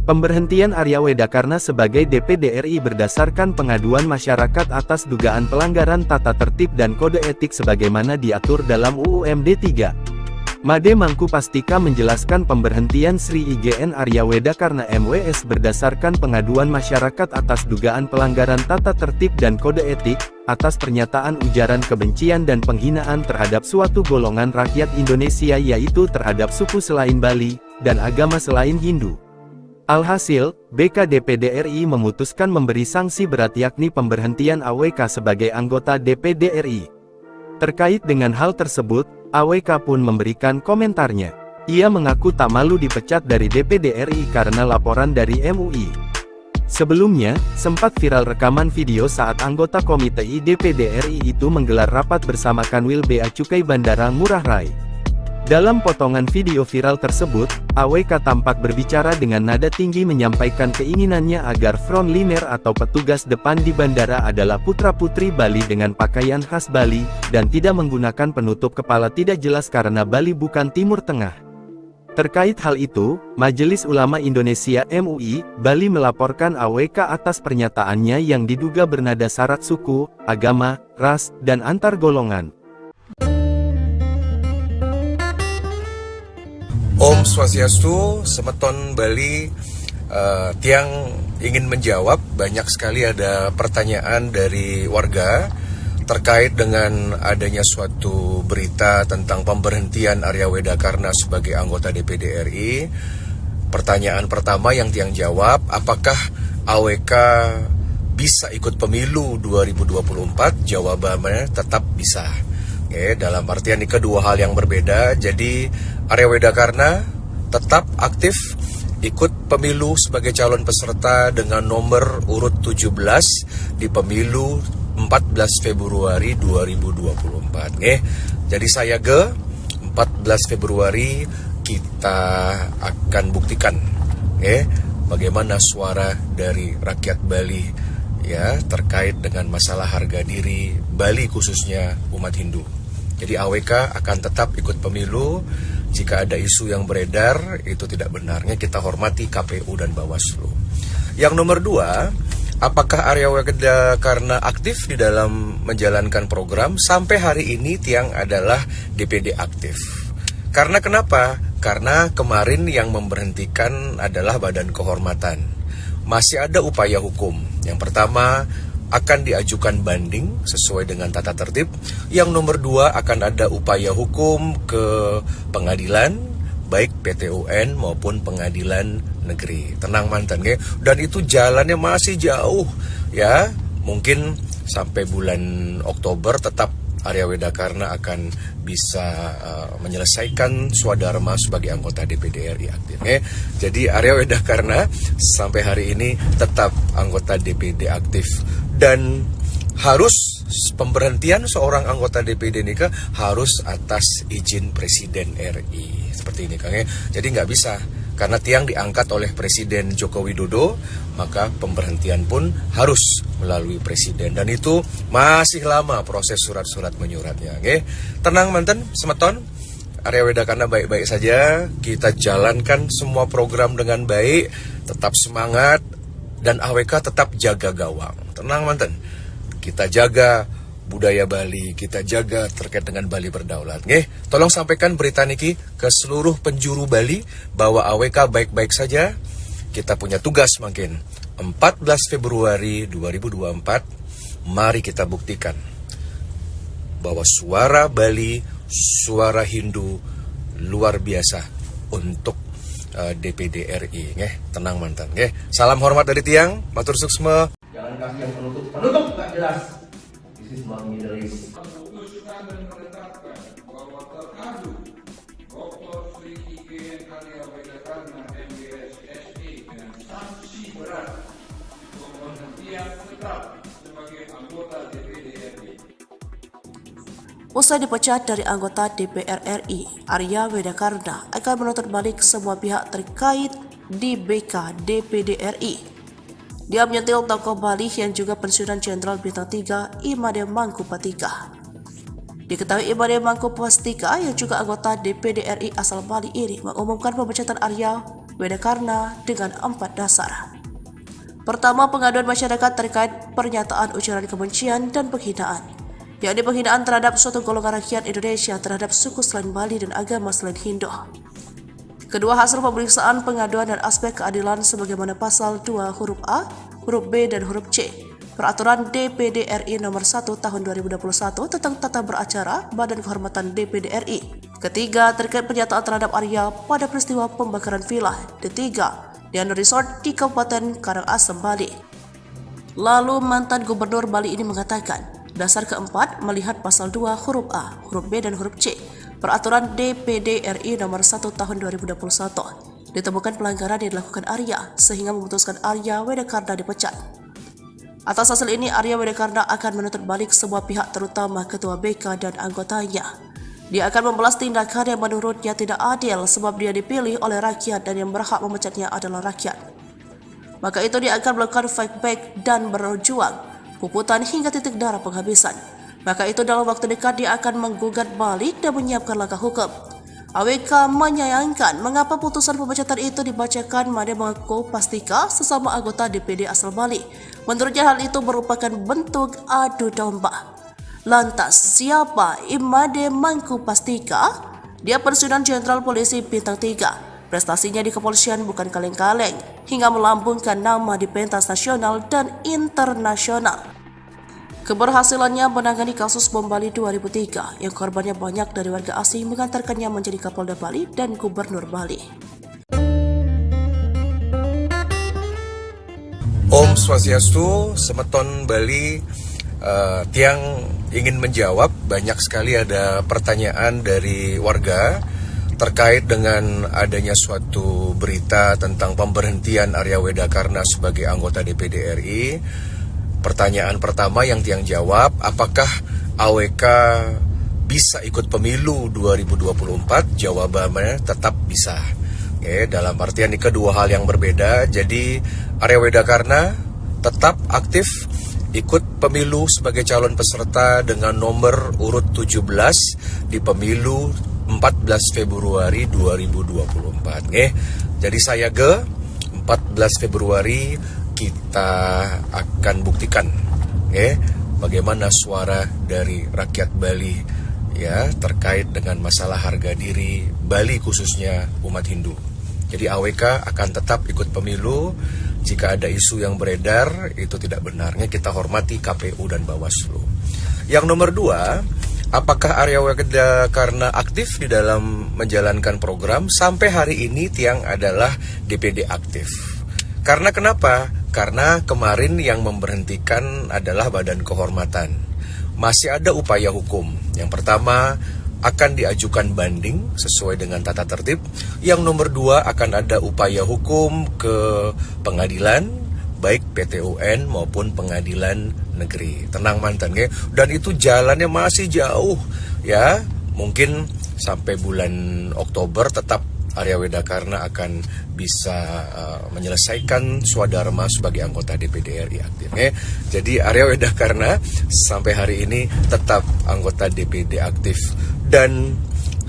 Pemberhentian Arya Wedakarna sebagai DPD RI berdasarkan pengaduan masyarakat atas dugaan pelanggaran tata tertib dan kode etik sebagaimana diatur dalam UU MD 3. Made Mangku Pastika menjelaskan pemberhentian Sri IGN Arya Wedakarna MWS berdasarkan pengaduan masyarakat atas dugaan pelanggaran tata tertib dan kode etik, atas pernyataan ujaran kebencian dan penghinaan terhadap suatu golongan rakyat Indonesia yaitu terhadap suku selain Bali, dan agama selain Hindu. Alhasil, BK DPD RI memutuskan memberi sanksi berat yakni pemberhentian AWK sebagai anggota DPD RI. Terkait dengan hal tersebut, AWK pun memberikan komentarnya. Ia mengaku tak malu dipecat dari DPD RI karena laporan dari MUI. Sebelumnya, sempat viral rekaman video saat anggota Komite I DPD RI itu menggelar rapat bersama Kanwil Bea Cukai Bandara Ngurah Rai. Dalam potongan video viral tersebut, AWK tampak berbicara dengan nada tinggi menyampaikan keinginannya agar frontliner atau petugas depan di bandara adalah putra-putri Bali dengan pakaian khas Bali, dan tidak menggunakan penutup kepala tidak jelas karena Bali bukan Timur Tengah. Terkait hal itu, Majelis Ulama Indonesia MUI, Bali melaporkan AWK atas pernyataannya yang diduga bernada syarat suku, agama, ras, dan antar golongan. Om Swastiastu, Semeton Bali. Tiang ingin menjawab, banyak sekali ada pertanyaan dari warga terkait dengan adanya suatu berita tentang pemberhentian Arya Wedakarna sebagai anggota DPD RI. Pertanyaan pertama yang Tiang jawab, apakah AWK bisa ikut pemilu 2024? Jawabannya tetap bisa. Dalam artian ini kedua hal yang berbeda. Jadi Arya Wedakarna tetap aktif ikut pemilu sebagai calon peserta dengan nomor urut 17 di pemilu 14 Februari 2024. Jadi saya 14 Februari kita akan buktikan bagaimana suara dari rakyat Bali ya terkait dengan masalah harga diri Bali khususnya umat Hindu. Jadi AWK akan tetap ikut pemilu. Jika ada isu yang beredar, itu tidak benarnya, kita hormati KPU dan Bawaslu. Yang nomor 2, apakah Arya Wedakarna aktif di dalam menjalankan program? Sampai hari ini Tiang adalah DPD aktif. Karena kenapa? Karena kemarin yang memberhentikan adalah Badan Kehormatan. Masih ada upaya hukum. Yang pertama, akan diajukan banding sesuai dengan tata tertib. Yang nomor 2, akan ada upaya hukum ke pengadilan, baik PT UN maupun pengadilan negeri. Tenang mantan, dan itu jalannya masih jauh ya. Mungkin sampai bulan Oktober tetap Arya Wedakarna akan bisa menyelesaikan swadharma sebagai anggota DPD RI aktif. Jadi Arya Wedakarna sampai hari ini tetap anggota DPD aktif. Dan harus pemberhentian seorang anggota DPD ini harus atas izin Presiden RI. Seperti ini Kang. Jadi nggak bisa. Karena Tiang diangkat oleh Presiden Joko Widodo, maka pemberhentian pun harus melalui Presiden. Dan itu masih lama proses surat-surat menyuratnya. Tenang manten, Semeton. Arya Wedakarna baik-baik saja. Kita jalankan semua program dengan baik. Tetap semangat. Dan AWK tetap jaga gawang. Tenang manten, kita jaga budaya Bali, kita jaga terkait dengan Bali berdaulat. Tolong sampaikan berita niki ke seluruh penjuru Bali bahwa AWK baik-baik saja. Kita punya tugas makin 14 Februari 2024. Mari kita buktikan bahwa suara Bali, suara Hindu luar biasa untuk DPD RI. Tenang mantan. Salam hormat dari Tiang, matur suksma. Jangan kasih yang penutup nggak jelas. This is not Middle East. Memutuskan dan menetapkan bahwa terkadu Dr. Sri IGN Arya Wedakarna MWS SE dengan sanksi berat pemberhentian tetap sebagai anggota DPD RI. Usai dipecat dari anggota DPR RI, Arya Wedakarna akan menuntut balik semua pihak terkait di BK DPD RI. Dia menyentil tokoh Bali yang juga pensiunan Jenderal Bintang 3 I Made Mangku Pastika. Diketahui I Made Mangku Pastika yang juga anggota DPD RI asal Bali ini mengumumkan pemecatan Arya Wedakarna dengan 4 dasar. Pertama, pengaduan masyarakat terkait pernyataan ujaran kebencian dan penghinaan, yakni penghinaan terhadap suatu golongan rakyat Indonesia terhadap suku selain Bali dan agama selain Hindu. Kedua, hasil pemeriksaan pengaduan dan aspek keadilan sebagaimana pasal 2 huruf A, huruf B dan huruf C Peraturan DPD RI nomor 1 tahun 2021 tentang tata beracara Badan Kehormatan DPD RI. Ketiga, terkait pernyataan terhadap Arya pada peristiwa pembakaran villa Ketiga di resort di Kabupaten Karangasem, Bali. Lalu mantan Gubernur Bali ini mengatakan, dasar keempat melihat pasal 2 huruf A, huruf B dan huruf C Peraturan DPD RI nomor 1 tahun 2021 ditemukan pelanggaran yang dilakukan Arya sehingga memutuskan Arya Wedakarna dipecat. Atas hasil ini, Arya Wedakarna akan menuntut balik semua pihak terutama Ketua BK dan anggotanya. Dia akan membalas tindakan yang menurutnya tidak adil sebab dia dipilih oleh rakyat dan yang berhak memecatnya adalah rakyat. Maka itu dia akan melakukan fight back dan berjuang, puputan hingga titik darah penghabisan. Maka itu dalam waktu dekat dia akan menggugat balik dan menyiapkan langkah hukum. AWK menyayangkan mengapa putusan pemecatan itu dibacakan Made Mangku Pastika sesama anggota DPD asal Bali. Menurutnya hal itu merupakan bentuk adu domba. Lantas, siapa Imade Mangku Pastika? Dia Pensiunan Jenderal Polisi Bintang 3. Prestasinya di kepolisian bukan kaleng-kaleng, hingga melambungkan nama di pentas nasional dan internasional. Keberhasilannya menangani kasus bom Bali 2003 yang korbannya banyak dari warga asing mengantarkannya menjadi Kapolda Bali dan Gubernur Bali. Om Swastiastu, Semeton Bali. Tiang ingin menjawab, banyak sekali ada pertanyaan dari warga terkait dengan adanya suatu berita tentang pemberhentian Arya Wedakarna sebagai anggota DPD RI. Pertanyaan pertama yang Tiang jawab, apakah AWK bisa ikut pemilu 2024? Jawabannya tetap bisa. Oke, dalam artian ini kedua hal yang berbeda. Jadi Arya Wedakarna tetap aktif ikut pemilu sebagai calon peserta dengan nomor urut 17 di pemilu 14 Februari 2024. Jadi saya 14 Februari kita akan buktikan bagaimana suara dari rakyat Bali ya terkait dengan masalah harga diri Bali khususnya umat Hindu. Jadi AWK akan tetap ikut pemilu. Jika ada isu yang beredar itu tidak benarnya, kita hormati KPU dan Bawaslu. Yang nomor 2, apakah Arya Wedakarna aktif di dalam menjalankan program? Sampai hari ini Tiang adalah DPD aktif. Karena kenapa? Karena kemarin yang memberhentikan adalah Badan Kehormatan. Masih ada upaya hukum. Yang pertama akan diajukan banding sesuai dengan tata tertib. Yang nomor 2 akan ada upaya hukum ke pengadilan, baik PT UN maupun pengadilan negeri. Tenang mantan, dan itu jalannya masih jauh ya. Mungkin sampai bulan Oktober tetap Arya Wedakarna akan bisa menyelesaikan swadharma sebagai anggota DPD RI aktif. Jadi Arya Wedakarna sampai hari ini tetap anggota DPD aktif dan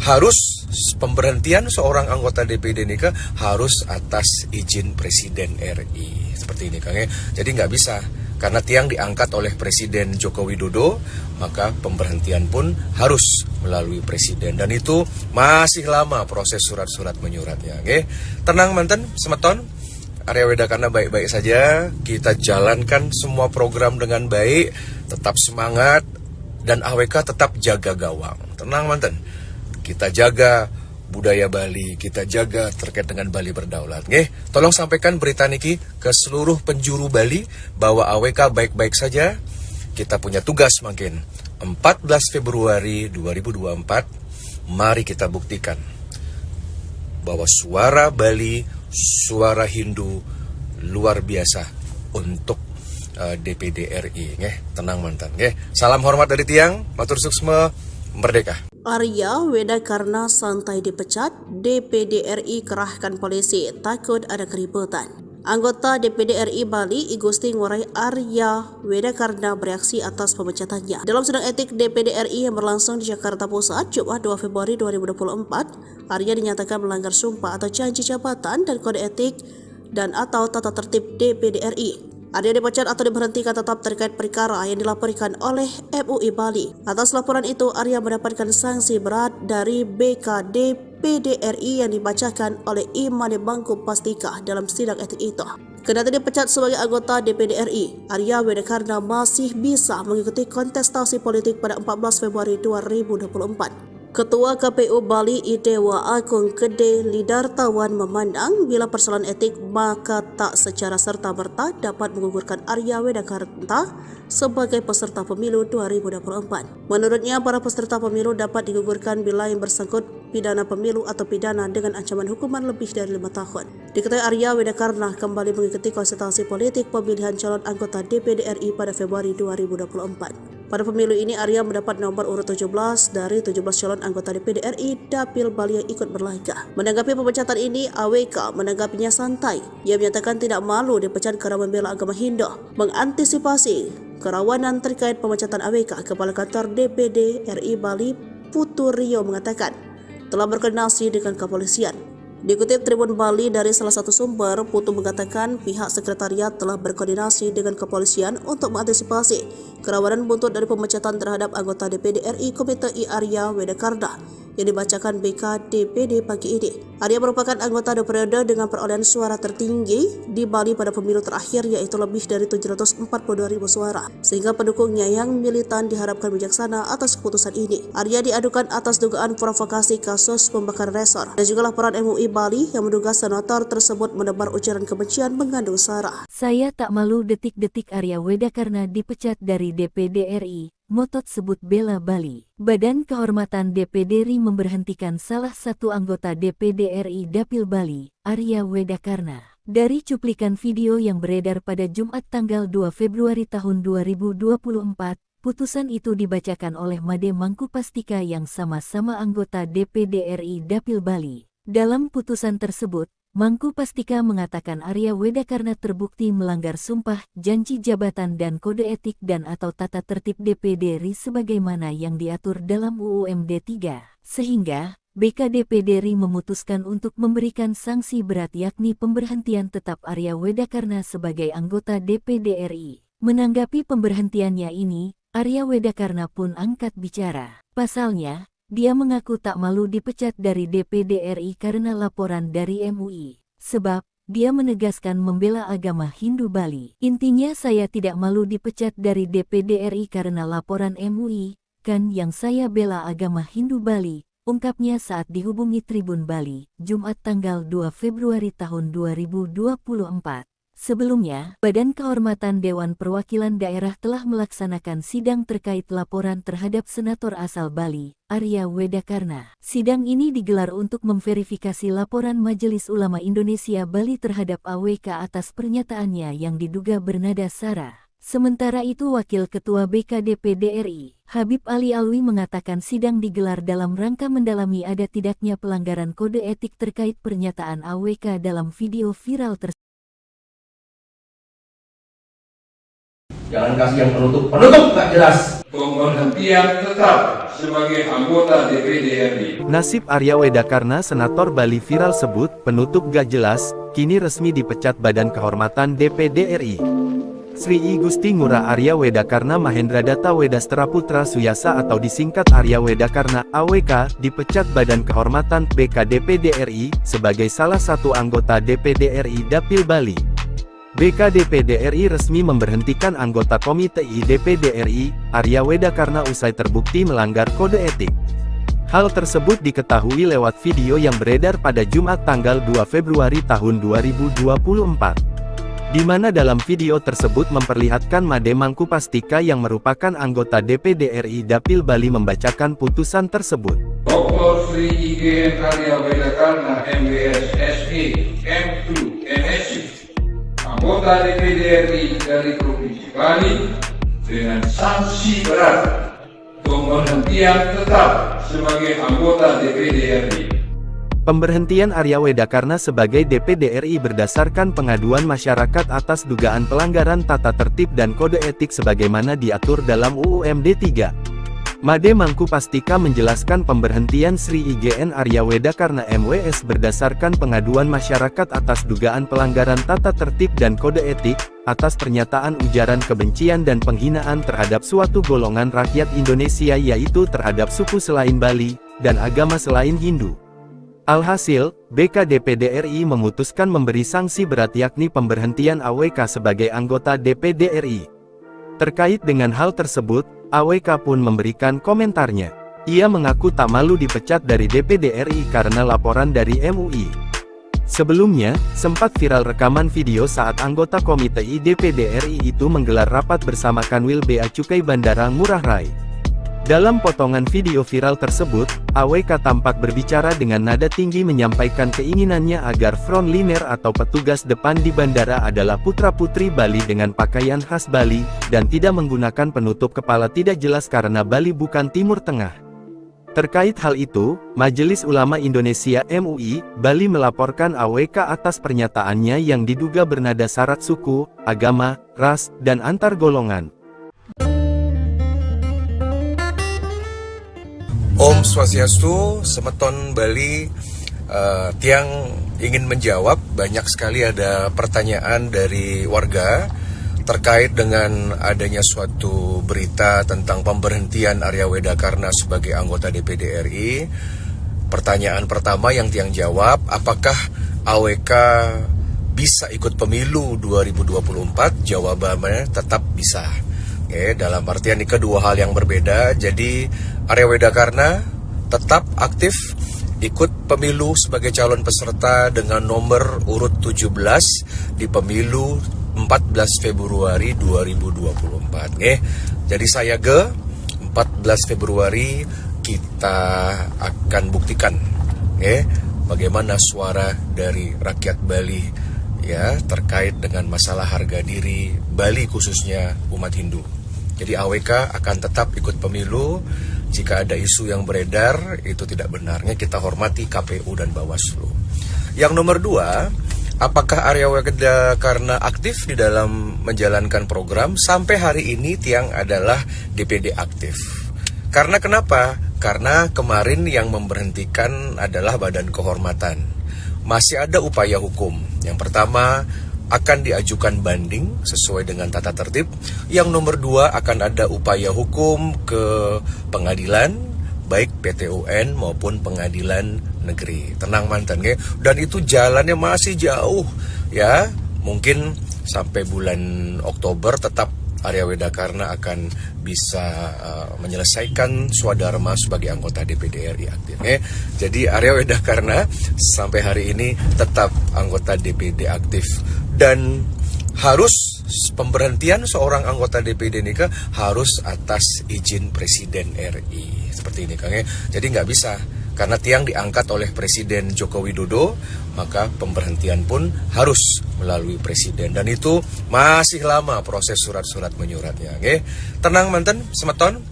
harus pemberhentian seorang anggota DPD ini harus atas izin Presiden RI seperti ini Kang. Jadi nggak bisa. Karena Tiang diangkat oleh Presiden Joko Widodo, maka pemberhentian pun harus melalui Presiden. Dan itu masih lama proses surat-surat menyuratnya. Tenang mantan, Semeton, Arya Wedakarna baik-baik saja. Kita jalankan semua program dengan baik, tetap semangat, dan AWK tetap jaga gawang. Tenang mantan, kita jaga budaya Bali, kita jaga terkait dengan Bali berdaulat. Tolong sampaikan berita niki ke seluruh penjuru Bali bahwa AWK baik-baik saja. Kita punya tugas makin 14 Februari 2024. Mari kita buktikan bahwa suara Bali, suara Hindu luar biasa untuk DPD RI. Tenang mantan. Salam hormat dari Tiang, matur suksma, merdeka. Arya Wedakarna santai dipecat, DPD RI kerahkan polisi takut ada keributan. Anggota DPD RI Bali, I Gusti Ngurah Arya Wedakarna bereaksi atas pemecatannya. Dalam sidang etik DPD RI yang berlangsung di Jakarta Pusat, Jumat 2 Februari 2024, Arya dinyatakan melanggar sumpah atau janji jabatan dan kode etik dan atau tata tertib DPD RI. Arya dipecat atau diberhentikan tetap terkait perkara yang dilaporkan oleh MUI Bali. Atas laporan itu, Arya mendapatkan sanksi berat dari BKD PDRI yang dibacakan oleh Imade Mangku Pastika dalam sidang etik itu. Kendati dipecat sebagai anggota DPD RI, Arya Wedakarna masih bisa mengikuti kontestasi politik pada 14 Februari 2024. Ketua KPU Bali Idewa Agung Gede Lidartawan memandang bila persoalan etik maka tak secara serta-merta dapat menggugurkan Arya Wedakarna sebagai peserta pemilu 2024. Menurutnya, para peserta pemilu dapat digugurkan bila yang bersangkut pidana pemilu atau pidana dengan ancaman hukuman lebih dari 5 tahun. Diketahui Arya Wedakarna kembali mengikuti konsultasi politik pemilihan calon anggota DPD RI pada Februari 2024. Pada pemilu ini, Arya mendapat nomor urut 17 dari 17 calon anggota DPD RI Dapil Bali yang ikut berlaga. Menanggapi pemecatan ini, AWK menanggapinya santai. Ia menyatakan tidak malu dipecat karena membela agama Hindu. Mengantisipasi kerawanan terkait pemecatan AWK, Kepala Kantor DPD RI Bali Putu Rio mengatakan telah berkoordinasi dengan kepolisian. Dikutip Tribun Bali dari salah satu sumber, Putu mengatakan pihak sekretariat telah berkoordinasi dengan kepolisian untuk mengantisipasi kerawanan buntut dari pemecatan terhadap anggota DPD RI Komite I Arya Wedakarna yang dibacakan BKDPD pagi ini. Arya merupakan anggota periode dengan perolehan suara tertinggi di Bali pada pemilu terakhir, yaitu lebih dari 742.000 suara, sehingga pendukungnya yang militan diharapkan bijaksana atas keputusan ini. Arya diadukan atas dugaan provokasi kasus pembakaran resor dan juga laporan MUI Bali yang menduga senator tersebut menebar ujaran kebencian mengandung sara. Saya tak malu, detik-detik Arya Wedakarna dipecat dari DPD RI. Motot sebut bela Bali. Badan Kehormatan DPD RI memberhentikan salah satu anggota DPD RI Dapil Bali, Arya Wedakarna. Dari cuplikan video yang beredar pada Jumat tanggal 2 Februari tahun 2024, putusan itu dibacakan oleh Made Mangku Pastika yang sama-sama anggota DPD RI Dapil Bali. Dalam putusan tersebut, Mangku Pastika mengatakan Arya Wedakarna terbukti melanggar sumpah, janji jabatan dan kode etik dan atau tata tertib DPD RI sebagaimana yang diatur dalam UU MD 3, sehingga BKDPD RI memutuskan untuk memberikan sanksi berat yakni pemberhentian tetap Arya Wedakarna sebagai anggota DPD RI. Menanggapi pemberhentiannya ini, Arya Wedakarna pun angkat bicara. Pasalnya, dia mengaku tak malu dipecat dari DPD RI karena laporan dari MUI. Sebab, dia menegaskan membela agama Hindu Bali. Intinya saya tidak malu dipecat dari DPD RI karena laporan MUI, kan yang saya bela agama Hindu Bali, ungkapnya saat dihubungi Tribun Bali, Jumat tanggal 2 Februari tahun 2024. Sebelumnya, Badan Kehormatan Dewan Perwakilan Daerah telah melaksanakan sidang terkait laporan terhadap senator asal Bali, Arya Wedakarna. Sidang ini digelar untuk memverifikasi laporan Majelis Ulama Indonesia Bali terhadap AWK atas pernyataannya yang diduga bernada sara. Sementara itu, Wakil Ketua BKDPD RI, Habib Ali Alwi mengatakan sidang digelar dalam rangka mendalami ada tidaknya pelanggaran kode etik terkait pernyataan AWK dalam video viral tersebut. Jangan kasih yang penutup nggak jelas. Pemberhentian tetap sebagai anggota DPD RI. Nasib Arya Wedakarna Senator Bali viral sebut penutup gak jelas, kini resmi dipecat Badan Kehormatan DPD RI. Sri I Gusti Ngurah Arya Wedakarna Mahendradatta Wedastera Putra Suyasa atau disingkat Arya Wedakarna AWK dipecat Badan Kehormatan BKDPD RI sebagai salah satu anggota DPD RI Dapil Bali. BKDPD RI resmi memberhentikan anggota Komite I DPD RI, Arya Wedakarna usai terbukti melanggar kode etik. Hal tersebut diketahui lewat video yang beredar pada Jumat tanggal 2 Februari tahun 2024. Di mana dalam video tersebut memperlihatkan Made Mangku Pastika yang merupakan anggota DPD RI Dapil Bali membacakan putusan tersebut. Dr. Sri IGN Arya Wedakarna MBS SE M2 MSc, anggota DPD RI dari Provinsi Bali dengan sanksi berat pemberhentian tetap sebagai anggota DPD RI. Pemberhentian Arya Wedakarna sebagai DPD RI berdasarkan pengaduan masyarakat atas dugaan pelanggaran tata tertib dan kode etik sebagaimana diatur dalam UU MD 3. Made Mangku Pastika menjelaskan pemberhentian Sri IGN Arya Wedakarna MWS berdasarkan pengaduan masyarakat atas dugaan pelanggaran tata tertib dan kode etik, atas pernyataan ujaran kebencian dan penghinaan terhadap suatu golongan rakyat Indonesia yaitu terhadap suku selain Bali, dan agama selain Hindu. Alhasil, BK-DPD RI memutuskan memberi sanksi berat yakni pemberhentian AWK sebagai anggota DPD RI. Terkait dengan hal tersebut, AWK pun memberikan komentarnya. Ia mengaku tak malu dipecat dari DPD RI karena laporan dari MUI. Sebelumnya, sempat viral rekaman video saat anggota Komite I DPD RI itu menggelar rapat bersama Kanwil Bea Cukai Bandara Ngurah Rai. Dalam potongan video viral tersebut, AWK tampak berbicara dengan nada tinggi menyampaikan keinginannya agar frontliner atau petugas depan di bandara adalah putra-putri Bali dengan pakaian khas Bali, dan tidak menggunakan penutup kepala tidak jelas karena Bali bukan Timur Tengah. Terkait hal itu, Majelis Ulama Indonesia MUI, Bali melaporkan AWK atas pernyataannya yang diduga bernada syarat suku, agama, ras, dan antar golongan. Om Swastiastu, Semeton Bali. Tiang ingin menjawab, banyak sekali ada pertanyaan dari warga terkait dengan adanya suatu berita tentang pemberhentian Arya Wedakarna sebagai anggota DPD RI. Pertanyaan pertama yang Tiang jawab, apakah AWK bisa ikut pemilu 2024? Jawabannya tetap bisa. Oke, dalam artian ini kedua hal yang berbeda. Jadi Arya Wedakarna tetap aktif ikut pemilu sebagai calon peserta dengan nomor urut 17 di pemilu 14 Februari 2024. Jadi saya 14 Februari kita akan buktikan bagaimana suara dari rakyat Bali ya terkait dengan masalah harga diri Bali khususnya umat Hindu. Jadi AWK akan tetap ikut pemilu. Jika ada isu yang beredar, itu tidak benarnya, kita hormati KPU dan Bawaslu. Yang nomor 2, apakah Arya Wedakarna aktif di dalam menjalankan program? Sampai hari ini Tiang adalah DPD aktif. Karena kenapa? Karena kemarin yang memberhentikan adalah Badan Kehormatan. Masih ada upaya hukum. Yang pertama, akan diajukan banding sesuai dengan tata tertib. Yang nomor 2, akan ada upaya hukum ke pengadilan, baik PT UN maupun pengadilan negeri. Tenang mantan, dan itu jalannya masih jauh ya. Mungkin sampai bulan Oktober tetap Arya Wedakarna akan bisa menyelesaikan swadharma sebagai anggota DPD RI aktif. Jadi Arya Wedakarna sampai hari ini tetap anggota DPD aktif. Dan harus pemberhentian seorang anggota DPD ini harus atas izin Presiden RI. Seperti ini Kang. Jadi nggak bisa. Karena Tiang diangkat oleh Presiden Joko Widodo, maka pemberhentian pun harus melalui Presiden. Dan itu masih lama proses surat-surat menyuratnya. Tenang manten, Semeton.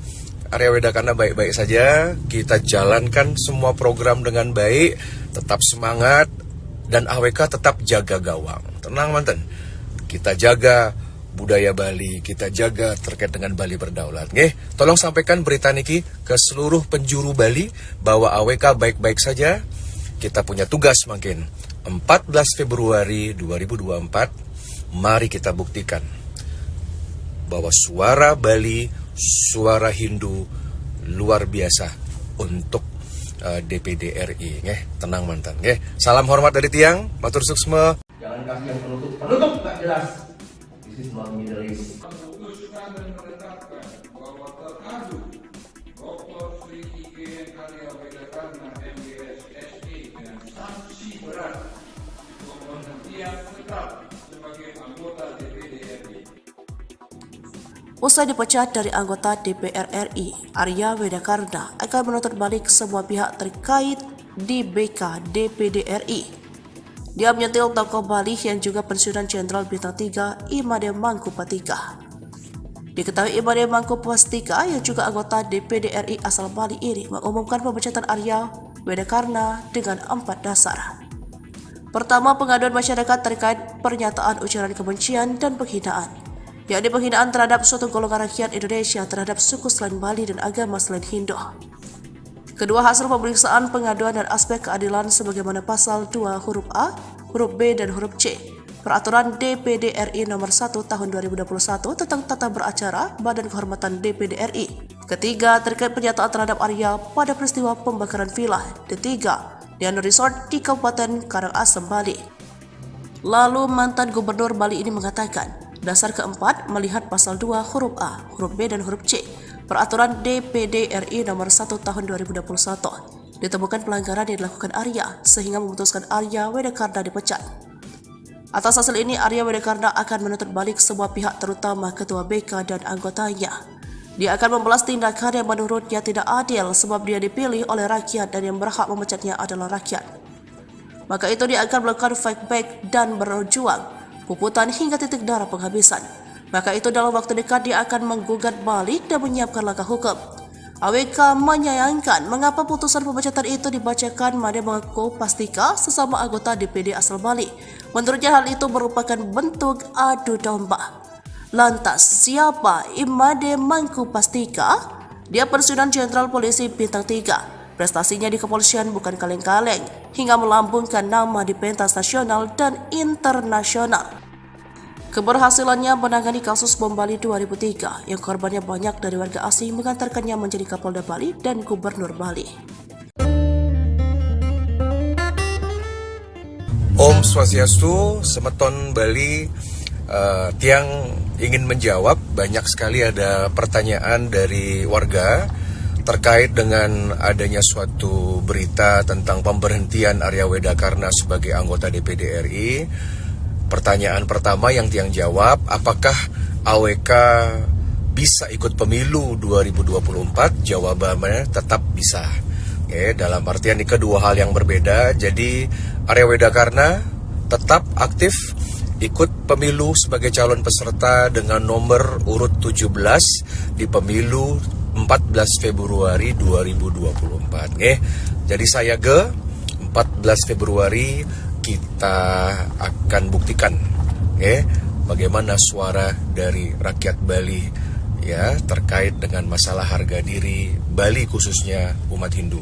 Arya Wedakarna baik-baik saja. Kita jalankan semua program dengan baik. Tetap semangat. Dan AWK tetap jaga gawang. Tenang manten, kita jaga budaya Bali, kita jaga terkait dengan Bali berdaulat. Tolong sampaikan berita niki ke seluruh penjuru Bali bahwa AWK baik-baik saja. Kita punya tugas makin 14 Februari 2024. Mari kita buktikan bahwa suara Bali, suara Hindu luar biasa untuk DPD RI. Tenang mantan. Salam hormat dari Tiang, matur suksma. Jangan kasih yang penutup nggak jelas. This is not Middle East. Memutuskan dan menetapkan bahwa teradu Dr. Sri IGN Arya Wedakarna MWS SE dengan sanksi berat pemberhentian tetap sebagai anggota DPD RI. Usai dipecat dari anggota DPR RI, Arya Wedakarna akan menuntut balik semua pihak terkait di BK DPD RI. Dia menyentil tokoh Bali yang juga pensiunan Jenderal Bintang 3 Made Mangku Pastika. Diketahui Made Mangku Pastika yang juga anggota DPD RI asal Bali ini mengumumkan pemecatan Arya Wedakarna dengan 4 dasar. Pertama, pengaduan masyarakat terkait pernyataan ujaran kebencian dan penghinaan, yakni penghinaan terhadap suatu golongan rakyat Indonesia terhadap suku selain Bali dan agama selain Hindu. Kedua, hasil pemeriksaan pengaduan dan aspek keadilan sebagaimana pasal 2 huruf A, huruf B, dan huruf C Peraturan DPD RI nomor 1 tahun 2021 tentang tata beracara Badan Kehormatan DPD RI. Ketiga, terkait pernyataan terhadap Arya pada peristiwa pembakaran villa Ketiga, Diana Resort di Kabupaten Karangasem, Bali. Lalu mantan Gubernur Bali ini mengatakan, dasar keempat melihat pasal 2 huruf A, huruf B, dan huruf C Peraturan DPD RI nomor 1 tahun 2021 ditemukan pelanggaran yang dilakukan Arya sehingga memutuskan Arya Wedakarna dipecat. Atas hasil ini, Arya Wedakarna akan menuntut balik semua pihak terutama Ketua BK dan anggotanya. Dia akan membalas tindakan yang menurutnya tidak adil sebab dia dipilih oleh rakyat dan yang berhak memecatnya adalah rakyat. Maka itu dia akan melakukan fight back dan berjuang, puputan hingga titik darah penghabisan. Maka itu dalam waktu dekat dia akan menggugat balik dan menyiapkan langkah hukum. AWK menyayangkan mengapa putusan pemecatan itu dibacakan Made mengaku Pastika sesama anggota DPD asal Bali. Menurutnya hal itu merupakan bentuk adu domba. Lantas, siapa Imade Mangku Pastika? Dia pensiunan Jenderal Polisi Bintang 3. Prestasinya di kepolisian bukan kaleng-kaleng, hingga melambungkan nama di pentas nasional dan internasional. Keberhasilannya menangani kasus bom Bali 2003, yang korbannya banyak dari warga asing mengantarkannya menjadi Kapolda Bali dan Gubernur Bali. Om Swastiastu, Semeton Bali. Tiang ingin menjawab, banyak sekali ada pertanyaan dari warga terkait dengan adanya suatu berita tentang pemberhentian Arya Wedakarna sebagai anggota DPD RI. Pertanyaan pertama yang Tiang jawab, apakah AWK bisa ikut pemilu 2024? Jawabannya tetap bisa. Dalam artian ini kedua hal yang berbeda. Jadi Arya Wedakarna tetap aktif ikut pemilu sebagai calon peserta dengan nomor urut 17 di pemilu 14 Februari 2024. Jadi saya 14 Februari kita akan buktikan bagaimana suara dari rakyat Bali terkait dengan masalah harga diri Bali khususnya umat Hindu.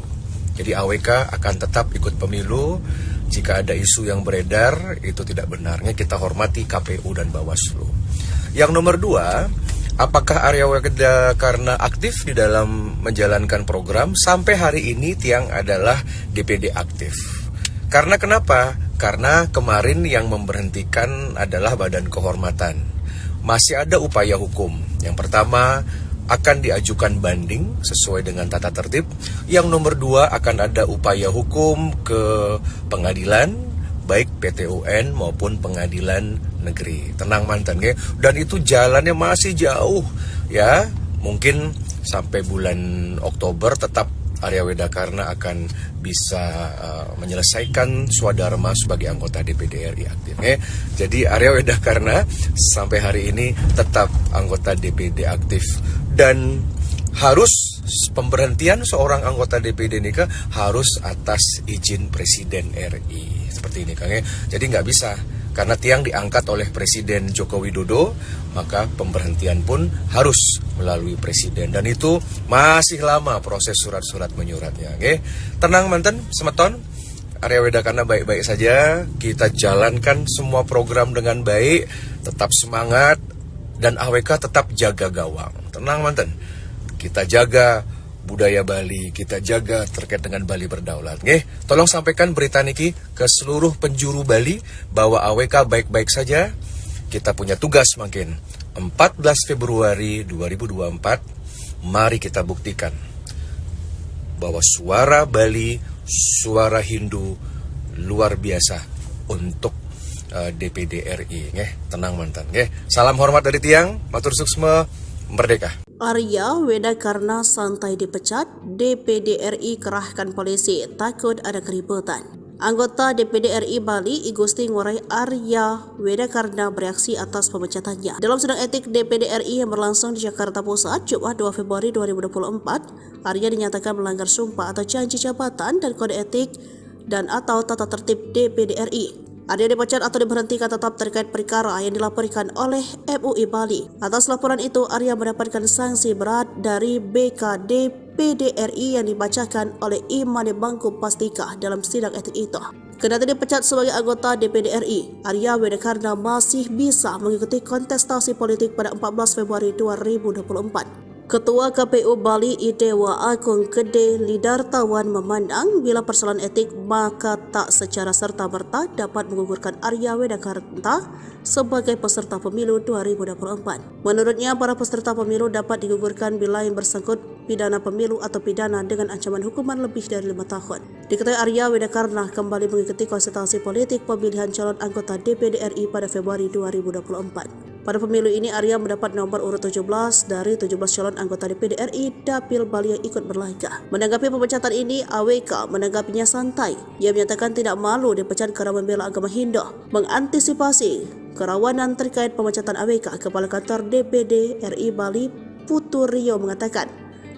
Jadi AWK akan tetap ikut pemilu. Jika ada isu yang beredar, itu tidak benarnya, kita hormati KPU dan Bawaslu. Yang nomor 2, apakah Arya Wedakarna aktif di dalam menjalankan program? Sampai hari ini Tiang adalah DPD aktif. Karena kenapa? Karena kemarin yang memberhentikan adalah Badan Kehormatan. Masih ada upaya hukum. Yang pertama, akan diajukan banding sesuai dengan tata tertib. Yang nomor 2, akan ada upaya hukum ke pengadilan, baik PT UN maupun pengadilan negeri. Tenang mantan, dan itu jalannya masih jauh mungkin sampai bulan Oktober tetap Arya Wedakarna akan bisa menyelesaikan swadharma sebagai anggota DPD RI aktif. Jadi Arya Wedakarna sampai hari ini tetap anggota DPD aktif. Dan harus pemberhentian seorang anggota DPD ini harus atas izin Presiden RI. Seperti ini Kang. Jadi nggak bisa, karena Tiang diangkat oleh Presiden Joko Widodo, maka pemberhentian pun harus melalui Presiden. Dan itu masih lama proses surat-surat menyuratnya. Tenang manten, Semeton, Arya Wedakarna baik-baik saja. Kita jalankan semua program dengan baik, tetap semangat, dan AWK tetap jaga gawang. Tenang manten, kita jaga budaya Bali, kita jaga terkait dengan Bali berdaulat. Tolong sampaikan berita niki ke seluruh penjuru Bali bahwa AWK baik-baik saja. Kita punya tugas makin 14 Februari 2024. Mari kita buktikan bahwa suara Bali, suara Hindu luar biasa untuk DPD RI. Tenang mantan. Salam hormat dari Tiang, matur suksma, merdeka. Arya Wedakarna santai dipecat, DPD RI kerahkan polisi, takut ada keributan. Anggota DPD RI Bali, I Gusti Ngurai Arya Wedakarna bereaksi atas pemecatannya. Dalam sidang etik DPD RI yang berlangsung di Jakarta Pusat, Jumat 2 Februari 2024, Arya dinyatakan melanggar sumpah atau janji jabatan dan kode etik dan atau tata tertib DPD RI. Arya dipecat atau diberhentikan tetap terkait perkara yang dilaporkan oleh MUI Bali. Atas laporan itu, Arya mendapatkan sanksi berat dari BKD PDRI yang dibacakan oleh Imane Mangku Pastika dalam sidang etik itu. Kendati dipecat sebagai anggota DPD RI, Arya Wedakarna masih bisa mengikuti kontestasi politik pada 14 Februari 2024. Ketua KPU Bali Idewa Agung Gede Lidartawan memandang bila persoalan etik maka tak secara serta-merta dapat menggugurkan Arya Wedakarna sebagai peserta pemilu 2024. Menurutnya, para peserta pemilu dapat digugurkan bila yang bersangkut pidana pemilu atau pidana dengan ancaman hukuman lebih dari 5 tahun. Diketahui Arya Wedakarna kembali mengikuti konsultasi politik pemilihan calon anggota DPD RI pada Februari 2024. Pada pemilu ini, Arya mendapat nomor urut 17 dari 17 calon anggota DPD RI Dapil Bali yang ikut berlaga. Menanggapi pemecatan ini, AWK menanggapinya santai. Ia menyatakan tidak malu dipecat karena membela agama Hindu. Mengantisipasi kerawanan terkait pemecatan AWK, Kepala Kantor DPD RI Bali Putu Rio mengatakan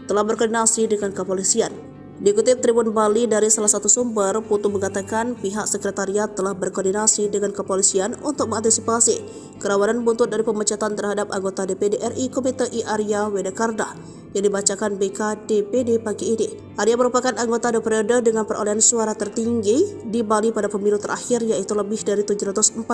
telah berkoordinasi dengan kepolisian. Dikutip Tribun Bali dari salah satu sumber, Putu mengatakan pihak sekretariat telah berkoordinasi dengan kepolisian untuk mengantisipasi kerawanan buntut dari pemecatan terhadap anggota DPD RI Komite I Arya Wedakarna yang dibacakan BKDPD pagi ini. Arya merupakan anggota periode dengan perolehan suara tertinggi di Bali pada pemilu terakhir, yaitu lebih dari 742.000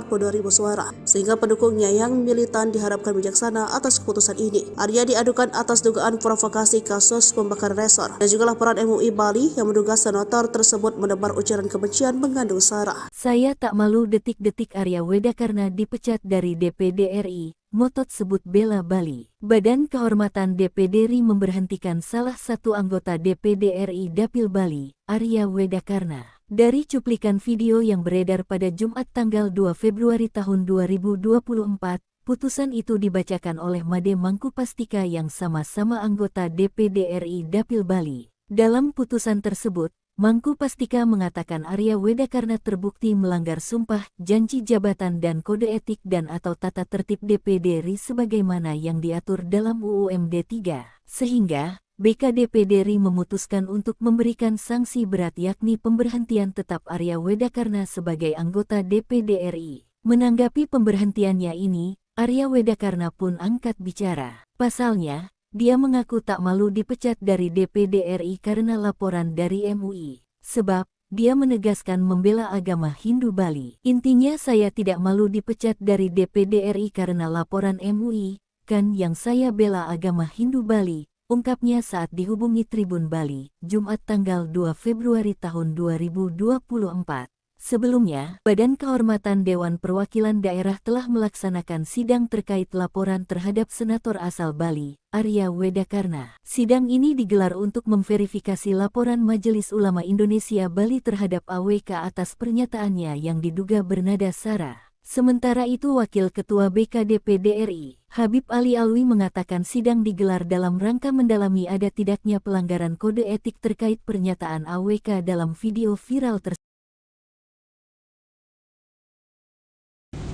suara, sehingga pendukungnya yang militan diharapkan bijaksana atas keputusan ini. Arya diadukan atas dugaan provokasi kasus pembakaran resor dan juga laporan MUI Bali yang menduga senator tersebut menebar ujaran kebencian mengandung sara. Saya tak malu detik-detik Arya Wedakarna dipecat dari DPD RI. Motot sebut bela Bali. Badan Kehormatan DPD RI memberhentikan salah satu anggota DPD RI Dapil Bali, Arya Wedakarna. Dari cuplikan video yang beredar pada Jumat tanggal 2 Februari tahun 2024, putusan itu dibacakan oleh Made Mangku Pastika yang sama-sama anggota DPD RI Dapil Bali. Dalam putusan tersebut, Mangku Pastika mengatakan Arya Wedakarna terbukti melanggar sumpah, janji jabatan dan kode etik dan atau tata tertib DPD RI sebagaimana yang diatur dalam UU MD 3. Sehingga, BKDPD RI memutuskan untuk memberikan sanksi berat yakni pemberhentian tetap Arya Wedakarna sebagai anggota DPD RI. Menanggapi pemberhentiannya ini, Arya Wedakarna pun angkat bicara. Pasalnya, dia mengaku tak malu dipecat dari DPD RI karena laporan dari MUI. Sebab, dia menegaskan membela agama Hindu Bali. Intinya saya tidak malu dipecat dari DPD RI karena laporan MUI, kan yang saya bela agama Hindu Bali, ungkapnya saat dihubungi Tribun Bali, Jumat tanggal 2 Februari tahun 2024. Sebelumnya, Badan Kehormatan Dewan Perwakilan Daerah telah melaksanakan sidang terkait laporan terhadap senator asal Bali, Arya Wedakarna. Sidang ini digelar untuk memverifikasi laporan Majelis Ulama Indonesia Bali terhadap AWK atas pernyataannya yang diduga bernada sara. Sementara itu Wakil Ketua BKDPD RI, Habib Ali Alwi mengatakan sidang digelar dalam rangka mendalami ada tidaknya pelanggaran kode etik terkait pernyataan AWK dalam video viral tersebut.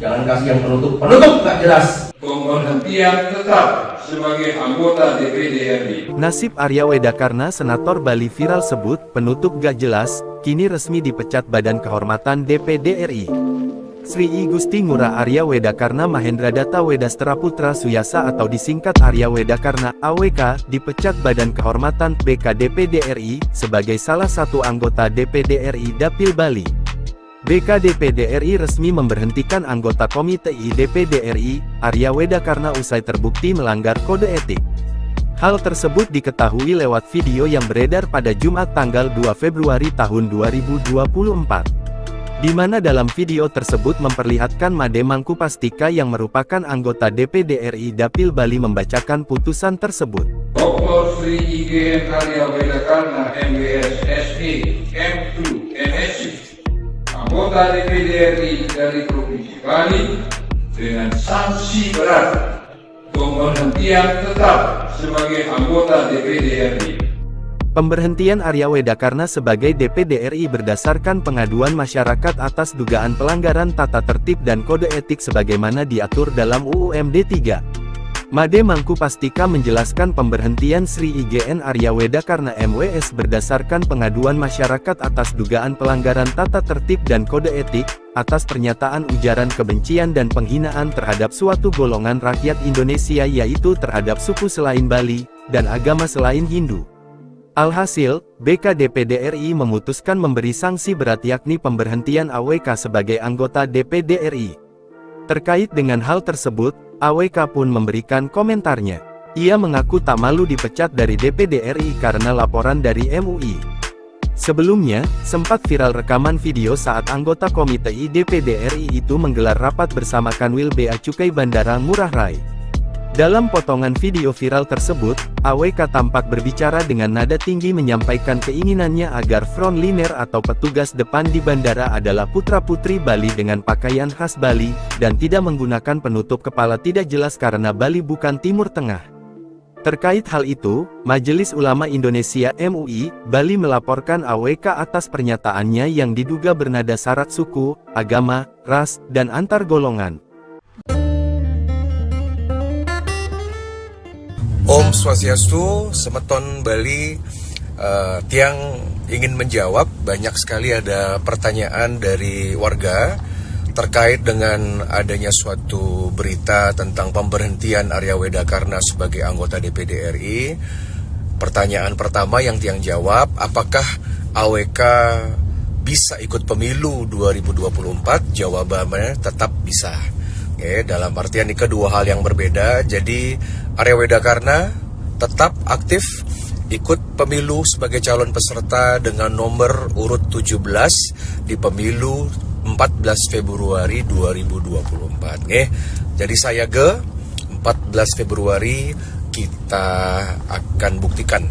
Jangan kasih yang penutup gak jelas. Pemberhentian tetap sebagai anggota DPD RI. Nasib Arya Wedakarna Senator Bali viral sebut penutup gak jelas, kini resmi dipecat Badan Kehormatan DPD RI. Sri I Gusti Ngurah Arya Wedakarna Mahendradatta Wedastera Putra Suyasa atau disingkat Arya Wedakarna AWK dipecat Badan Kehormatan BKDPD RI sebagai salah satu anggota DPD RI Dapil Bali. BKDPD RI resmi memberhentikan anggota Komite I DPD RI, Arya Wedakarna usai terbukti melanggar kode etik. Hal tersebut diketahui lewat video yang beredar pada Jumat tanggal 2 Februari tahun 2024. Di mana dalam video tersebut memperlihatkan Made Mangku Pastika yang merupakan anggota DPD RI Dapil Bali membacakan putusan tersebut. Dr. Sri IGN Arya Wedakarna MBS SE M2 MSc, anggota DPD RI dari Provinsi Bali dengan sanksi berat pemberhentian tetap sebagai anggota DPD RI. Pemberhentian Arya Wedakarna sebagai DPD RI berdasarkan pengaduan masyarakat atas dugaan pelanggaran tata tertib dan kode etik sebagaimana diatur dalam UU MD 3. Made Mangkupastika menjelaskan pemberhentian Sri IGN Arya Wedakarna MWS berdasarkan pengaduan masyarakat atas dugaan pelanggaran tata tertib dan kode etik, atas pernyataan ujaran kebencian dan penghinaan terhadap suatu golongan rakyat Indonesia yaitu terhadap suku selain Bali, dan agama selain Hindu. Alhasil, BK-DPD RI memutuskan memberi sanksi berat yakni pemberhentian AWK sebagai anggota DPD RI. Terkait dengan hal tersebut, AWK pun memberikan komentarnya. Ia mengaku tak malu dipecat dari DPD RI karena laporan dari MUI. Sebelumnya, sempat viral rekaman video saat anggota Komite I DPD RI itu menggelar rapat bersama Kanwil Bea Cukai Bandara Ngurah Rai. Dalam potongan video viral tersebut, AWK tampak berbicara dengan nada tinggi menyampaikan keinginannya agar frontliner atau petugas depan di bandara adalah putra-putri Bali dengan pakaian khas Bali, dan tidak menggunakan penutup kepala tidak jelas karena Bali bukan Timur Tengah. Terkait hal itu, Majelis Ulama Indonesia MUI, Bali melaporkan AWK atas pernyataannya yang diduga bernada syarat suku, agama, ras, dan antar golongan. Om Swastiastu, Semeton Bali. Tiang ingin menjawab, banyak sekali ada pertanyaan dari warga terkait dengan adanya suatu berita tentang pemberhentian Arya Wedakarna sebagai anggota DPD RI. Pertanyaan pertama yang Tiang jawab, apakah AWK bisa ikut pemilu 2024? Jawabannya tetap bisa. Oke, dalam artian ini kedua hal yang berbeda. Jadi Arya Wedakarna tetap aktif ikut pemilu sebagai calon peserta dengan nomor urut 17 di pemilu 14 Februari 2024. Jadi saya 14 Februari kita akan buktikan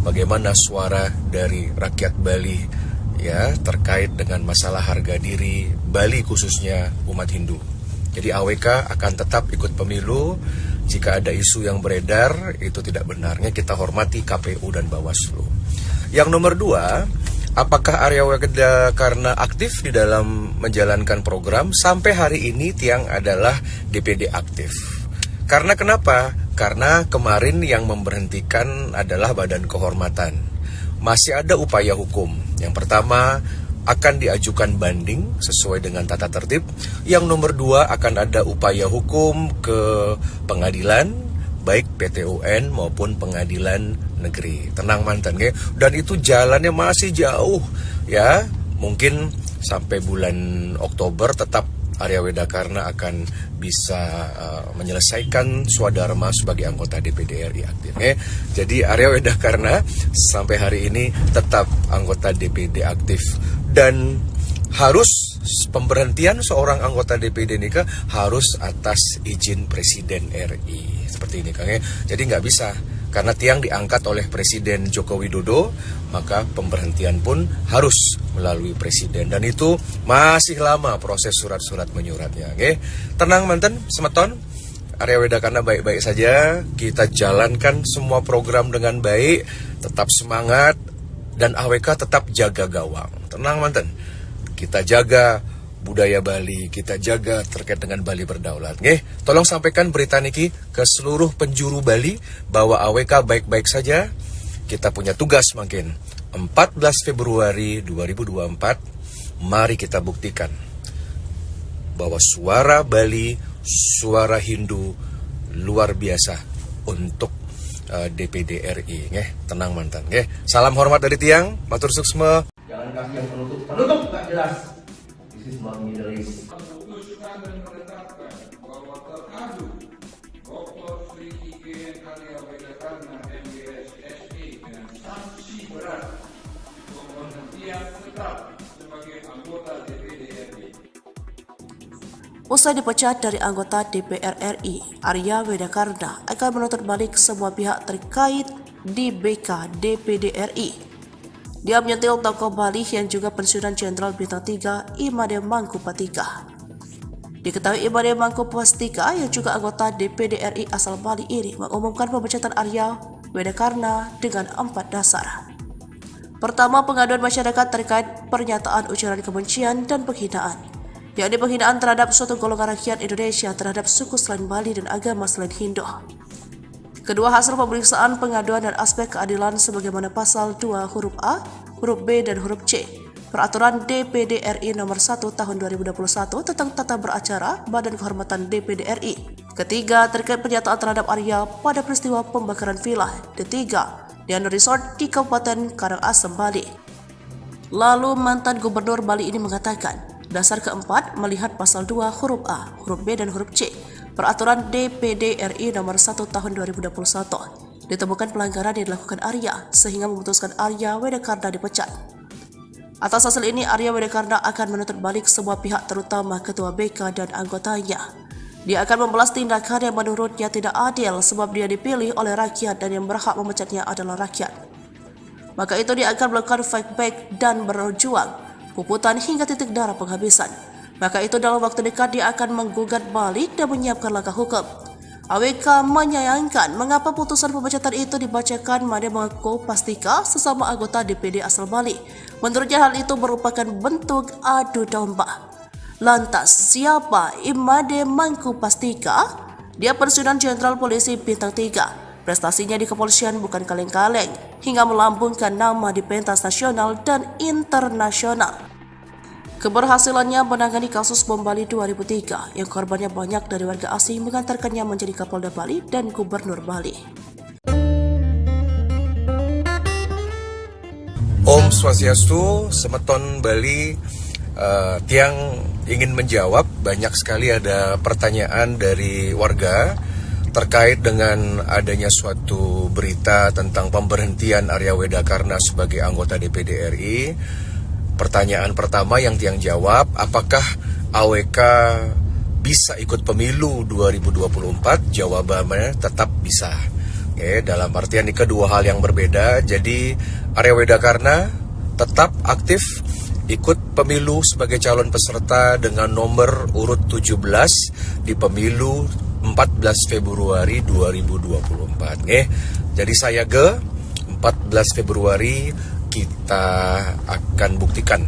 bagaimana suara dari rakyat Bali ya terkait dengan masalah harga diri Bali khususnya umat Hindu. Jadi AWK akan tetap ikut pemilu. Jika ada isu yang beredar, itu tidak benarnya kita hormati KPU dan Bawaslu. Yang nomor 2, apakah Arya Wedakarna aktif di dalam menjalankan program? Sampai hari ini Tiang adalah DPD aktif. Karena kenapa? Karena kemarin yang memberhentikan adalah Badan Kehormatan. Masih ada upaya hukum. Yang pertama, akan diajukan banding sesuai dengan tata tertib. Yang nomor 2, akan ada upaya hukum ke pengadilan, baik PT UN maupun pengadilan negeri. Tenang mantan, dan itu jalannya masih jauh ya. Mungkin sampai bulan Oktober tetap Arya Wedakarna akan bisa menyelesaikan swadharma sebagai anggota DPD RI aktif. Jadi Arya Wedakarna sampai hari ini tetap anggota DPD aktif. Dan harus pemberhentian seorang anggota DPD ini harus atas izin Presiden RI. Seperti ini Kang. Jadi nggak bisa. Karena Tiang diangkat oleh Presiden Joko Widodo, maka pemberhentian pun harus melalui Presiden. Dan itu masih lama proses surat-surat menyuratnya. Tenang manten, semeton. Arya Wedakarna baik-baik saja. Kita jalankan semua program dengan baik. Tetap semangat. Dan AWK tetap jaga gawang. Tenang manten. Kita jaga budaya Bali, kita jaga terkait dengan Bali berdaulat. Tolong sampaikan berita niki ke seluruh penjuru Bali bahwa AWK baik-baik saja. Kita punya tugas makin 14 Februari 2024. Mari kita buktikan bahwa suara Bali, suara Hindu luar biasa untuk DPD RI. Tenang mantan. Salam hormat dari Tiang, matur suksma. Jangan kasih yang penutup nggak jelas. This is not Middle East. Memutuskan dan menetapkan bahwa teradu Dr. Sri IGN Arya Wedakarna MWS SE dengan sanksi berat pemberhentian tetap sebagai anggota DPD RI. Usai dipecat dari anggota DPR RI, Arya Wedakarna akan menuntut balik semua pihak terkait di BK DPD RI. Dia menyentil tokoh Bali yang juga pensiunan Jenderal Bintang 3 Imade Mangkupastika. Diketahui Imade Mangkupastika yang juga anggota DPD RI asal Bali ini mengumumkan pemecatan Arya Wedakarna dengan 4 dasar. Pertama, pengaduan masyarakat terkait pernyataan ujaran kebencian dan penghinaan. yakni penghinaan terhadap suatu golongan rakyat Indonesia terhadap suku selain Bali dan agama selain Hindu. Kedua hasil pemeriksaan pengaduan dan aspek keadilan sebagaimana pasal 2 huruf A, huruf B dan huruf C Peraturan DPD RI nomor 1 tahun 2021 tentang tata beracara Badan Kehormatan DPD RI. Ketiga, terkait pernyataan terhadap Arya pada peristiwa pembakaran villa Ketiga, Diana Resort di Kabupaten Karangasem, Bali. Lalu mantan Gubernur Bali ini mengatakan, dasar keempat melihat pasal 2 huruf A, huruf B dan huruf C Peraturan DPD RI nomor 1 tahun 2021 ditemukan pelanggaran yang dilakukan Arya sehingga memutuskan Arya Wedakarna dipecat. Atas hasil ini, Arya Wedakarna akan menuntut balik semua pihak terutama Ketua BK dan anggotanya. Dia akan membalas tindakan yang menurutnya tidak adil sebab dia dipilih oleh rakyat dan yang berhak memecatnya adalah rakyat. Maka itu dia akan melakukan fight back dan berjuang, puputan hingga titik darah penghabisan. Maka itu dalam waktu dekat dia akan menggugat balik dan menyiapkan langkah hukum. AWK menyayangkan mengapa putusan pemecatan itu dibacakan. Made mengaku Pastika sesama anggota DPD asal Bali. Menurutnya hal itu merupakan bentuk adu domba. Lantas siapa Imade Mangku Pastika? Dia pensiunan Jenderal Polisi Bintang 3. Prestasinya di kepolisian bukan kaleng-kaleng hingga melambungkan nama di pentas nasional dan internasional. Keberhasilannya menangani kasus bom Bali 2003 yang korbannya banyak dari warga asing mengantarkannya menjadi Kapolda Bali dan Gubernur Bali. Om Swastiastu, Semeton Bali. Tiang ingin menjawab, banyak sekali ada pertanyaan dari warga terkait dengan adanya suatu berita tentang pemberhentian Arya Wedakarna sebagai anggota DPD RI. Pertanyaan pertama yang Tiang jawab, apakah AWK bisa ikut pemilu 2024? Jawabannya tetap bisa. Oke, dalam artian ini kedua hal yang berbeda. Jadi Arya Wedakarna tetap aktif ikut pemilu sebagai calon peserta dengan nomor urut 17 di pemilu 14 Februari 2024. Jadi saya 14 Februari kita akan buktikan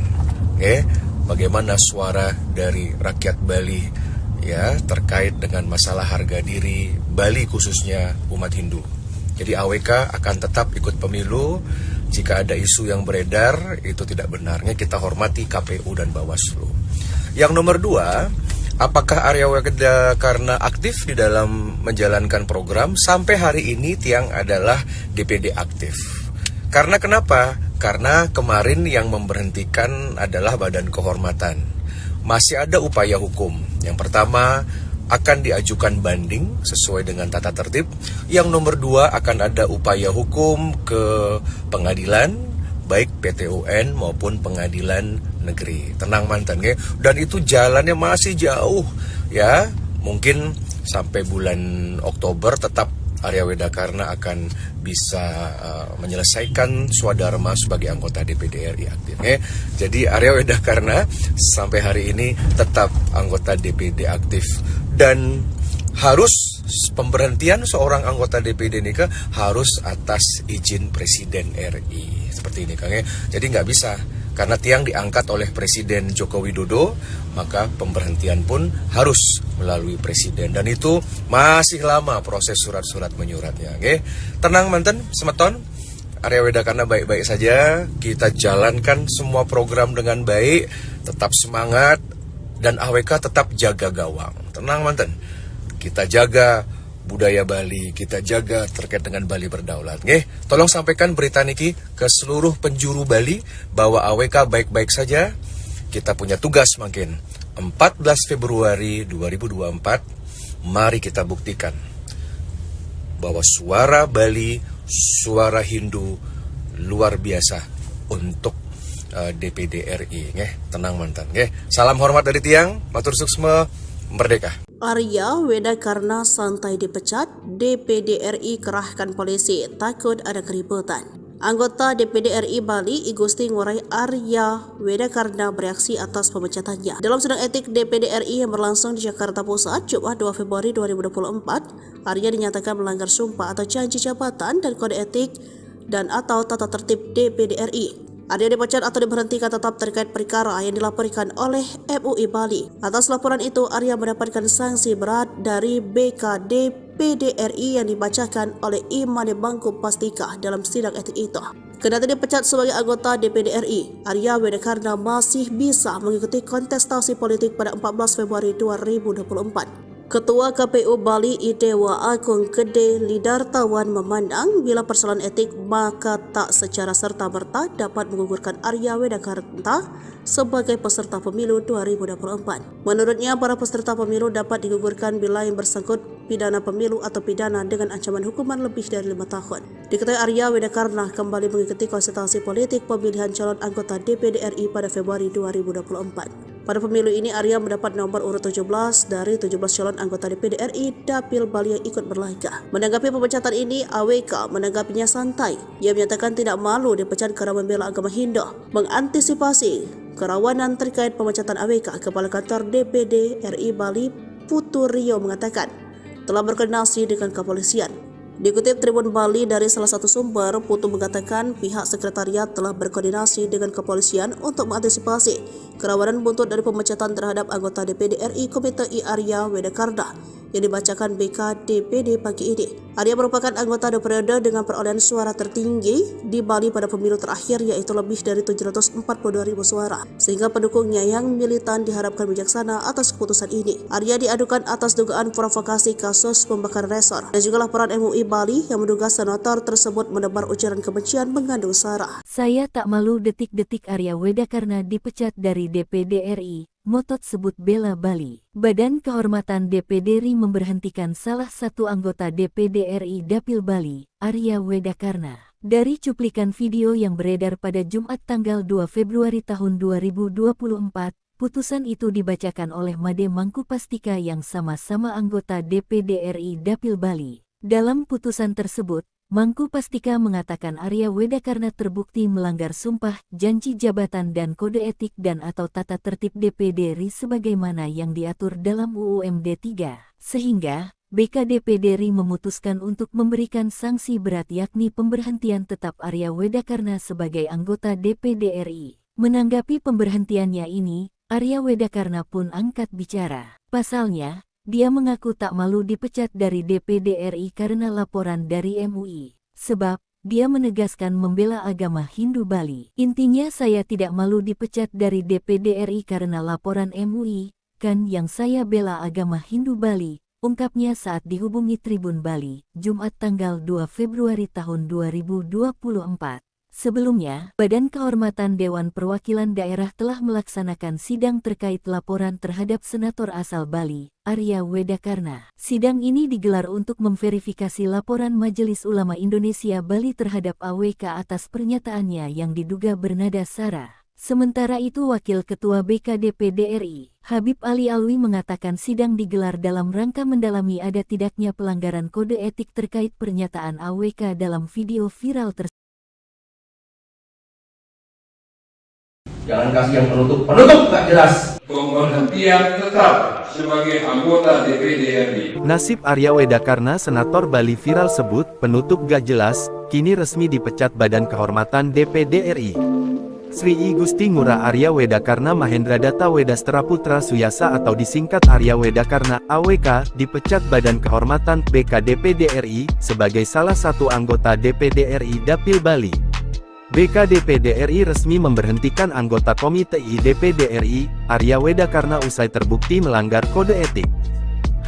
bagaimana suara dari rakyat Bali ya terkait dengan masalah harga diri Bali khususnya umat Hindu. Jadi AWK akan tetap ikut pemilu. Jika ada isu yang beredar itu tidak benarnya, kita hormati KPU dan Bawaslu. Yang nomor 2, apakah Arya Wedakarna aktif di dalam menjalankan program? Sampai hari ini Tiang adalah DPD aktif. Karena kenapa? Karena kemarin yang memberhentikan adalah Badan Kehormatan. Masih ada upaya hukum. Yang pertama akan diajukan banding sesuai dengan tata tertib. Yang nomor 2 akan ada upaya hukum ke pengadilan, baik PT UN maupun pengadilan negeri. Tenang mantan ya. Dan itu jalannya masih jauh ya. Mungkin sampai bulan Oktober tetap Arya Wedakarna akan bisa menyelesaikan swadharma sebagai anggota DPD RI aktif. Jadi Arya Wedakarna sampai hari ini tetap anggota DPD aktif dan harus pemberhentian seorang anggota DPD ini harus atas izin Presiden RI seperti ini Kang. Jadi nggak bisa. Karena Tiang diangkat oleh Presiden Joko Widodo, maka pemberhentian pun harus melalui Presiden. Dan itu masih lama proses surat-surat menyuratnya. Tenang manten, Semeton, Arya Wedakarna baik-baik saja. Kita jalankan semua program dengan baik, tetap semangat, dan AWK tetap jaga gawang. Tenang manten, kita jaga budaya Bali, kita jaga terkait dengan Bali berdaulat. Tolong sampaikan berita niki ke seluruh penjuru Bali bahwa AWK baik-baik saja. Kita punya tugas makin 14 Februari 2024. Mari kita buktikan bahwa suara Bali, suara Hindu luar biasa untuk DPD RI. Tenang mantan. Salam hormat dari Tiang, matur suksma, merdeka. Arya Wedakarna santai dipecat, DPD RI kerahkan polisi, takut ada keributan. Anggota DPD RI Bali, Igusti Ngurai Arya Wedakarna bereaksi atas pemecatannya. Dalam sidang etik DPD RI yang berlangsung di Jakarta Pusat, Jumat 2 Februari 2024, Arya dinyatakan melanggar sumpah atau janji jabatan dan kode etik dan atau tata tertib DPD RI. Arya dipecat atau diberhentikan tetap terkait perkara yang dilaporkan oleh MUI Bali. Atas laporan itu, Arya mendapatkan sanksi berat dari BKD-DPD RI yang dibacakan oleh Made Mangkupastika dalam sidang etik itu. Kendati dipecat sebagai anggota DPD RI, Arya Wedakarna masih bisa mengikuti kontestasi politik pada 14 Februari 2024. Ketua KPU Bali Idewa Agung Gede Lidartawan memandang bila persoalan etik maka tak secara serta-merta dapat menggugurkan Arya Wedakarna sebagai peserta pemilu 2024. Menurutnya, para peserta pemilu dapat digugurkan bila yang bersangkut pidana pemilu atau pidana dengan ancaman hukuman lebih dari 5 tahun. Diketahui Arya Wedakarna kembali mengikuti konsultasi politik pemilihan calon anggota DPD RI pada Februari 2024. Pada pemilu ini, Arya mendapat nomor urut 17 dari 17 calon anggota DPD RI Dapil Bali yang ikut berlaga. Menanggapi pemecatan ini, AWK menanggapinya santai. Ia menyatakan tidak malu dipecat karena membela agama Hindu. Mengantisipasi kerawanan terkait pemecatan AWK, Kepala Kantor DPD RI Bali Putu Rio mengatakan telah berkoordinasi dengan kepolisian. Dikutip Tribun Bali dari salah satu sumber, Putu mengatakan pihak sekretariat telah berkoordinasi dengan kepolisian untuk mengantisipasi kerawanan buntut dari pemecatan terhadap anggota DPD RI Komite I Arya Wedakarna yang dibacakan BKD-DPD pagi ini. Arya merupakan anggota periode dengan perolehan suara tertinggi di Bali pada pemilu terakhir, yaitu lebih dari 742.000 suara, sehingga pendukungnya yang militan diharapkan bijaksana atas keputusan ini. Arya diadukan atas dugaan provokasi kasus pembakaran resor dan juga laporan MUI Bali yang menduga senator tersebut menebar ujaran kebencian mengandung sara. Saya tak malu detik-detik Arya Wedakarna dipecat dari DPD RI. Motot sebut bela Bali. Badan Kehormatan DPD RI memberhentikan salah satu anggota DPD RI Dapil Bali, Arya Wedakarna. Dari cuplikan video yang beredar pada Jumat tanggal 2 Februari tahun 2024, putusan itu dibacakan oleh Made Mangkupastika yang sama-sama anggota DPD RI Dapil Bali. Dalam putusan tersebut, Mangkupastika mengatakan Arya Wedakarna terbukti melanggar sumpah, janji jabatan dan kode etik dan atau tata tertib DPD RI sebagaimana yang diatur dalam UUMD 3, sehingga BKDPD RI memutuskan untuk memberikan sanksi berat yakni pemberhentian tetap Arya Wedakarna sebagai anggota DPD RI. Menanggapi pemberhentiannya ini, Arya Wedakarna pun angkat bicara. Pasalnya, dia mengaku tak malu dipecat dari DPD RI karena laporan dari MUI. Sebab, dia menegaskan membela agama Hindu Bali. Intinya saya tidak malu dipecat dari DPD RI karena laporan MUI, kan yang saya bela agama Hindu Bali, ungkapnya saat dihubungi Tribun Bali, Jumat tanggal 2 Februari tahun 2024. Sebelumnya, Badan Kehormatan Dewan Perwakilan Daerah telah melaksanakan sidang terkait laporan terhadap senator asal Bali, Arya Wedakarna. Sidang ini digelar untuk memverifikasi laporan Majelis Ulama Indonesia Bali terhadap AWK atas pernyataannya yang diduga bernada sara. Sementara itu, Wakil Ketua BKDPD RI, Habib Ali Alwi mengatakan sidang digelar dalam rangka mendalami ada tidaknya pelanggaran kode etik terkait pernyataan AWK dalam video viral tersebut. Jangan kasih yang penutup gak jelas. Pemberhentian tetap sebagai anggota DPD RI. Nasib Arya Wedakarna Senator Bali viral sebut penutup gak jelas, kini resmi dipecat Badan Kehormatan DPD RI. Sri I Gusti Ngurah Arya Wedakarna Mahendradatta Wedastera Putra Suyasa atau disingkat Arya Wedakarna AWK dipecat Badan Kehormatan BKDPD RI sebagai salah satu anggota DPD RI Dapil Bali. BKDPD RI resmi memberhentikan anggota Komite I DPD RI, Arya Wedakarna usai terbukti melanggar kode etik.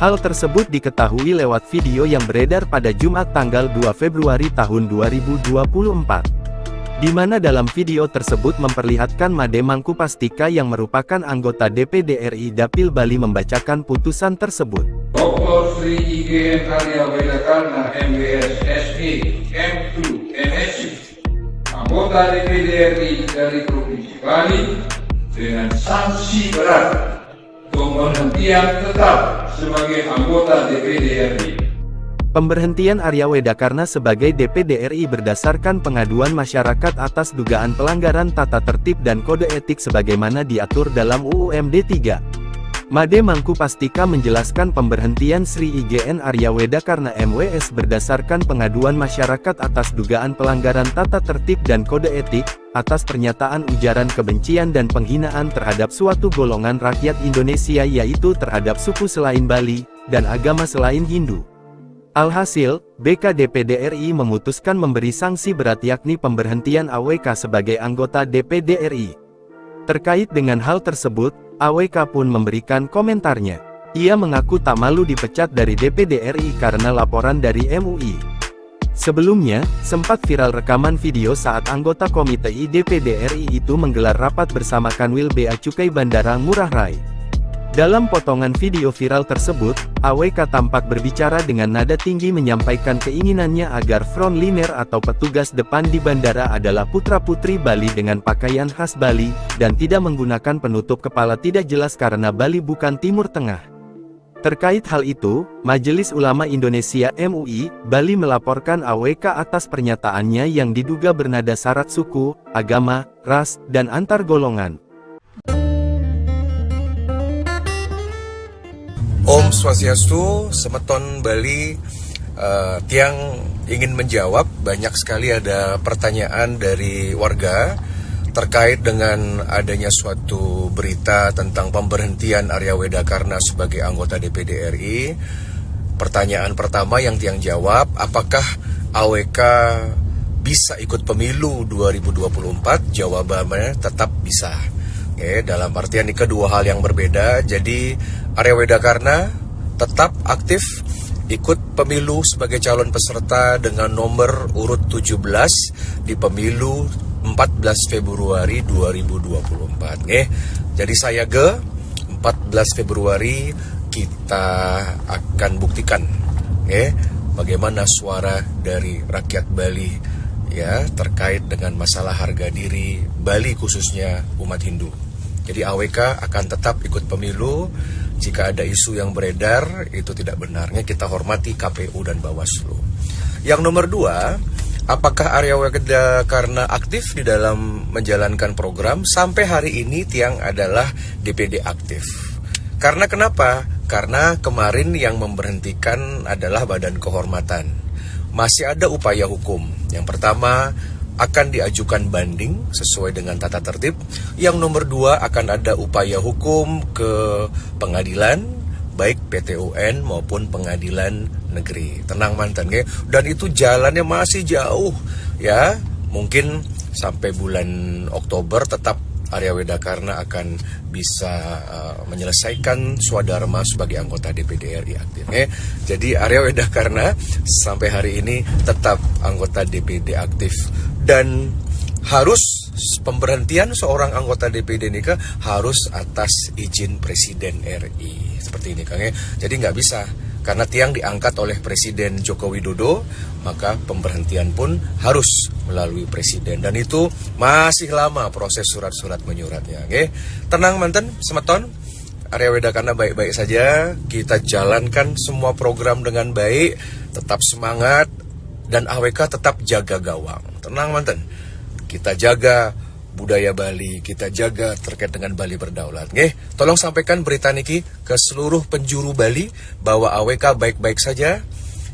Hal tersebut diketahui lewat video yang beredar pada Jumat tanggal 2 Februari tahun 2024. Di mana dalam video tersebut memperlihatkan Made Mangkupastika yang merupakan anggota DPD RI Dapil Bali membacakan putusan tersebut. Dr. Sri IGN Arya Wedakarna MWS SE M2 MSc, anggota DPD RI dari Provinsi Bali dengan sanksi berat pemberhentian tetap sebagai anggota DPD RI. Pemberhentian Arya Wedakarna sebagai DPD RI berdasarkan pengaduan masyarakat atas dugaan pelanggaran tata tertib dan kode etik sebagaimana diatur dalam UUMD 3. Made Mangkupastika menjelaskan pemberhentian Sri IGN Arya Wedakarna MWS berdasarkan pengaduan masyarakat atas dugaan pelanggaran tata tertib dan kode etik, atas pernyataan ujaran kebencian dan penghinaan terhadap suatu golongan rakyat Indonesia yaitu terhadap suku selain Bali, dan agama selain Hindu. Alhasil, BK DPD RI memutuskan memberi sanksi berat yakni pemberhentian AWK sebagai anggota DPD RI. Terkait dengan hal tersebut, AWK pun memberikan komentarnya. Ia mengaku tak malu dipecat dari DPD RI karena laporan dari MUI. Sebelumnya, sempat viral rekaman video saat anggota Komite I DPD RI itu menggelar rapat bersama Kanwil Bea Cukai Bandara Ngurah Rai. Dalam potongan video viral tersebut, AWK tampak berbicara dengan nada tinggi menyampaikan keinginannya agar frontliner atau petugas depan di bandara adalah putra-putri Bali dengan pakaian khas Bali, dan tidak menggunakan penutup kepala tidak jelas karena Bali bukan Timur Tengah. Terkait hal itu, Majelis Ulama Indonesia MUI, Bali melaporkan AWK atas pernyataannya yang diduga bernada syarat suku, agama, ras, dan antar golongan. Om Swastiastu, Semeton Bali. Tiang ingin menjawab, banyak sekali ada pertanyaan dari warga terkait dengan adanya suatu berita tentang pemberhentian Arya Wedakarna sebagai anggota DPD RI. Pertanyaan pertama yang Tiang jawab, apakah AWK bisa ikut pemilu 2024? Jawabannya tetap bisa. Dalam artian ini kedua hal yang berbeda. Jadi Arya Wedakarna tetap aktif ikut pemilu sebagai calon peserta dengan nomor urut 17 di pemilu 14 Februari 2024. Jadi saya 14 Februari kita akan buktikan bagaimana suara dari rakyat Bali ya terkait dengan masalah harga diri Bali khususnya umat Hindu. Jadi AWK akan tetap ikut pemilu. Jika ada isu yang beredar itu tidak benarnya, kita hormati KPU dan Bawaslu. Yang nomor 2, apakah Arya Wedakarna aktif di dalam menjalankan program? Sampai hari ini Tiang adalah DPD aktif. Karena kenapa? Karena kemarin yang memberhentikan adalah Badan Kehormatan. Masih ada upaya hukum. Yang pertama, akan diajukan banding sesuai dengan tata tertib. Yang nomor 2, akan ada upaya hukum ke pengadilan, baik PT UN maupun pengadilan negeri. Tenang mantan, dan itu jalannya masih jauh ya. Mungkin sampai bulan Oktober tetap Arya Wedakarna akan bisa menyelesaikan swadharma sebagai anggota DPD RI aktif. Jadi Arya Wedakarna sampai hari ini tetap anggota DPD aktif, dan harus pemberhentian seorang anggota DPD ini harus atas izin Presiden RI seperti ini, Kang. Jadi nggak bisa. Karena Tiang diangkat oleh Presiden Joko Widodo, maka pemberhentian pun harus melalui Presiden. Dan itu masih lama proses surat-surat menyuratnya. Tenang manten, Semeton, Arya Wedakarna baik-baik saja. Kita jalankan semua program dengan baik, tetap semangat, dan AWK tetap jaga gawang. Tenang manten, kita jaga budaya Bali, kita jaga terkait dengan Bali berdaulat. Tolong sampaikan berita niki ke seluruh penjuru Bali bahwa AWK baik-baik saja.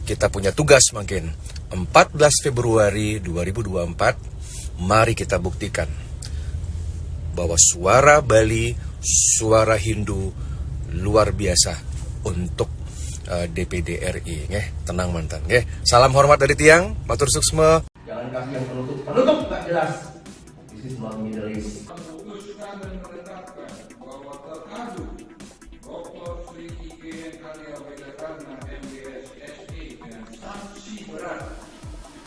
Kita punya tugas makin 14 Februari 2024. Mari kita buktikan bahwa suara Bali, suara Hindu luar biasa untuk DPD RI. Tenang mantan. Salam hormat dari Tiang, matur suksma. Jangan kasih yang penutup nggak jelas. This is not Middle East. Memutuskan dan menetapkan bahwa terkadu Dr. Sri IGN Arya Wedakarna MBS SE dengan sanksi berat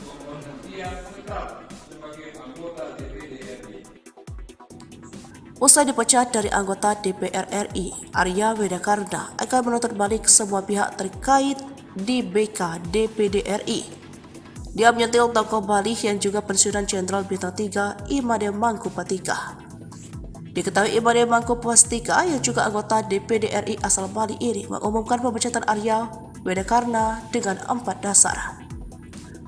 pemberhentian tetap sebagai anggota DPD RI. Usai dipecat dari anggota DPR RI, Arya Wedakarna akan menuntut balik semua pihak terkait di BK DPD RI. Dia menyentil tokoh Bali yang juga pensiunan Jenderal Bintang 3 Imade Mangkupatika. Diketahui Imade Mangkupatika yang juga anggota DPD RI asal Bali ini mengumumkan pemecatan Arya Wedakarna dengan 4 dasar.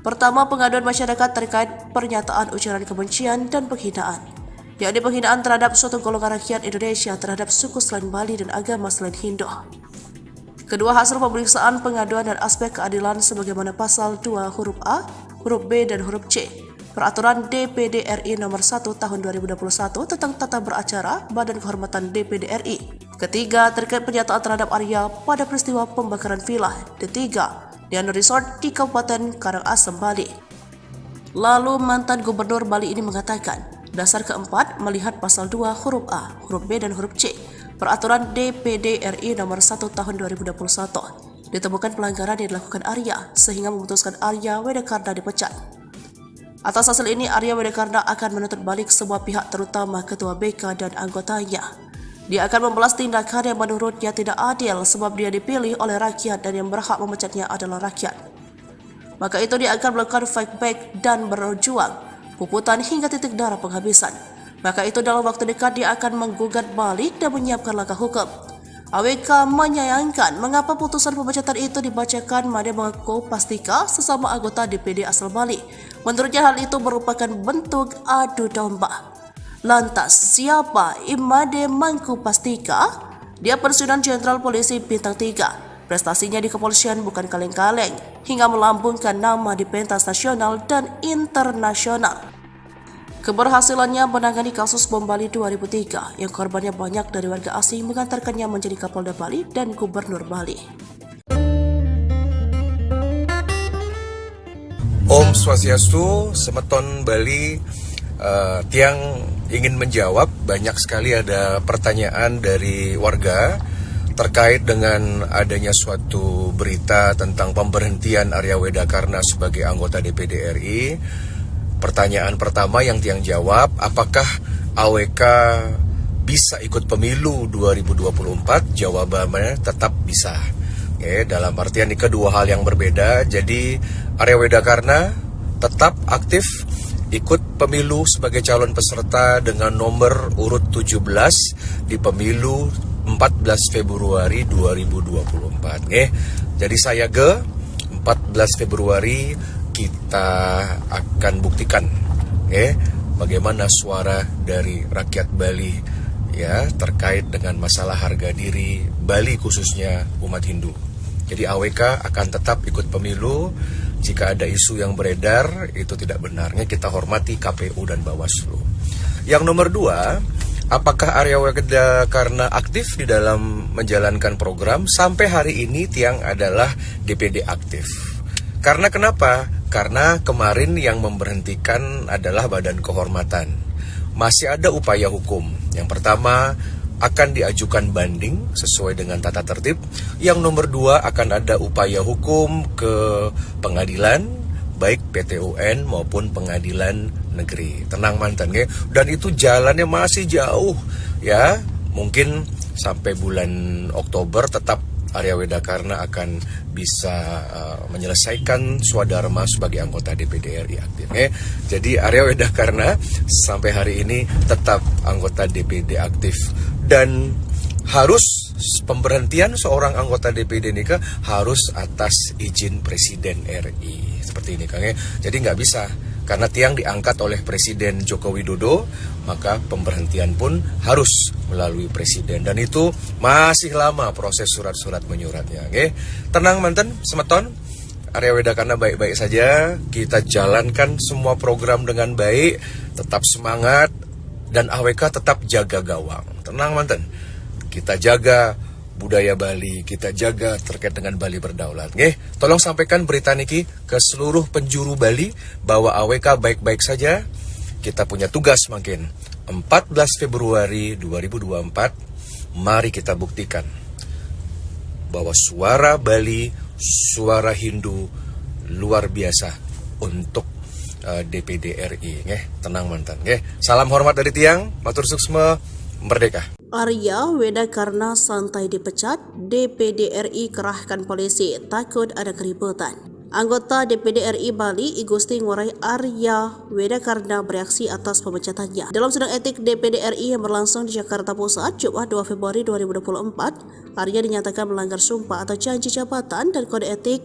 Pertama, pengaduan masyarakat terkait pernyataan ujaran kebencian dan penghinaan, yakni penghinaan terhadap suatu golongan rakyat Indonesia terhadap suku selain Bali dan agama selain Hindu. Kedua, hasil pemeriksaan pengaduan dan aspek keadilan sebagaimana pasal 2 huruf A, huruf B, dan huruf C Peraturan DPD RI Nomor 1 Tahun 2021 tentang tata beracara Badan Kehormatan DPD RI. Ketiga, terkait penyataan terhadap Arya pada peristiwa pembakaran villa D3 Diana Resort di Kabupaten Karangasem, Bali. Lalu mantan Gubernur Bali ini mengatakan, dasar keempat melihat pasal 2 huruf A, huruf B dan huruf C Peraturan DPD RI Nomor 1 Tahun 2021 ditemukan pelanggaran yang dilakukan Arya sehingga memutuskan Arya Wedakarna dipecat. Atas hasil ini, Arya Wedakarna akan menuntut balik semua pihak terutama Ketua BK dan anggotanya. Dia akan membalas tindakan yang menurutnya tidak adil sebab dia dipilih oleh rakyat dan yang berhak memecatnya adalah rakyat. Maka itu dia akan melakukan fight back dan berjuang, puputan hingga titik darah penghabisan. Maka itu dalam waktu dekat dia akan menggugat balik dan menyiapkan langkah hukum. AWK menyayangkan mengapa putusan pemecatan itu dibacakan Made Mangku Pastika sesama anggota DPD asal Bali. Menurutnya hal itu merupakan bentuk adu domba. Lantas, siapa Imade Mangku Pastika? Dia Pensiunan Jenderal Polisi Bintang 3. Prestasinya di kepolisian bukan kaleng-kaleng, hingga melambungkan nama di pentas nasional dan internasional. Keberhasilannya menangani kasus bom Bali 2003 yang korbannya banyak dari warga asing mengantarkannya menjadi Kapolda Bali dan Gubernur Bali. Om Swastiastu, Semeton Bali. Tiang ingin menjawab, banyak sekali ada pertanyaan dari warga terkait dengan adanya suatu berita tentang pemberhentian Arya Wedakarna sebagai anggota DPD RI. Pertanyaan pertama yang Tiang jawab, apakah AWK bisa ikut pemilu 2024? Jawabannya tetap bisa. Dalam artian ini kedua hal yang berbeda. Jadi Arya Wedakarna tetap aktif ikut pemilu sebagai calon peserta dengan nomor urut 17 di pemilu 14 Februari 2024. Jadi saya 14 Februari kita akan buktikan bagaimana suara dari rakyat Bali ya terkait dengan masalah harga diri Bali khususnya umat Hindu. Jadi AWK akan tetap ikut pemilu. Jika ada isu yang beredar itu tidak benarnya, kita hormati KPU dan Bawaslu. Yang nomor 2, apakah Arya Wedakarna aktif di dalam menjalankan program? Sampai hari ini Tiang adalah DPD aktif. Karena kenapa? Karena kemarin yang memberhentikan adalah Badan Kehormatan. Masih ada upaya hukum. Yang pertama akan diajukan banding sesuai dengan tata tertib. Yang nomor 2 akan ada upaya hukum ke pengadilan, baik PT UN maupun pengadilan negeri. Tenang mantan ya. Dan itu jalannya masih jauh ya. Mungkin sampai bulan Oktober tetap Arya Wedakarna akan bisa menyelesaikan swadharma sebagai anggota DPD RI aktif. Jadi Arya Wedakarna sampai hari ini tetap anggota DPD aktif dan harus pemberhentian seorang anggota DPD ini harus atas izin Presiden RI seperti ini Kang. Jadi nggak bisa. Karena Tiang diangkat oleh Presiden Joko Widodo, maka pemberhentian pun harus melalui Presiden. Dan itu masih lama proses surat-surat menyuratnya. Tenang manten, Semeton, Arya Wedakarna baik-baik saja. Kita jalankan semua program dengan baik, tetap semangat, dan AWK tetap jaga gawang. Tenang manten, kita jaga budaya Bali, kita jaga terkait dengan Bali berdaulat. Tolong sampaikan berita niki ke seluruh penjuru Bali bahwa AWK baik-baik saja. Kita punya tugas makin 14 Februari 2024. Mari kita buktikan bahwa suara Bali, suara Hindu luar biasa untuk DPD RI. Tenang mantan. Salam hormat dari Tiang, matur suksma, merdeka. Arya Wedakarna santai dipecat, DPD RI kerahkan polisi, takut ada keributan. Anggota DPD RI Bali, I Gusti Ngurai Arya Wedakarna bereaksi atas pemecatannya. Dalam sidang etik DPD RI yang berlangsung di Jakarta Pusat, Jumat 2 Februari 2024, Arya dinyatakan melanggar sumpah atau janji jabatan dan kode etik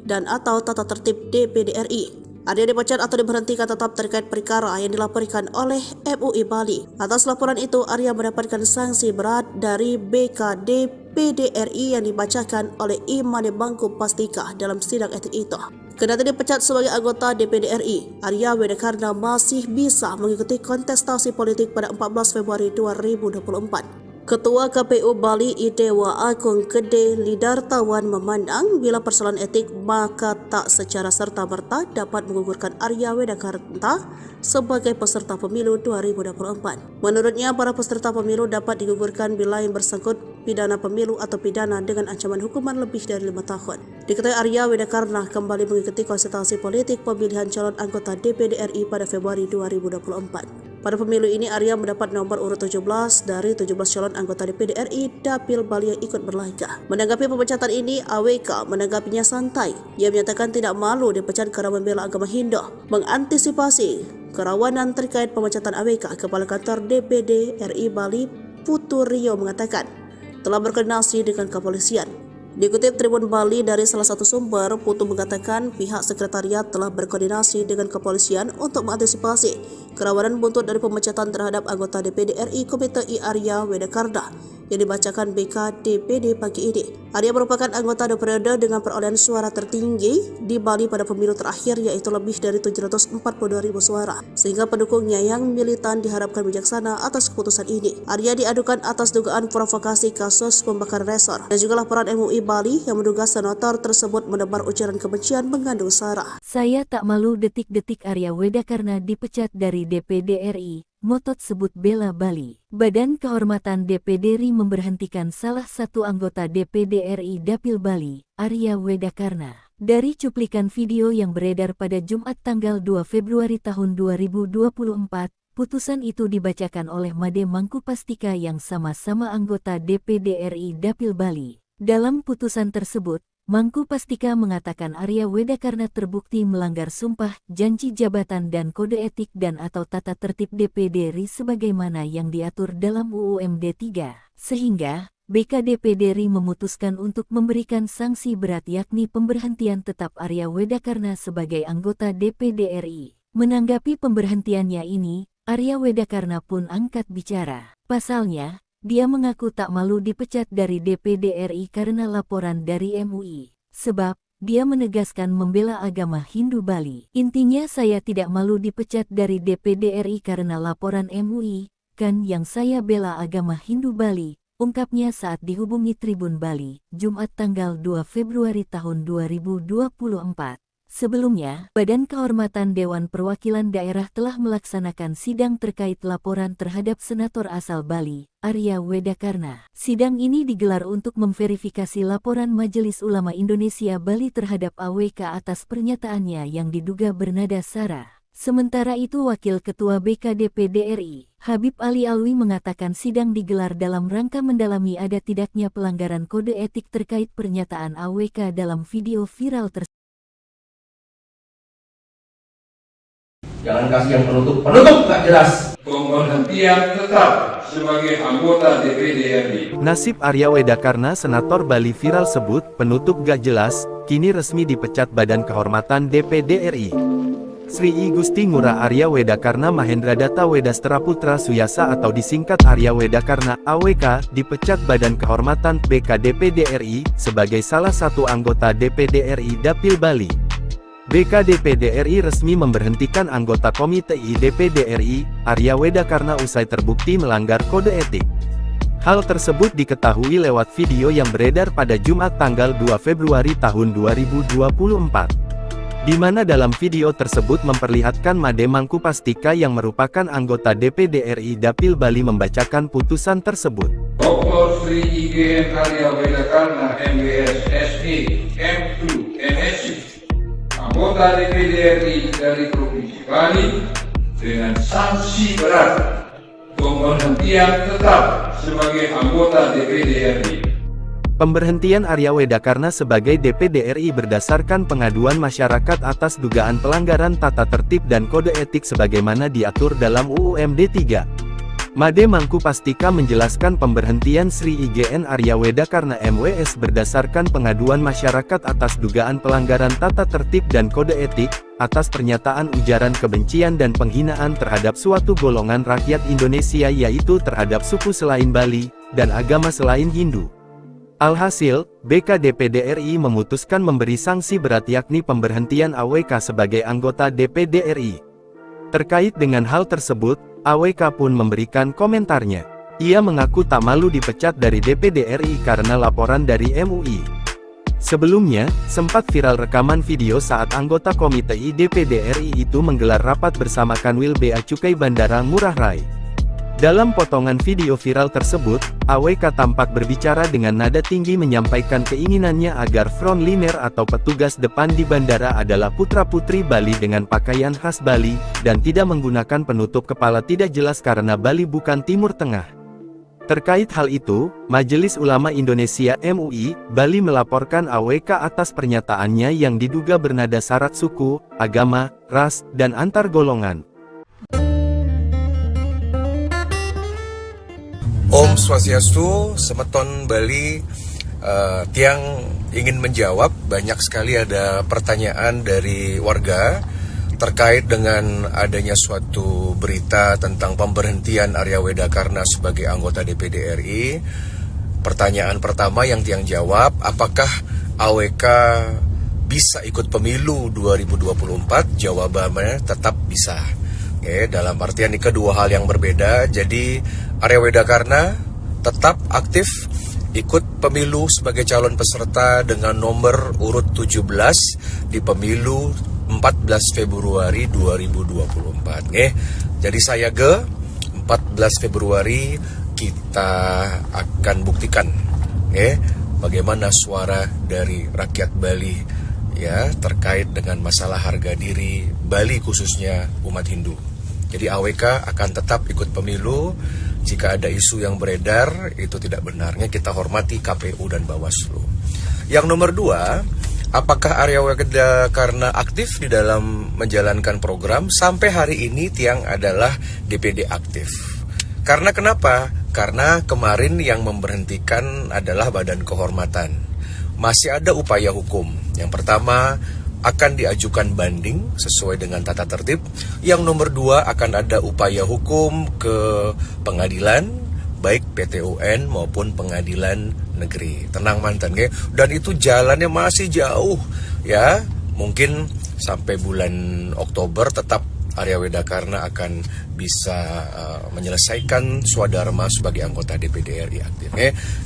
dan atau tata tertib DPD RI. Arya dipecat atau diberhentikan tetap terkait perkara yang dilaporkan oleh MUI Bali. Atas laporan itu, Arya mendapatkan sanksi berat dari BKD DPD RI yang dibacakan oleh Imade Mangku Pastika dalam sidang etik itu. Kendati dipecat sebagai anggota DPD RI, Arya Wedakarna masih bisa mengikuti kontestasi politik pada 14 Februari 2024. Ketua KPU Bali Idewa Agung Gede Lidartawan memandang bila persoalan etik maka tak secara serta-merta dapat menggugurkan Arya Wedakarna sebagai peserta pemilu 2024. Menurutnya, para peserta pemilu dapat digugurkan bila yang bersangkut pidana pemilu atau pidana dengan ancaman hukuman lebih dari 5 tahun. Diketahui Arya Wedakarna kembali mengikuti konsultasi politik pemilihan calon anggota DPD RI pada Februari 2024. Pada pemilu ini, Arya mendapat nomor urut 17 dari 17 calon anggota DPD RI Dapil Bali yang ikut berlaga. Menanggapi pemecatan ini, AWK menanggapinya santai. Ia menyatakan tidak malu dipecat karena membela agama Hindu. Mengantisipasi kerawanan terkait pemecatan AWK, Kepala Kantor DPD RI Bali Putu Rio mengatakan telah berkoordinasi dengan kepolisian. Dikutip Tribun Bali dari salah satu sumber, Putu mengatakan pihak sekretariat telah berkoordinasi dengan kepolisian untuk mengantisipasi kerawanan buntut dari pemecatan terhadap anggota DPD RI Komite I Arya Wedakarna yang dibacakan BK DPD pagi ini. Arya merupakan anggota periode dengan perolehan suara tertinggi di Bali pada pemilu terakhir, yaitu lebih dari 742.000 suara, sehingga pendukungnya yang militan diharapkan bijaksana atas keputusan ini. Arya diadukan atas dugaan provokasi kasus pembakaran resor dan juga laporan MUI Bali yang menduga senator tersebut menebar ujaran kebencian mengandung sara. Saya tak malu detik-detik Arya Wedakarna dipecat dari DPD RI. Motot sebut bela Bali. Badan Kehormatan DPD RI memberhentikan salah satu anggota DPD RI Dapil Bali, Arya Wedakarna. Dari cuplikan video yang beredar pada Jumat tanggal 2 Februari tahun 2024, putusan itu dibacakan oleh Made Mangkupastika yang sama-sama anggota DPD RI Dapil Bali. Dalam putusan tersebut, Mangkupastika mengatakan Arya Wedakarna terbukti melanggar sumpah, janji jabatan dan kode etik dan atau tata tertib DPD RI sebagaimana yang diatur dalam UU MD 3, sehingga BKDPD RI memutuskan untuk memberikan sanksi berat yakni pemberhentian tetap Arya Wedakarna sebagai anggota DPD RI. Menanggapi pemberhentiannya ini, Arya Wedakarna pun angkat bicara. Pasalnya, dia mengaku tak malu dipecat dari DPD RI karena laporan dari MUI. Sebab, dia menegaskan membela agama Hindu Bali. Intinya saya tidak malu dipecat dari DPD RI karena laporan MUI, kan yang saya bela agama Hindu Bali, ungkapnya saat dihubungi Tribun Bali, Jumat tanggal 2 Februari tahun 2024. Sebelumnya, Badan Kehormatan Dewan Perwakilan Daerah telah melaksanakan sidang terkait laporan terhadap senator asal Bali, Arya Wedakarna. Sidang ini digelar untuk memverifikasi laporan Majelis Ulama Indonesia Bali terhadap AWK atas pernyataannya yang diduga bernada sara. Sementara itu, Wakil Ketua BKDPD RI, Habib Ali Alwi mengatakan sidang digelar dalam rangka mendalami ada tidaknya pelanggaran kode etik terkait pernyataan AWK dalam video viral tersebut. Jangan kasih yang penutup nggak jelas. Pemberhentian tetap sebagai anggota DPD RI. Nasib Arya Wedakarna Senator Bali viral sebut penutup gak jelas, kini resmi dipecat Badan Kehormatan DPD RI. Sri I Gusti Ngurah Arya Wedakarna Mahendradatta Wedastera Putra Suyasa atau disingkat Arya Wedakarna AWK dipecat Badan Kehormatan BKDPD RI sebagai salah satu anggota DPD RI Dapil Bali. BKDPD RI resmi memberhentikan anggota Komite I DPD RI, Arya Wedakarna usai terbukti melanggar kode etik. Hal tersebut diketahui lewat video yang beredar pada Jumat tanggal 2 Februari tahun 2024. Di mana dalam video tersebut memperlihatkan Made Mangkupastika yang merupakan anggota DPD RI Dapil Bali membacakan putusan tersebut. Dr. Sri IGN Arya Wedakarna MBS SE M2 NSC anggota DPD RI dari Provinsi Bali dengan sanksi berat pemberhentian tetap sebagai anggota DPD RI. Pemberhentian Arya Wedakarna sebagai DPD RI berdasarkan pengaduan masyarakat atas dugaan pelanggaran tata tertib dan kode etik sebagaimana diatur dalam UU MD 3. Made Mangkupastika menjelaskan pemberhentian Sri IGN Arya Wedakarna MWS berdasarkan pengaduan masyarakat atas dugaan pelanggaran tata tertib dan kode etik, atas pernyataan ujaran kebencian dan penghinaan terhadap suatu golongan rakyat Indonesia yaitu terhadap suku selain Bali, dan agama selain Hindu. Alhasil, BK DPD RI memutuskan memberi sanksi berat yakni pemberhentian AWK sebagai anggota DPD RI. Terkait dengan hal tersebut, AWK pun memberikan komentarnya. Ia mengaku tak malu dipecat dari DPD RI karena laporan dari MUI. Sebelumnya, sempat viral rekaman video saat anggota Komite I DPD RI itu menggelar rapat bersama Kanwil Bea Cukai Bandara Ngurah Rai. Dalam potongan video viral tersebut, AWK tampak berbicara dengan nada tinggi menyampaikan keinginannya agar frontliner atau petugas depan di bandara adalah putra-putri Bali dengan pakaian khas Bali, dan tidak menggunakan penutup kepala tidak jelas karena Bali bukan Timur Tengah. Terkait hal itu, Majelis Ulama Indonesia MUI, Bali melaporkan AWK atas pernyataannya yang diduga bernada syarat suku, agama, ras, dan antar golongan. Om Swastiastu, Semeton Bali. Tiang ingin menjawab, banyak sekali ada pertanyaan dari warga terkait dengan adanya suatu berita tentang pemberhentian Arya Wedakarna sebagai anggota DPD RI. Pertanyaan pertama yang Tiang jawab, apakah AWK bisa ikut pemilu 2024? Jawabannya tetap bisa. Oke, dalam artian ini kedua hal yang berbeda. Jadi Arya Wedakarna tetap aktif ikut pemilu sebagai calon peserta dengan nomor urut 17 di pemilu 14 Februari 2024. Jadi saya 14 Februari kita akan buktikan bagaimana suara dari rakyat Bali ya terkait dengan masalah harga diri Bali khususnya umat Hindu. Jadi AWK akan tetap ikut pemilu. Jika ada isu yang beredar itu tidak benarnya, kita hormati KPU dan Bawaslu. Yang nomor 2, apakah Arya Wedakarna aktif di dalam menjalankan program? Sampai hari ini Tiang adalah DPD aktif. Karena kenapa? Karena kemarin yang memberhentikan adalah Badan Kehormatan. Masih ada upaya hukum. Yang pertama, akan diajukan banding sesuai dengan tata tertib. Yang nomor 2, akan ada upaya hukum ke pengadilan, baik PT UN maupun pengadilan negeri. Tenang mantan, dan itu jalannya masih jauh ya. Mungkin sampai bulan Oktober tetap Arya Wedakarna akan bisa menyelesaikan swadharma sebagai anggota DPD RI aktif.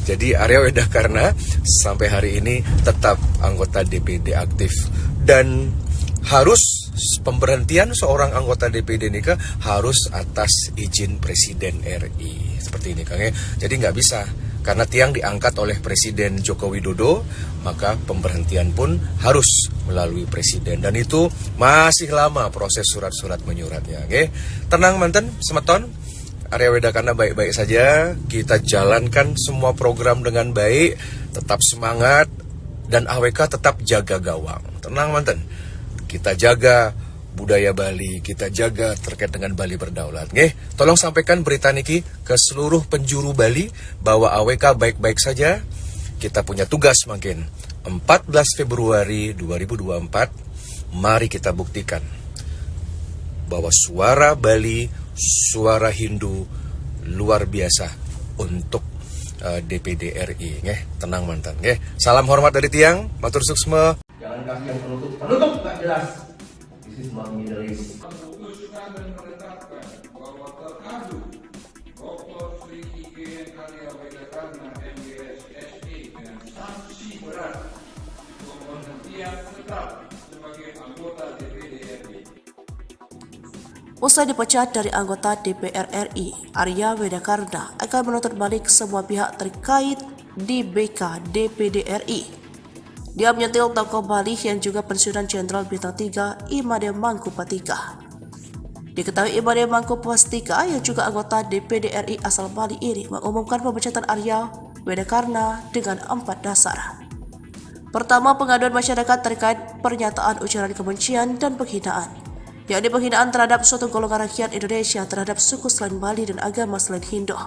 Jadi Arya Wedakarna sampai hari ini tetap anggota DPD aktif. Dan harus pemberhentian seorang anggota DPD ini harus atas izin Presiden RI. Seperti ini Kang. Jadi nggak bisa. Karena Tiang diangkat oleh Presiden Joko Widodo, maka pemberhentian pun harus melalui Presiden. Dan itu masih lama proses surat-surat menyuratnya. Tenang manten, Semeton. Arya Wedakarna baik-baik saja. Kita jalankan semua program dengan baik. Tetap semangat. Dan AWK tetap jaga gawang. Tenang manten, kita jaga budaya Bali, kita jaga terkait dengan Bali berdaulat. Tolong sampaikan berita niki ke seluruh penjuru Bali bahwa AWK baik-baik saja. Kita punya tugas makin 14 Februari 2024. Mari kita buktikan bahwa suara Bali, suara Hindu luar biasa untuk DPD RI. Tenang mantan. Salam hormat dari Tiang, matur suksma. Jangan kasih yang penutup nggak jelas. This is not Middle East. Memutuskan dan menetapkan bahwa terkadu Dr. Sri IGN Arya Wedakarna MBS SE dengan sanksi berat pemberhentian tetap sebagai anggota DPD RI. Usai dipecat dari anggota DPR RI, Arya Wedakarna akan menuntut balik semua pihak terkait di BK DPD RI. Dia menyentil tokoh Bali yang juga pensiunan Jenderal Bintang 3 Imade Mangkupatika. Diketahui Imade Mangkupatika yang juga anggota DPD RI asal Bali ini mengumumkan pemecatan Arya Wedakarna dengan 4 dasar. Pertama, pengaduan masyarakat terkait pernyataan ujaran kebencian dan penghinaan, yakni penghinaan terhadap suatu golongan rakyat Indonesia terhadap suku selain Bali dan agama selain Hindu.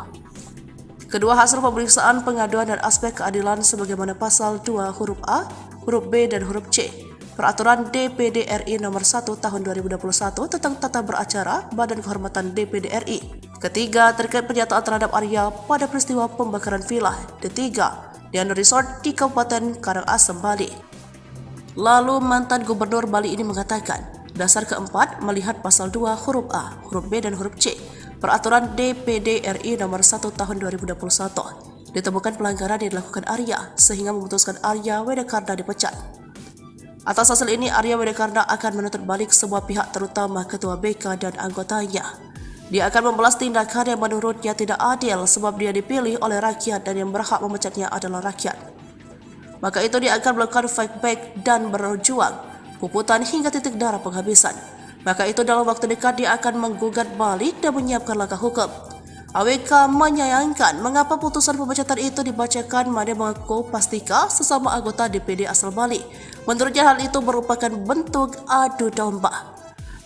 Kedua, hasil pemeriksaan pengaduan dan aspek keadilan sebagaimana pasal 2 huruf A, huruf B, dan huruf C Peraturan DPD RI nomor 1 tahun 2021 tentang tata beracara Badan Kehormatan DPD RI. Ketiga, terkait pernyataan terhadap Arya pada peristiwa pembakaran villa. Ketiga, dan resort di Kabupaten Karangasem, Bali. Lalu mantan Gubernur Bali ini mengatakan, dasar keempat melihat pasal 2 huruf A, huruf B, dan huruf C Peraturan DPD RI nomor 1 tahun 2021 ditemukan pelanggaran yang dilakukan Arya sehingga memutuskan Arya Wedakarna dipecat. Atas hasil ini, Arya Wedakarna akan menuntut balik semua pihak terutama Ketua BK dan anggotanya. Dia akan membalas tindakan yang menurutnya tidak adil sebab dia dipilih oleh rakyat dan yang berhak memecatnya adalah rakyat. Maka itu dia akan melakukan fight back dan berjuang, puputan hingga titik darah penghabisan. Maka itu dalam waktu dekat dia akan menggugat balik dan menyiapkan langkah hukum. AWK menyayangkan mengapa putusan pemecatan itu dibacakan Made Mangku Pastika sesama anggota DPD asal Bali. Menurutnya hal itu merupakan bentuk adu domba.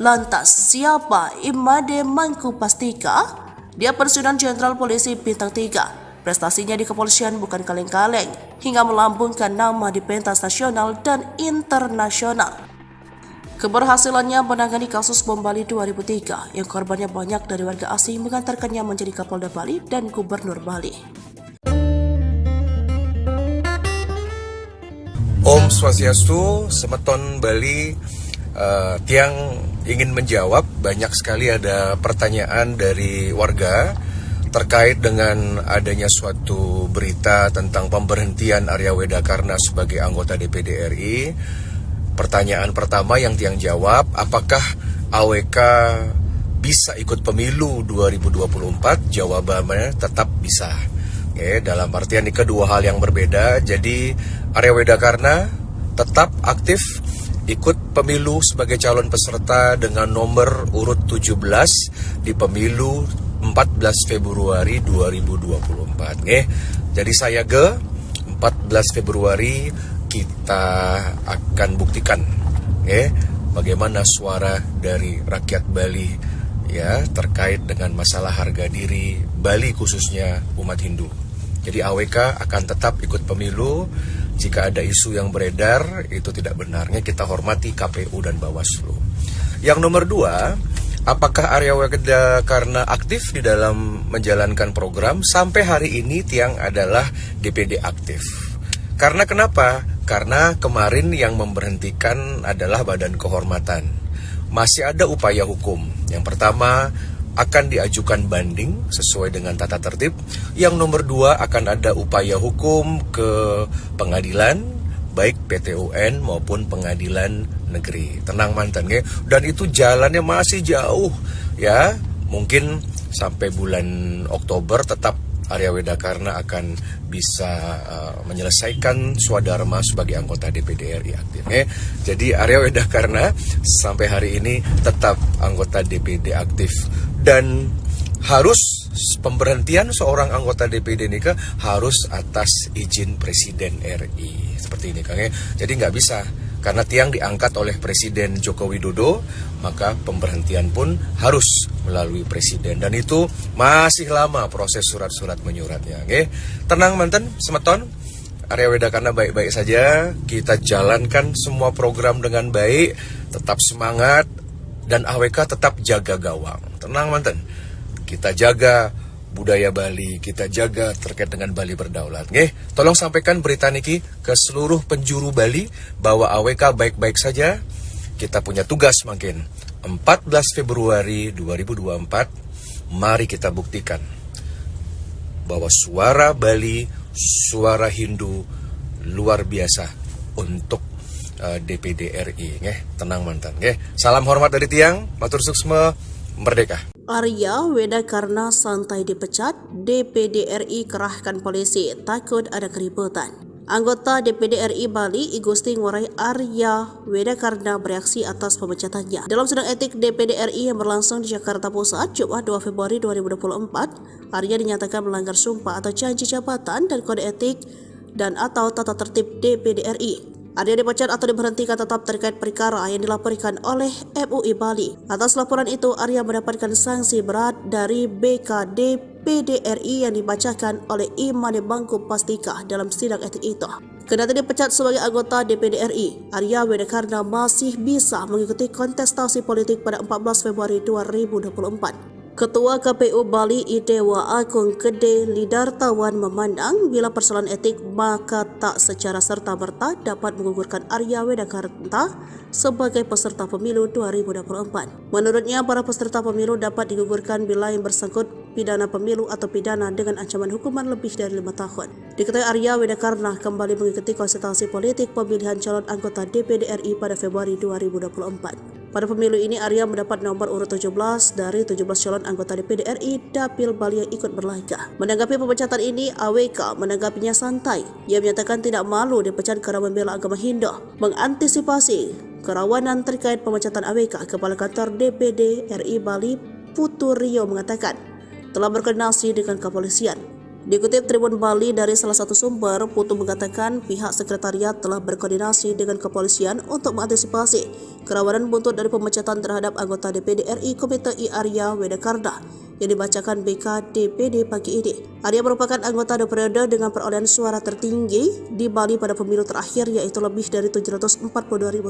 Lantas, siapa Imade Mangku Pastika? Dia pensiunan Jenderal Polisi Bintang 3. Prestasinya di kepolisian bukan kaleng-kaleng, hingga melambungkan nama di pentas nasional dan internasional. Keberhasilannya menangani kasus bom Bali 2003 yang korbannya banyak dari warga asing mengantarkannya menjadi Kapolda Bali dan Gubernur Bali. Om Swastiastu, Semeton Bali. Tiang ingin menjawab, banyak sekali ada pertanyaan dari warga terkait dengan adanya suatu berita tentang pemberhentian Arya Wedakarna sebagai anggota DPD RI. Pertanyaan pertama yang Tiang jawab, apakah AWK bisa ikut pemilu 2024? Jawabannya tetap bisa. Oke, dalam artian ini kedua hal yang berbeda. Jadi Arya Wedakarna tetap aktif ikut pemilu sebagai calon peserta dengan nomor urut 17 di pemilu 14 Februari 2024. Jadi saya 14 Februari kita akan buktikan bagaimana suara dari rakyat Bali ya terkait dengan masalah harga diri Bali khususnya umat Hindu. Jadi AWK akan tetap ikut pemilu. Jika ada isu yang beredar itu tidak benarnya, kita hormati KPU dan Bawaslu. Yang nomor 2, apakah Arya Wedakarna aktif di dalam menjalankan program? Sampai hari ini Tiang adalah DPD aktif. Karena kenapa? Karena kemarin yang memberhentikan adalah Badan Kehormatan. Masih ada upaya hukum. Yang pertama, akan diajukan banding sesuai dengan tata tertib. Yang nomor 2, akan ada upaya hukum ke pengadilan, baik PT UN maupun pengadilan negeri. Tenang mantan, ya. Dan itu jalannya masih jauh, ya. Mungkin sampai bulan Oktober tetap Arya Wedakarna akan bisa menyelesaikan swadharma sebagai anggota DPD RI aktif. Jadi Arya Wedakarna sampai hari ini tetap anggota DPD aktif. Dan harus pemberhentian seorang anggota DPD ini harus atas izin Presiden RI. Seperti ini Kang. Jadi nggak bisa. Karena Tiang diangkat oleh Presiden Joko Widodo, maka pemberhentian pun harus melalui Presiden. Dan itu masih lama proses surat-surat menyuratnya. Tenang mantan, Semeton, Arya Wedakarna baik-baik saja. Kita jalankan semua program dengan baik, tetap semangat, dan AWK tetap jaga gawang. Tenang mantan, kita jaga budaya Bali, kita jaga terkait dengan Bali berdaulat. Tolong sampaikan berita niki ke seluruh penjuru Bali bahwa AWK baik-baik saja. Kita punya tugas makin 14 Februari 2024. Mari kita buktikan bahwa suara Bali, suara Hindu luar biasa untuk DPD RI. Tenang mantan. Salam hormat dari Tiang, matur suksma, merdeka. Arya Wedakarna santai dipecat, DPD RI kerahkan polisi, takut ada keributan. Anggota DPD RI Bali, I Gusti Ngurai Arya Wedakarna bereaksi atas pemecatannya. Dalam sidang etik DPD RI yang berlangsung di Jakarta Pusat, Jumat 2 Februari 2024, Arya dinyatakan melanggar sumpah atau janji jabatan dan kode etik dan atau tata tertib DPD RI. Arya dipecat atau diberhentikan tetap terkait perkara yang dilaporkan oleh MUI Bali. Atas laporan itu, Arya mendapatkan sanksi berat dari BKD PDRI yang dibacakan oleh Imade Mangku Pastika dalam sidang etik itu. Kendati dipecat sebagai anggota DPD RI, Arya Wedakarna masih bisa mengikuti kontestasi politik pada 14 Februari 2024. Ketua KPU Bali Idewa Agung Gede Lidartawan memandang bila persoalan etik maka tak secara serta-merta dapat menggugurkan Arya Wedakarna sebagai peserta pemilu 2024. Menurutnya, para peserta pemilu dapat digugurkan bila yang bersangkut pidana pemilu atau pidana dengan ancaman hukuman lebih dari 5 tahun. Diketahui Arya Wedakarna kembali mengikuti konsultasi politik pemilihan calon anggota DPD RI pada Februari 2024. Pada pemilu ini, Arya mendapat nomor urut 17 dari 17 calon anggota DPD RI Dapil Bali yang ikut berlaga. Menanggapi pemecatan ini, AWK menanggapinya santai. Ia menyatakan tidak malu dipecat karena membela agama Hindu. Mengantisipasi kerawanan terkait pemecatan AWK, Kepala Kantor DPD RI Bali Putu Rio mengatakan telah berkoordinasi dengan kepolisian. Dikutip Tribun Bali dari salah satu sumber, Putu mengatakan pihak sekretariat telah berkoordinasi dengan kepolisian untuk mengantisipasi kerawanan buntut dari pemecatan terhadap anggota DPD RI Komite I Arya Wedakarna yang dibacakan BK DPD pagi ini. Arya merupakan anggota periode dengan perolehan suara tertinggi di Bali pada pemilu terakhir, yaitu lebih dari 742.000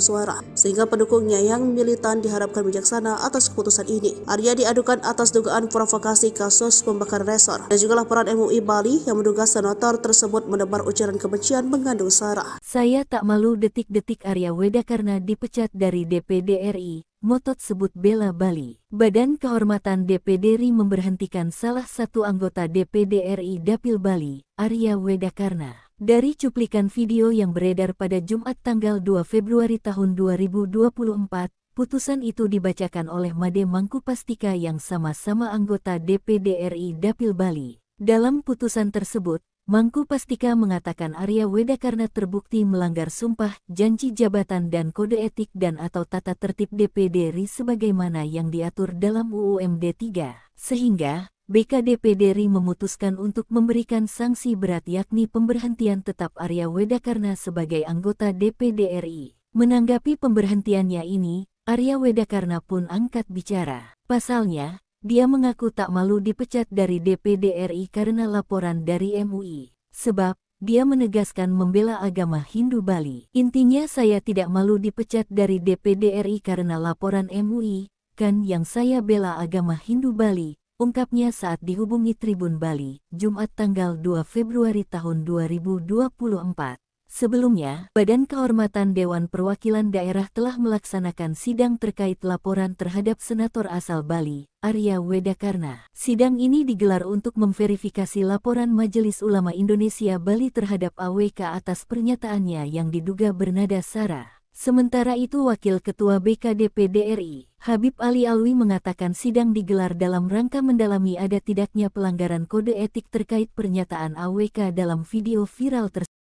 suara, sehingga pendukungnya yang militan diharapkan bijaksana atas keputusan ini. Arya diadukan atas dugaan provokasi kasus pembakaran resor dan juga laporan MUI Bali yang menduga senator tersebut menebar ujaran kebencian mengandung sara. Saya tak malu detik-detik Arya Wedakarna dipecat dari DPD RI. Motot sebut bela Bali. Badan Kehormatan DPD RI memberhentikan salah satu anggota DPD RI Dapil Bali, Arya Wedakarna. Dari cuplikan video yang beredar pada Jumat tanggal 2 Februari tahun 2024, putusan itu dibacakan oleh Made Mangkupastika yang sama-sama anggota DPD RI Dapil Bali. Dalam putusan tersebut, Mangkupastika mengatakan Arya Wedakarna terbukti melanggar sumpah, janji jabatan dan kode etik dan atau tata tertib DPD RI sebagaimana yang diatur dalam UU MD 3, sehingga BKDPD RI memutuskan untuk memberikan sanksi berat yakni pemberhentian tetap Arya Wedakarna sebagai anggota DPD RI. Menanggapi pemberhentiannya ini, Arya Wedakarna pun angkat bicara. Pasalnya, dia mengaku tak malu dipecat dari DPD RI karena laporan dari MUI. Sebab, dia menegaskan membela agama Hindu Bali. Intinya saya tidak malu dipecat dari DPD RI karena laporan MUI, kan yang saya bela agama Hindu Bali, ungkapnya saat dihubungi Tribun Bali, Jumat tanggal 2 Februari tahun 2024. Sebelumnya, Badan Kehormatan Dewan Perwakilan Daerah telah melaksanakan sidang terkait laporan terhadap senator asal Bali, Arya Wedakarna. Sidang ini digelar untuk memverifikasi laporan Majelis Ulama Indonesia Bali terhadap AWK atas pernyataannya yang diduga bernada sara. Sementara itu, Wakil Ketua BKDPD RI, Habib Ali Alwi mengatakan sidang digelar dalam rangka mendalami ada tidaknya pelanggaran kode etik terkait pernyataan AWK dalam video viral tersebut.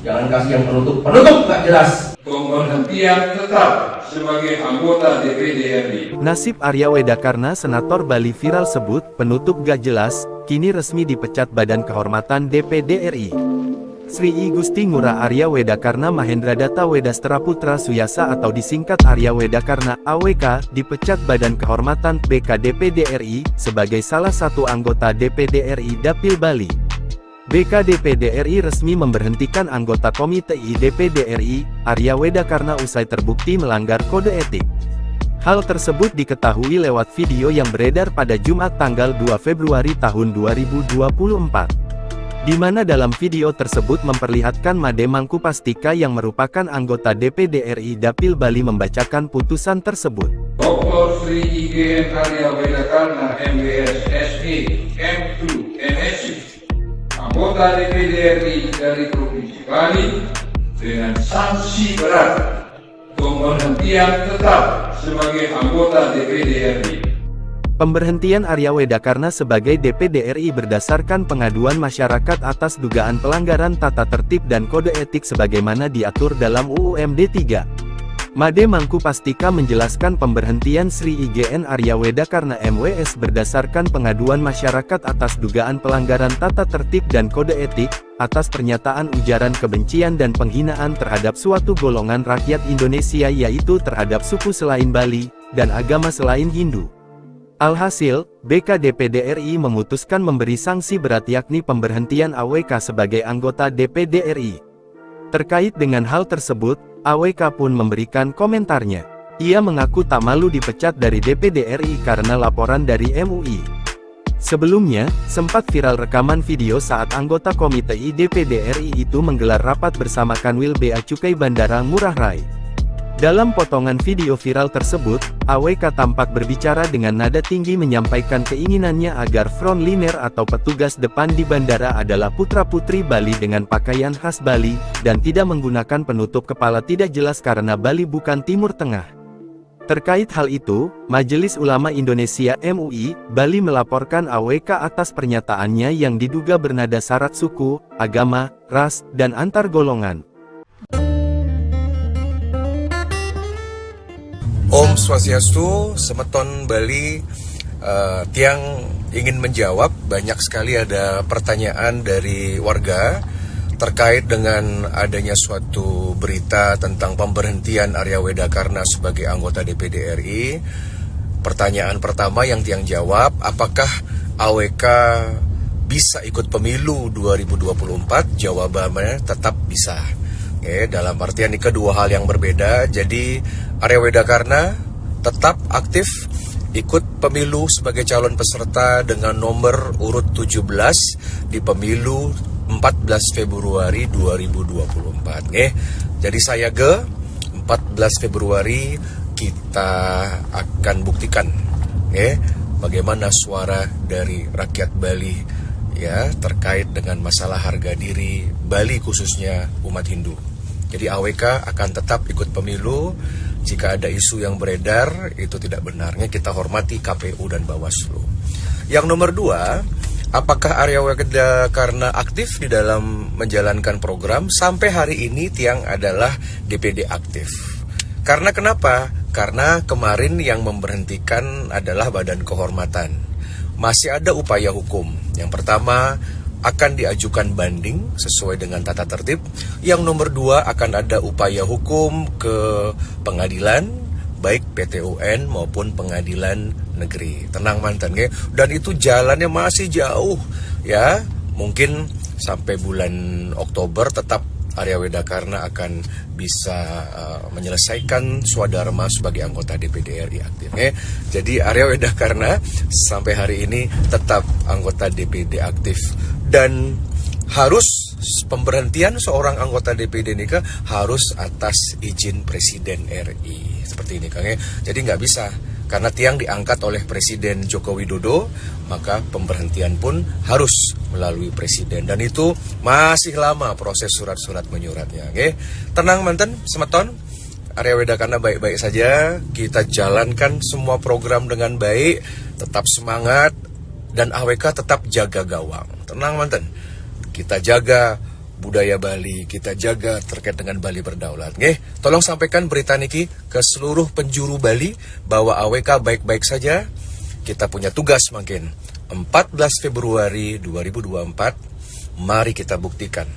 Jangan kasih yang penutup nggak jelas. Pemberhentian tetap sebagai anggota DPD RI. Nasib Arya Wedakarna Senator Bali viral sebut penutup gak jelas, kini resmi dipecat Badan Kehormatan DPD RI. Sri I Gusti Ngurah Arya Wedakarna Mahendradatta Wedastra Putra Suyasa atau disingkat Arya Wedakarna AWK dipecat Badan Kehormatan BKDPD RI sebagai salah satu anggota DPD RI Dapil Bali. BKDPD RI resmi memberhentikan anggota Komite I DPD RI, Arya Wedakarna usai terbukti melanggar kode etik. Hal tersebut diketahui lewat video yang beredar pada Jumat tanggal 2 Februari tahun 2024. Di mana dalam video tersebut memperlihatkan Made Mangkupastika yang merupakan anggota DPD RI Dapil Bali membacakan putusan tersebut. Dr. Sri IGN Arya Wedakarna MBS SE M2 NSI anggota DPD RI dari Provinsi Bali dengan sanksi berat pemberhentian tetap sebagai anggota DPD RI. Pemberhentian Arya Wedakarna sebagai DPD RI berdasarkan pengaduan masyarakat atas dugaan pelanggaran tata tertib dan kode etik sebagaimana diatur dalam UU MD 3. Made Mangkupastika menjelaskan pemberhentian Sri IGN Arya Wedakarna MWS berdasarkan pengaduan masyarakat atas dugaan pelanggaran tata tertib dan kode etik, atas pernyataan ujaran kebencian dan penghinaan terhadap suatu golongan rakyat Indonesia yaitu terhadap suku selain Bali, dan agama selain Hindu. Alhasil, BKDPD RI memutuskan memberi sanksi berat yakni pemberhentian AWK sebagai anggota DPD RI. Terkait dengan hal tersebut, AWK pun memberikan komentarnya. Ia mengaku tak malu dipecat dari DPD RI karena laporan dari MUI. Sebelumnya, sempat viral rekaman video saat anggota Komite I DPD RI itu menggelar rapat bersama Kanwil Bea Cukai Bandara Ngurah Rai. Dalam potongan video viral tersebut, AWK tampak berbicara dengan nada tinggi menyampaikan keinginannya agar frontliner atau petugas depan di bandara adalah putra-putri Bali dengan pakaian khas Bali, dan tidak menggunakan penutup kepala tidak jelas karena Bali bukan Timur Tengah. Terkait hal itu, Majelis Ulama Indonesia MUI, Bali melaporkan AWK atas pernyataannya yang diduga bernada syarat suku, agama, ras, dan antar golongan. Om Swastiastu, Semeton Bali. Tiang ingin menjawab, banyak sekali ada pertanyaan dari warga terkait dengan adanya suatu berita tentang pemberhentian Arya Wedakarna sebagai anggota DPD RI. Pertanyaan pertama yang Tiang jawab, apakah AWK bisa ikut pemilu 2024? Jawabannya tetap bisa. Dalam artian ini kedua hal yang berbeda. Jadi Arya Wedakarna tetap aktif ikut pemilu sebagai calon peserta dengan nomor urut 17 di pemilu 14 Februari 2024. Jadi saya 14 Februari kita akan buktikan bagaimana suara dari rakyat Bali ya terkait dengan masalah harga diri Bali khususnya umat Hindu. Jadi AWK akan tetap ikut pemilu. Jika ada isu yang beredar itu tidak benarnya, kita hormati KPU dan Bawaslu. Yang nomor 2, apakah Arya Wedakarna aktif di dalam menjalankan program? Sampai hari ini Tiang adalah DPD aktif. Karena kenapa? Karena kemarin yang memberhentikan adalah Badan Kehormatan. Masih ada upaya hukum. Yang pertama, akan diajukan banding sesuai dengan tata tertib. Yang nomor 2, akan ada upaya hukum ke pengadilan, baik PT UN maupun pengadilan negeri. Tenang mantan, dan itu jalannya masih jauh ya. Mungkin sampai bulan Oktober tetap Arya Wedakarna akan bisa menyelesaikan swadharma sebagai anggota DPD RI aktif. Jadi Arya Wedakarna sampai hari ini tetap anggota DPD aktif. Dan harus pemberhentian seorang anggota DPD ini harus atas izin Presiden RI. Seperti ini Kang. Jadi nggak bisa. Karena Tiang diangkat oleh Presiden Joko Widodo, maka pemberhentian pun harus melalui Presiden. Dan itu masih lama proses surat-surat menyuratnya. Tenang manten, Semeton. Arya Wedakarna baik-baik saja. Kita jalankan semua program dengan baik. Tetap semangat. Dan AWK tetap jaga gawang. Tenang manten, kita jaga budaya Bali, kita jaga terkait dengan Bali berdaulat. Tolong sampaikan berita niki ke seluruh penjuru Bali bahwa AWK baik-baik saja. Kita punya tugas makin 14 Februari 2024. Mari kita buktikan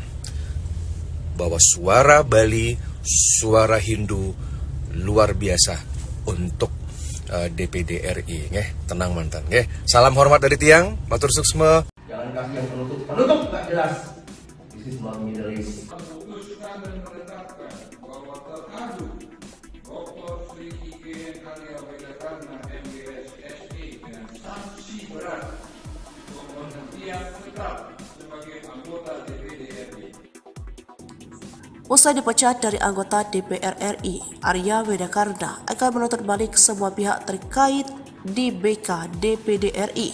bahwa suara Bali, suara Hindu luar biasa untuk DPD RI. Tenang mantan. Salam hormat dari Tiang, matur suksma. Jangan kasih yang penutup nggak jelas. This is not Middle East. Memutuskan dan menetapkan bahwa terkadu Dr. Sri IGN Arya Wedakarna MGS SE dengan sanksi berat pemberhentian tetap sebagai anggota DPD RI. Usai dipecat dari anggota DPR RI, Arya Wedakarna akan menuntut balik semua pihak terkait di BK DPD RI.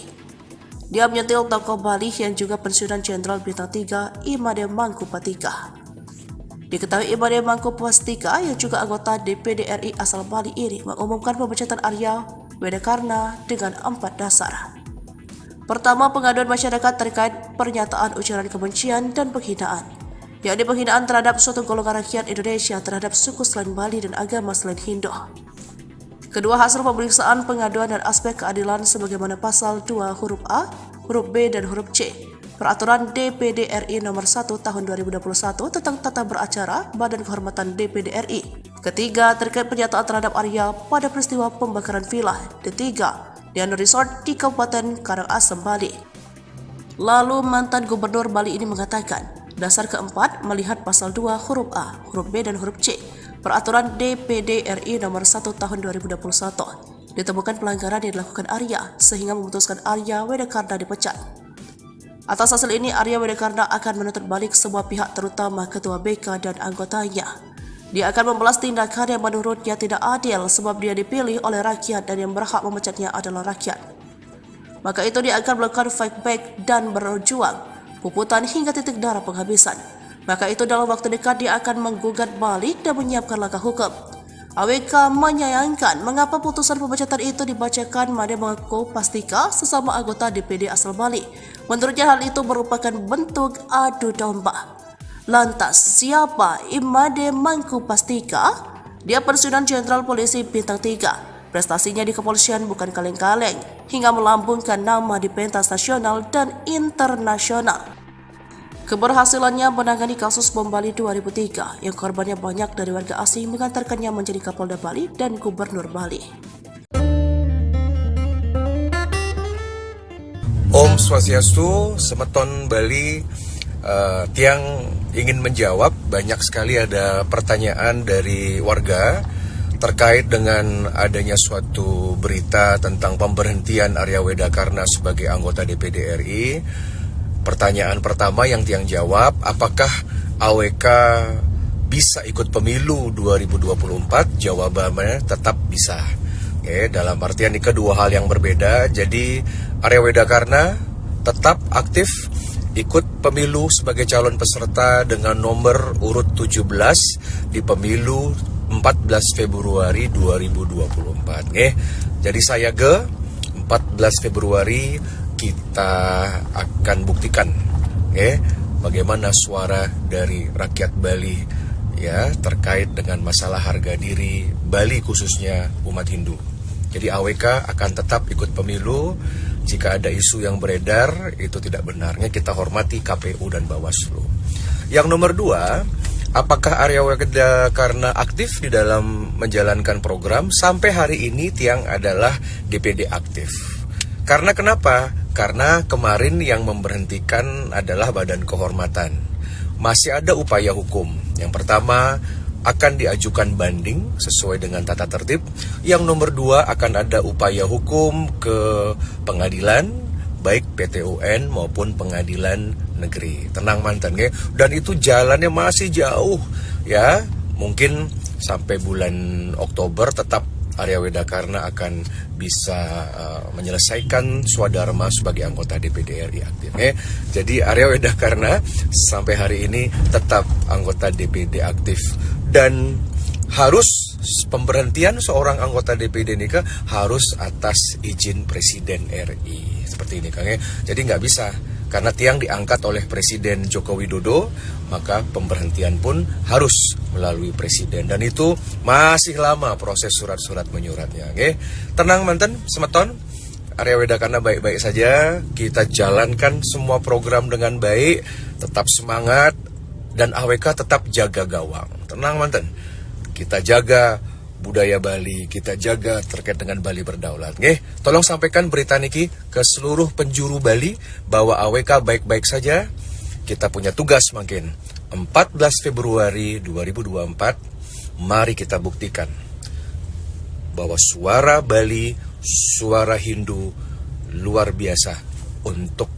Dia menyentil tokoh Bali yang juga pensiunan Jenderal Bintang 3 Imade Mangkupatika. Diketahui Imade Mangkupatika yang juga anggota DPD RI asal Bali ini mengumumkan pemecatan Arya Wedakarna dengan 4 dasar. Pertama, pengaduan masyarakat terkait pernyataan ujaran kebencian dan penghinaan, yakni penghinaan terhadap suatu golongan rakyat Indonesia terhadap suku selain Bali dan agama selain Hindu. Kedua, hasil pemeriksaan pengaduan dan aspek keadilan sebagaimana pasal 2 huruf A, huruf B, dan huruf C Peraturan DPD RI nomor 1 tahun 2021 tentang tata beracara Badan Kehormatan DPD RI. Ketiga, terkait pernyataan terhadap Arya pada peristiwa pembakaran villa Ketiga di resort di Kabupaten Karangasem, Bali. Lalu mantan Gubernur Bali ini mengatakan, dasar keempat melihat pasal 2 huruf A, huruf B, dan huruf C Peraturan DPD RI nomor 1 tahun 2021. Ditemukan pelanggaran yang dilakukan Arya sehingga memutuskan Arya Wedakarna dipecat. Atas hasil ini, Arya Wedakarna akan menuntut balik semua pihak terutama Ketua BK dan anggotanya. Dia akan membalas tindakan yang menurutnya tidak adil sebab dia dipilih oleh rakyat dan yang berhak memecatnya adalah rakyat. Maka itu dia akan melakukan fight back dan berjuang, puputan hingga titik darah penghabisan. Maka itu dalam waktu dekat dia akan menggugat balik dan menyiapkan langkah hukum. AWK menyayangkan mengapa putusan pemecatan itu dibacakan Made Mangku Pastika sesama anggota DPD asal Bali. Menurutnya hal itu merupakan bentuk adu domba. Lantas, siapa Imade Mangku Pastika? Dia pensiunan Jenderal Polisi Bintang 3. Prestasinya di kepolisian bukan kaleng-kaleng, hingga melambungkan nama di pentas nasional dan internasional. Keberhasilannya menangani kasus bom Bali 2003 yang korbannya banyak dari warga asing mengantarkannya menjadi Kapolda Bali dan Gubernur Bali. Om Swastiastu, Semeton Bali. Tiang ingin menjawab, banyak sekali ada pertanyaan dari warga terkait dengan adanya suatu berita tentang pemberhentian Arya Wedakarna sebagai anggota DPD RI. Pertanyaan pertama yang Tiang jawab, apakah AWK bisa ikut pemilu 2024? Jawabannya tetap bisa. Oke, dalam artian ini kedua hal yang berbeda. Jadi Arya Wedakarna tetap aktif ikut pemilu sebagai calon peserta dengan nomor urut 17 di pemilu 14 Februari 2024. Jadi saya 14 Februari kita akan buktikan bagaimana suara dari rakyat Bali ya terkait dengan masalah harga diri Bali khususnya umat Hindu. Jadi AWK akan tetap ikut pemilu. Jika ada isu yang beredar itu tidak benarnya, kita hormati KPU dan Bawaslu. Yang nomor 2, apakah Arya Wedakarna aktif di dalam menjalankan program? Sampai hari ini Tiang adalah DPD aktif. Karena kenapa? Karena kemarin yang memberhentikan adalah Badan Kehormatan. Masih ada upaya hukum. Yang pertama, akan diajukan banding sesuai dengan tata tertib. Yang nomor 2, akan ada upaya hukum ke pengadilan, baik PT UN maupun pengadilan negeri. Tenang mantan, dan itu jalannya masih jauh ya. Mungkin sampai bulan Oktober tetap Arya Wedakarna akan bisa menyelesaikan swadharma sebagai anggota DPD RI aktif. Jadi Arya Wedakarna sampai hari ini tetap anggota DPD aktif dan harus pemberhentian seorang anggota DPD ini harus atas izin Presiden RI seperti ini, Kang. Jadi nggak bisa. Karena Tiang diangkat oleh Presiden Joko Widodo, maka pemberhentian pun harus melalui Presiden. Dan itu masih lama proses surat-surat menyuratnya. Tenang manten, Semeton, Arya Wedakarna baik-baik saja. Kita jalankan semua program dengan baik, tetap semangat, dan AWK tetap jaga gawang. Tenang manten, kita jaga budaya Bali, kita jaga terkait dengan Bali berdaulat. Tolong sampaikan berita niki ke seluruh penjuru Bali bahwa AWK baik-baik saja. Kita punya tugas makin 14 Februari 2024. Mari kita buktikan bahwa suara Bali, suara Hindu luar biasa untuk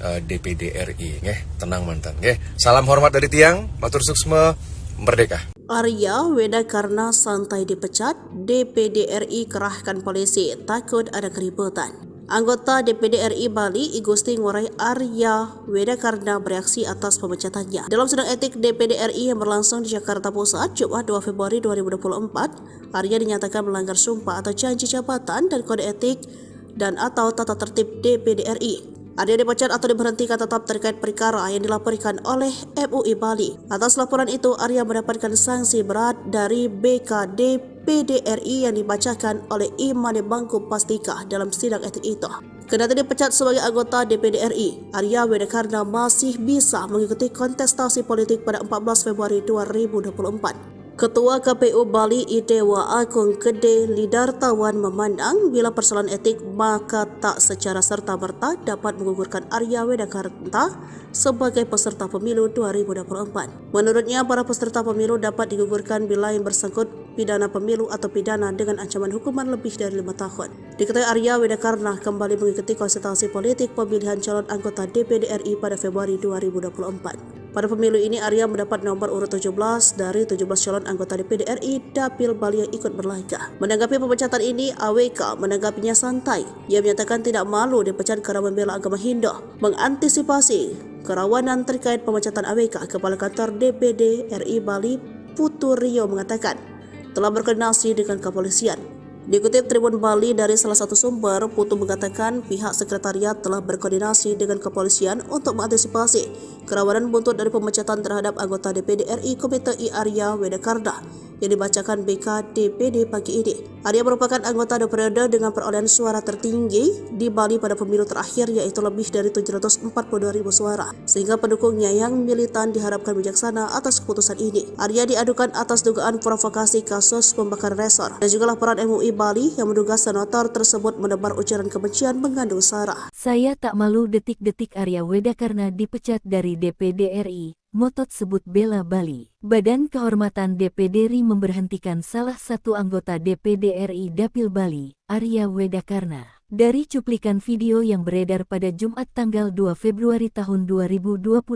DPD RI. Tenang mantan. Salam hormat dari Tiang, matur suksma, merdeka. Arya Wedakarna santai dipecat, DPD RI kerahkan polisi, takut ada keributan. Anggota DPD RI Bali, I Gusti Ngurai Arya Wedakarna bereaksi atas pemecatannya. Dalam sidang etik DPD RI yang berlangsung di Jakarta Pusat, Jumat 2 Februari 2024, Arya dinyatakan melanggar sumpah atau janji jabatan dan kode etik dan atau tata tertib DPD RI. Arya dipecat atau diberhentikan tetap terkait perkara yang dilaporkan oleh MUI Bali. Atas laporan itu, Arya mendapatkan sanksi berat dari BKD PDRI yang dibacakan oleh Imade Mangku Pastika dalam sidang etik itu. Kendati dipecat sebagai anggota DPD RI, Arya Wedakarna masih bisa mengikuti kontestasi politik pada 14 Februari 2024. Ketua KPU Bali Idewa Agung Gede Lidartawan memandang bila persoalan etik maka tak secara serta-merta dapat menggugurkan Arya Wedakarna sebagai peserta pemilu 2024. Menurutnya, para peserta pemilu dapat digugurkan bila yang bersangkut pidana pemilu atau pidana dengan ancaman hukuman lebih dari 5 tahun. Diketahui Arya Wedakarna kembali mengikuti konsultasi politik pemilihan calon anggota DPD RI pada Februari 2024. Pada pemilu ini, Arya mendapat nomor urut 17 dari 17 calon anggota DPD RI Dapil Bali yang ikut berlaga. Menanggapi pemecatan ini, AWK menanggapinya santai. Ia menyatakan tidak malu dipecat karena membela agama Hindu. Mengantisipasi kerawanan terkait pemecatan AWK, Kepala Kantor DPD RI Bali Putu Rio mengatakan telah berkoordinasi dengan kepolisian. Dikutip Tribun Bali dari salah satu sumber, Putu mengatakan pihak sekretariat telah berkoordinasi dengan kepolisian untuk mengantisipasi kerawanan buntut dari pemecatan terhadap anggota DPD RI Komite I Arya Wedakarna yang dibacakan BK DPD pagi ini. Arya merupakan anggota periode dengan perolehan suara tertinggi di Bali pada pemilu terakhir, yaitu lebih dari 742.000 suara, sehingga pendukungnya yang militan diharapkan bijaksana atas keputusan ini. Arya diadukan atas dugaan provokasi kasus pembakaran resor dan juga laporan MUI Bali yang menduga senator tersebut menebar ujaran kebencian mengandung sara. Saya tak malu detik-detik Arya Wedakarna dipecat dari DPD RI. Motot sebut bela Bali. Badan Kehormatan DPD RI memberhentikan salah satu anggota DPD RI Dapil Bali, Arya Wedakarna. Dari cuplikan video yang beredar pada Jumat tanggal 2 Februari tahun 2024,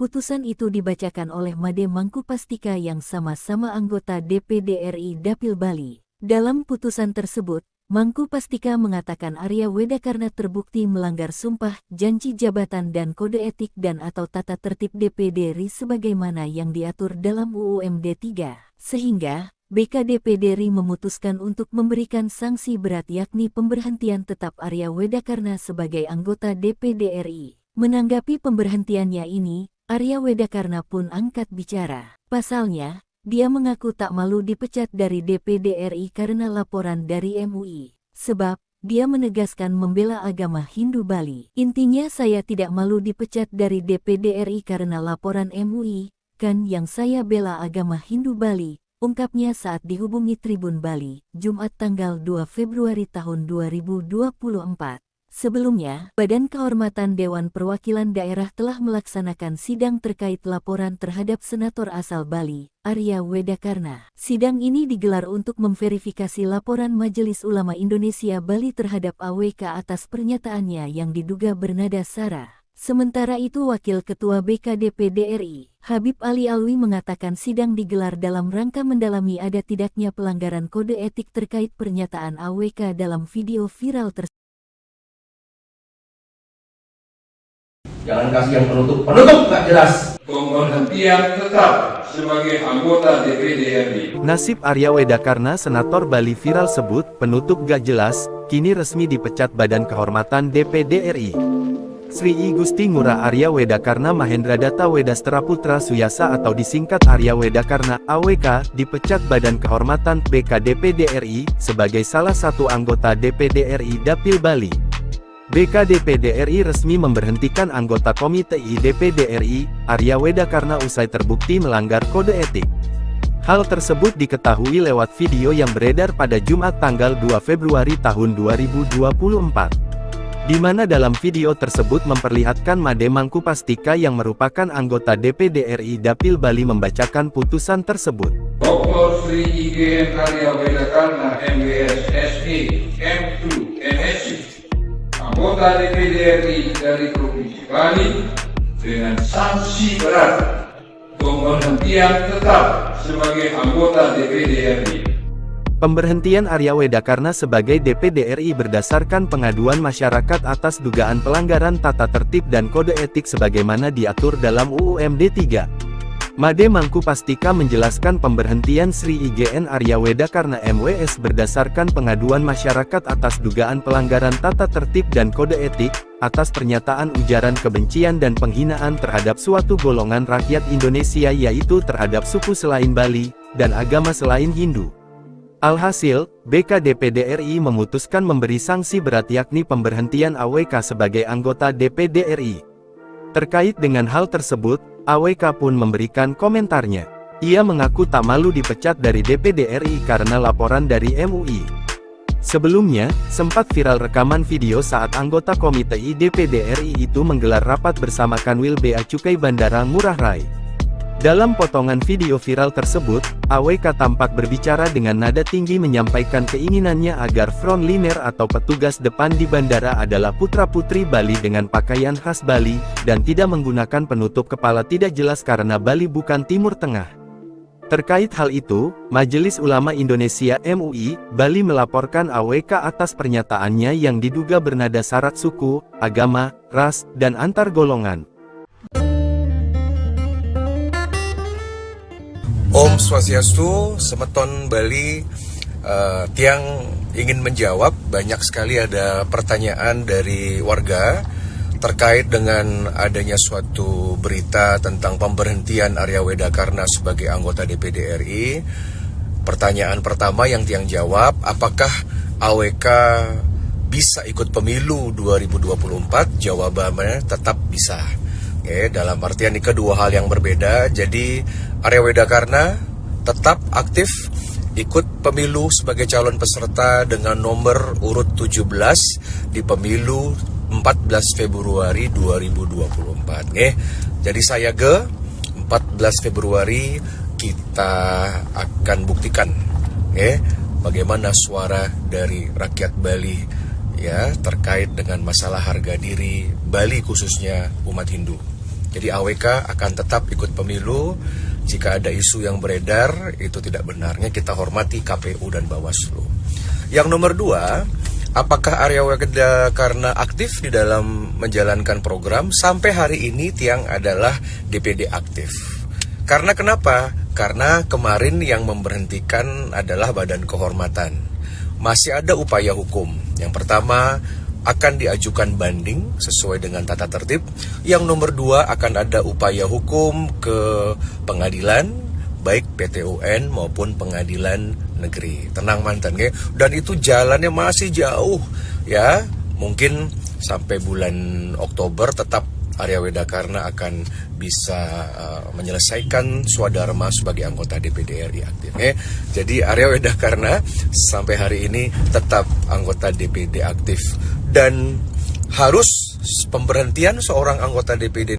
putusan itu dibacakan oleh Made Mangkupastika yang sama-sama anggota DPD RI Dapil Bali. Dalam putusan tersebut, Mangkupastika mengatakan Arya Wedakarna terbukti melanggar sumpah, janji jabatan dan kode etik dan atau tata tertib DPD RI sebagaimana yang diatur dalam UUMD 3, sehingga BKDPD RI memutuskan untuk memberikan sanksi berat yakni pemberhentian tetap Arya Wedakarna sebagai anggota DPD RI. Menanggapi pemberhentiannya ini, Arya Wedakarna pun angkat bicara. Pasalnya, dia mengaku tak malu dipecat dari DPD RI karena laporan dari MUI. Sebab, dia menegaskan membela agama Hindu Bali. Intinya saya tidak malu dipecat dari DPD RI karena laporan MUI, kan yang saya bela agama Hindu Bali, ungkapnya saat dihubungi Tribun Bali, Jumat tanggal 2 Februari tahun 2024. Sebelumnya, Badan Kehormatan Dewan Perwakilan Daerah telah melaksanakan sidang terkait laporan terhadap senator asal Bali, Arya Wedakarna. Sidang ini digelar untuk memverifikasi laporan Majelis Ulama Indonesia Bali terhadap AWK atas pernyataannya yang diduga bernada sara. Sementara itu, Wakil Ketua BKDPD RI, Habib Ali Alwi mengatakan sidang digelar dalam rangka mendalami ada tidaknya pelanggaran kode etik terkait pernyataan AWK dalam video viral tersebut. Jangan kasih yang penutup nggak jelas. Pemberhentian tetap sebagai anggota DPD RI. Nasib Arya Wedakarna Senator Bali viral sebut penutup gak jelas, kini resmi dipecat Badan Kehormatan DPD RI. Sri I Gusti Ngurah Arya Wedakarna Mahendradatta Wedastera Putra Suyasa atau disingkat Arya Wedakarna AWK dipecat Badan Kehormatan BKDPD RI sebagai salah satu anggota DPD RI Dapil Bali. BKDPD RI resmi memberhentikan anggota Komite I DPD RI, Arya Wedakarna usai terbukti melanggar kode etik. Hal tersebut diketahui lewat video yang beredar pada Jumat tanggal 2 Februari tahun 2024. Di mana dalam video tersebut memperlihatkan Made Mangkupastika yang merupakan anggota DPD RI Dapil Bali membacakan putusan tersebut. Dr. Sri IGN Arya Wedakarna MWS SE M2 MSc, anggota DPD RI dari Provinsi Bali dengan sanksi berat pemberhentian tetap sebagai anggota DPD RI. Pemberhentian Arya Wedakarna sebagai DPD RI berdasarkan pengaduan masyarakat atas dugaan pelanggaran tata tertib dan kode etik sebagaimana diatur dalam UUMD 3. Made Mangkupastika menjelaskan pemberhentian Sri IGN Arya Wedakarna MWS berdasarkan pengaduan masyarakat atas dugaan pelanggaran tata tertib dan kode etik, atas pernyataan ujaran kebencian dan penghinaan terhadap suatu golongan rakyat Indonesia yaitu terhadap suku selain Bali, dan agama selain Hindu. Alhasil, BKDPD RI memutuskan memberi sanksi berat yakni pemberhentian AWK sebagai anggota DPD RI. Terkait dengan hal tersebut, AWK pun memberikan komentarnya. Ia mengaku tak malu dipecat dari DPD RI karena laporan dari MUI. Sebelumnya, sempat viral rekaman video saat anggota Komite I DPD RI itu menggelar rapat bersama Kanwil Bea Cukai Bandara Ngurah Rai. Dalam potongan video viral tersebut, AWK tampak berbicara dengan nada tinggi menyampaikan keinginannya agar frontliner atau petugas depan di bandara adalah putra-putri Bali dengan pakaian khas Bali, dan tidak menggunakan penutup kepala tidak jelas karena Bali bukan Timur Tengah. Terkait hal itu, Majelis Ulama Indonesia MUI, Bali melaporkan AWK atas pernyataannya yang diduga bernada syarat suku, agama, ras, dan antar golongan. Om Swastiastu, Semeton Bali. Tiang ingin menjawab, banyak sekali ada pertanyaan dari warga terkait dengan adanya suatu berita tentang pemberhentian Arya Wedakarna sebagai anggota DPD RI. Pertanyaan pertama yang Tiang jawab, apakah AWK bisa ikut pemilu 2024? Jawabannya tetap bisa. Oke, dalam artian ini kedua hal yang berbeda. Jadi Arya Wedakarna tetap aktif ikut pemilu sebagai calon peserta dengan nomor urut 17 di pemilu 14 Februari 2024. Jadi saya 14 Februari kita akan buktikan bagaimana suara dari rakyat Bali ya terkait dengan masalah harga diri Bali khususnya umat Hindu. Jadi AWK akan tetap ikut pemilu. Jika ada isu yang beredar, itu tidak benarnya, kita hormati KPU dan Bawaslu. Yang nomor 2, apakah Arya Wedakarna aktif di dalam menjalankan program? Sampai hari ini Tiang adalah DPD aktif. Karena kenapa? Karena kemarin yang memberhentikan adalah Badan Kehormatan. Masih ada upaya hukum. Yang pertama, akan diajukan banding sesuai dengan tata tertib. Yang nomor 2, akan ada upaya hukum ke pengadilan, baik PT UN maupun pengadilan negeri. Tenang mantan, dan itu jalannya masih jauh ya. Mungkin sampai bulan Oktober tetap Arya Wedakarna akan bisa menyelesaikan swadharma sebagai anggota DPD RI aktif. Jadi Arya Wedakarna sampai hari ini tetap anggota DPD aktif. Dan harus pemberhentian seorang anggota DPD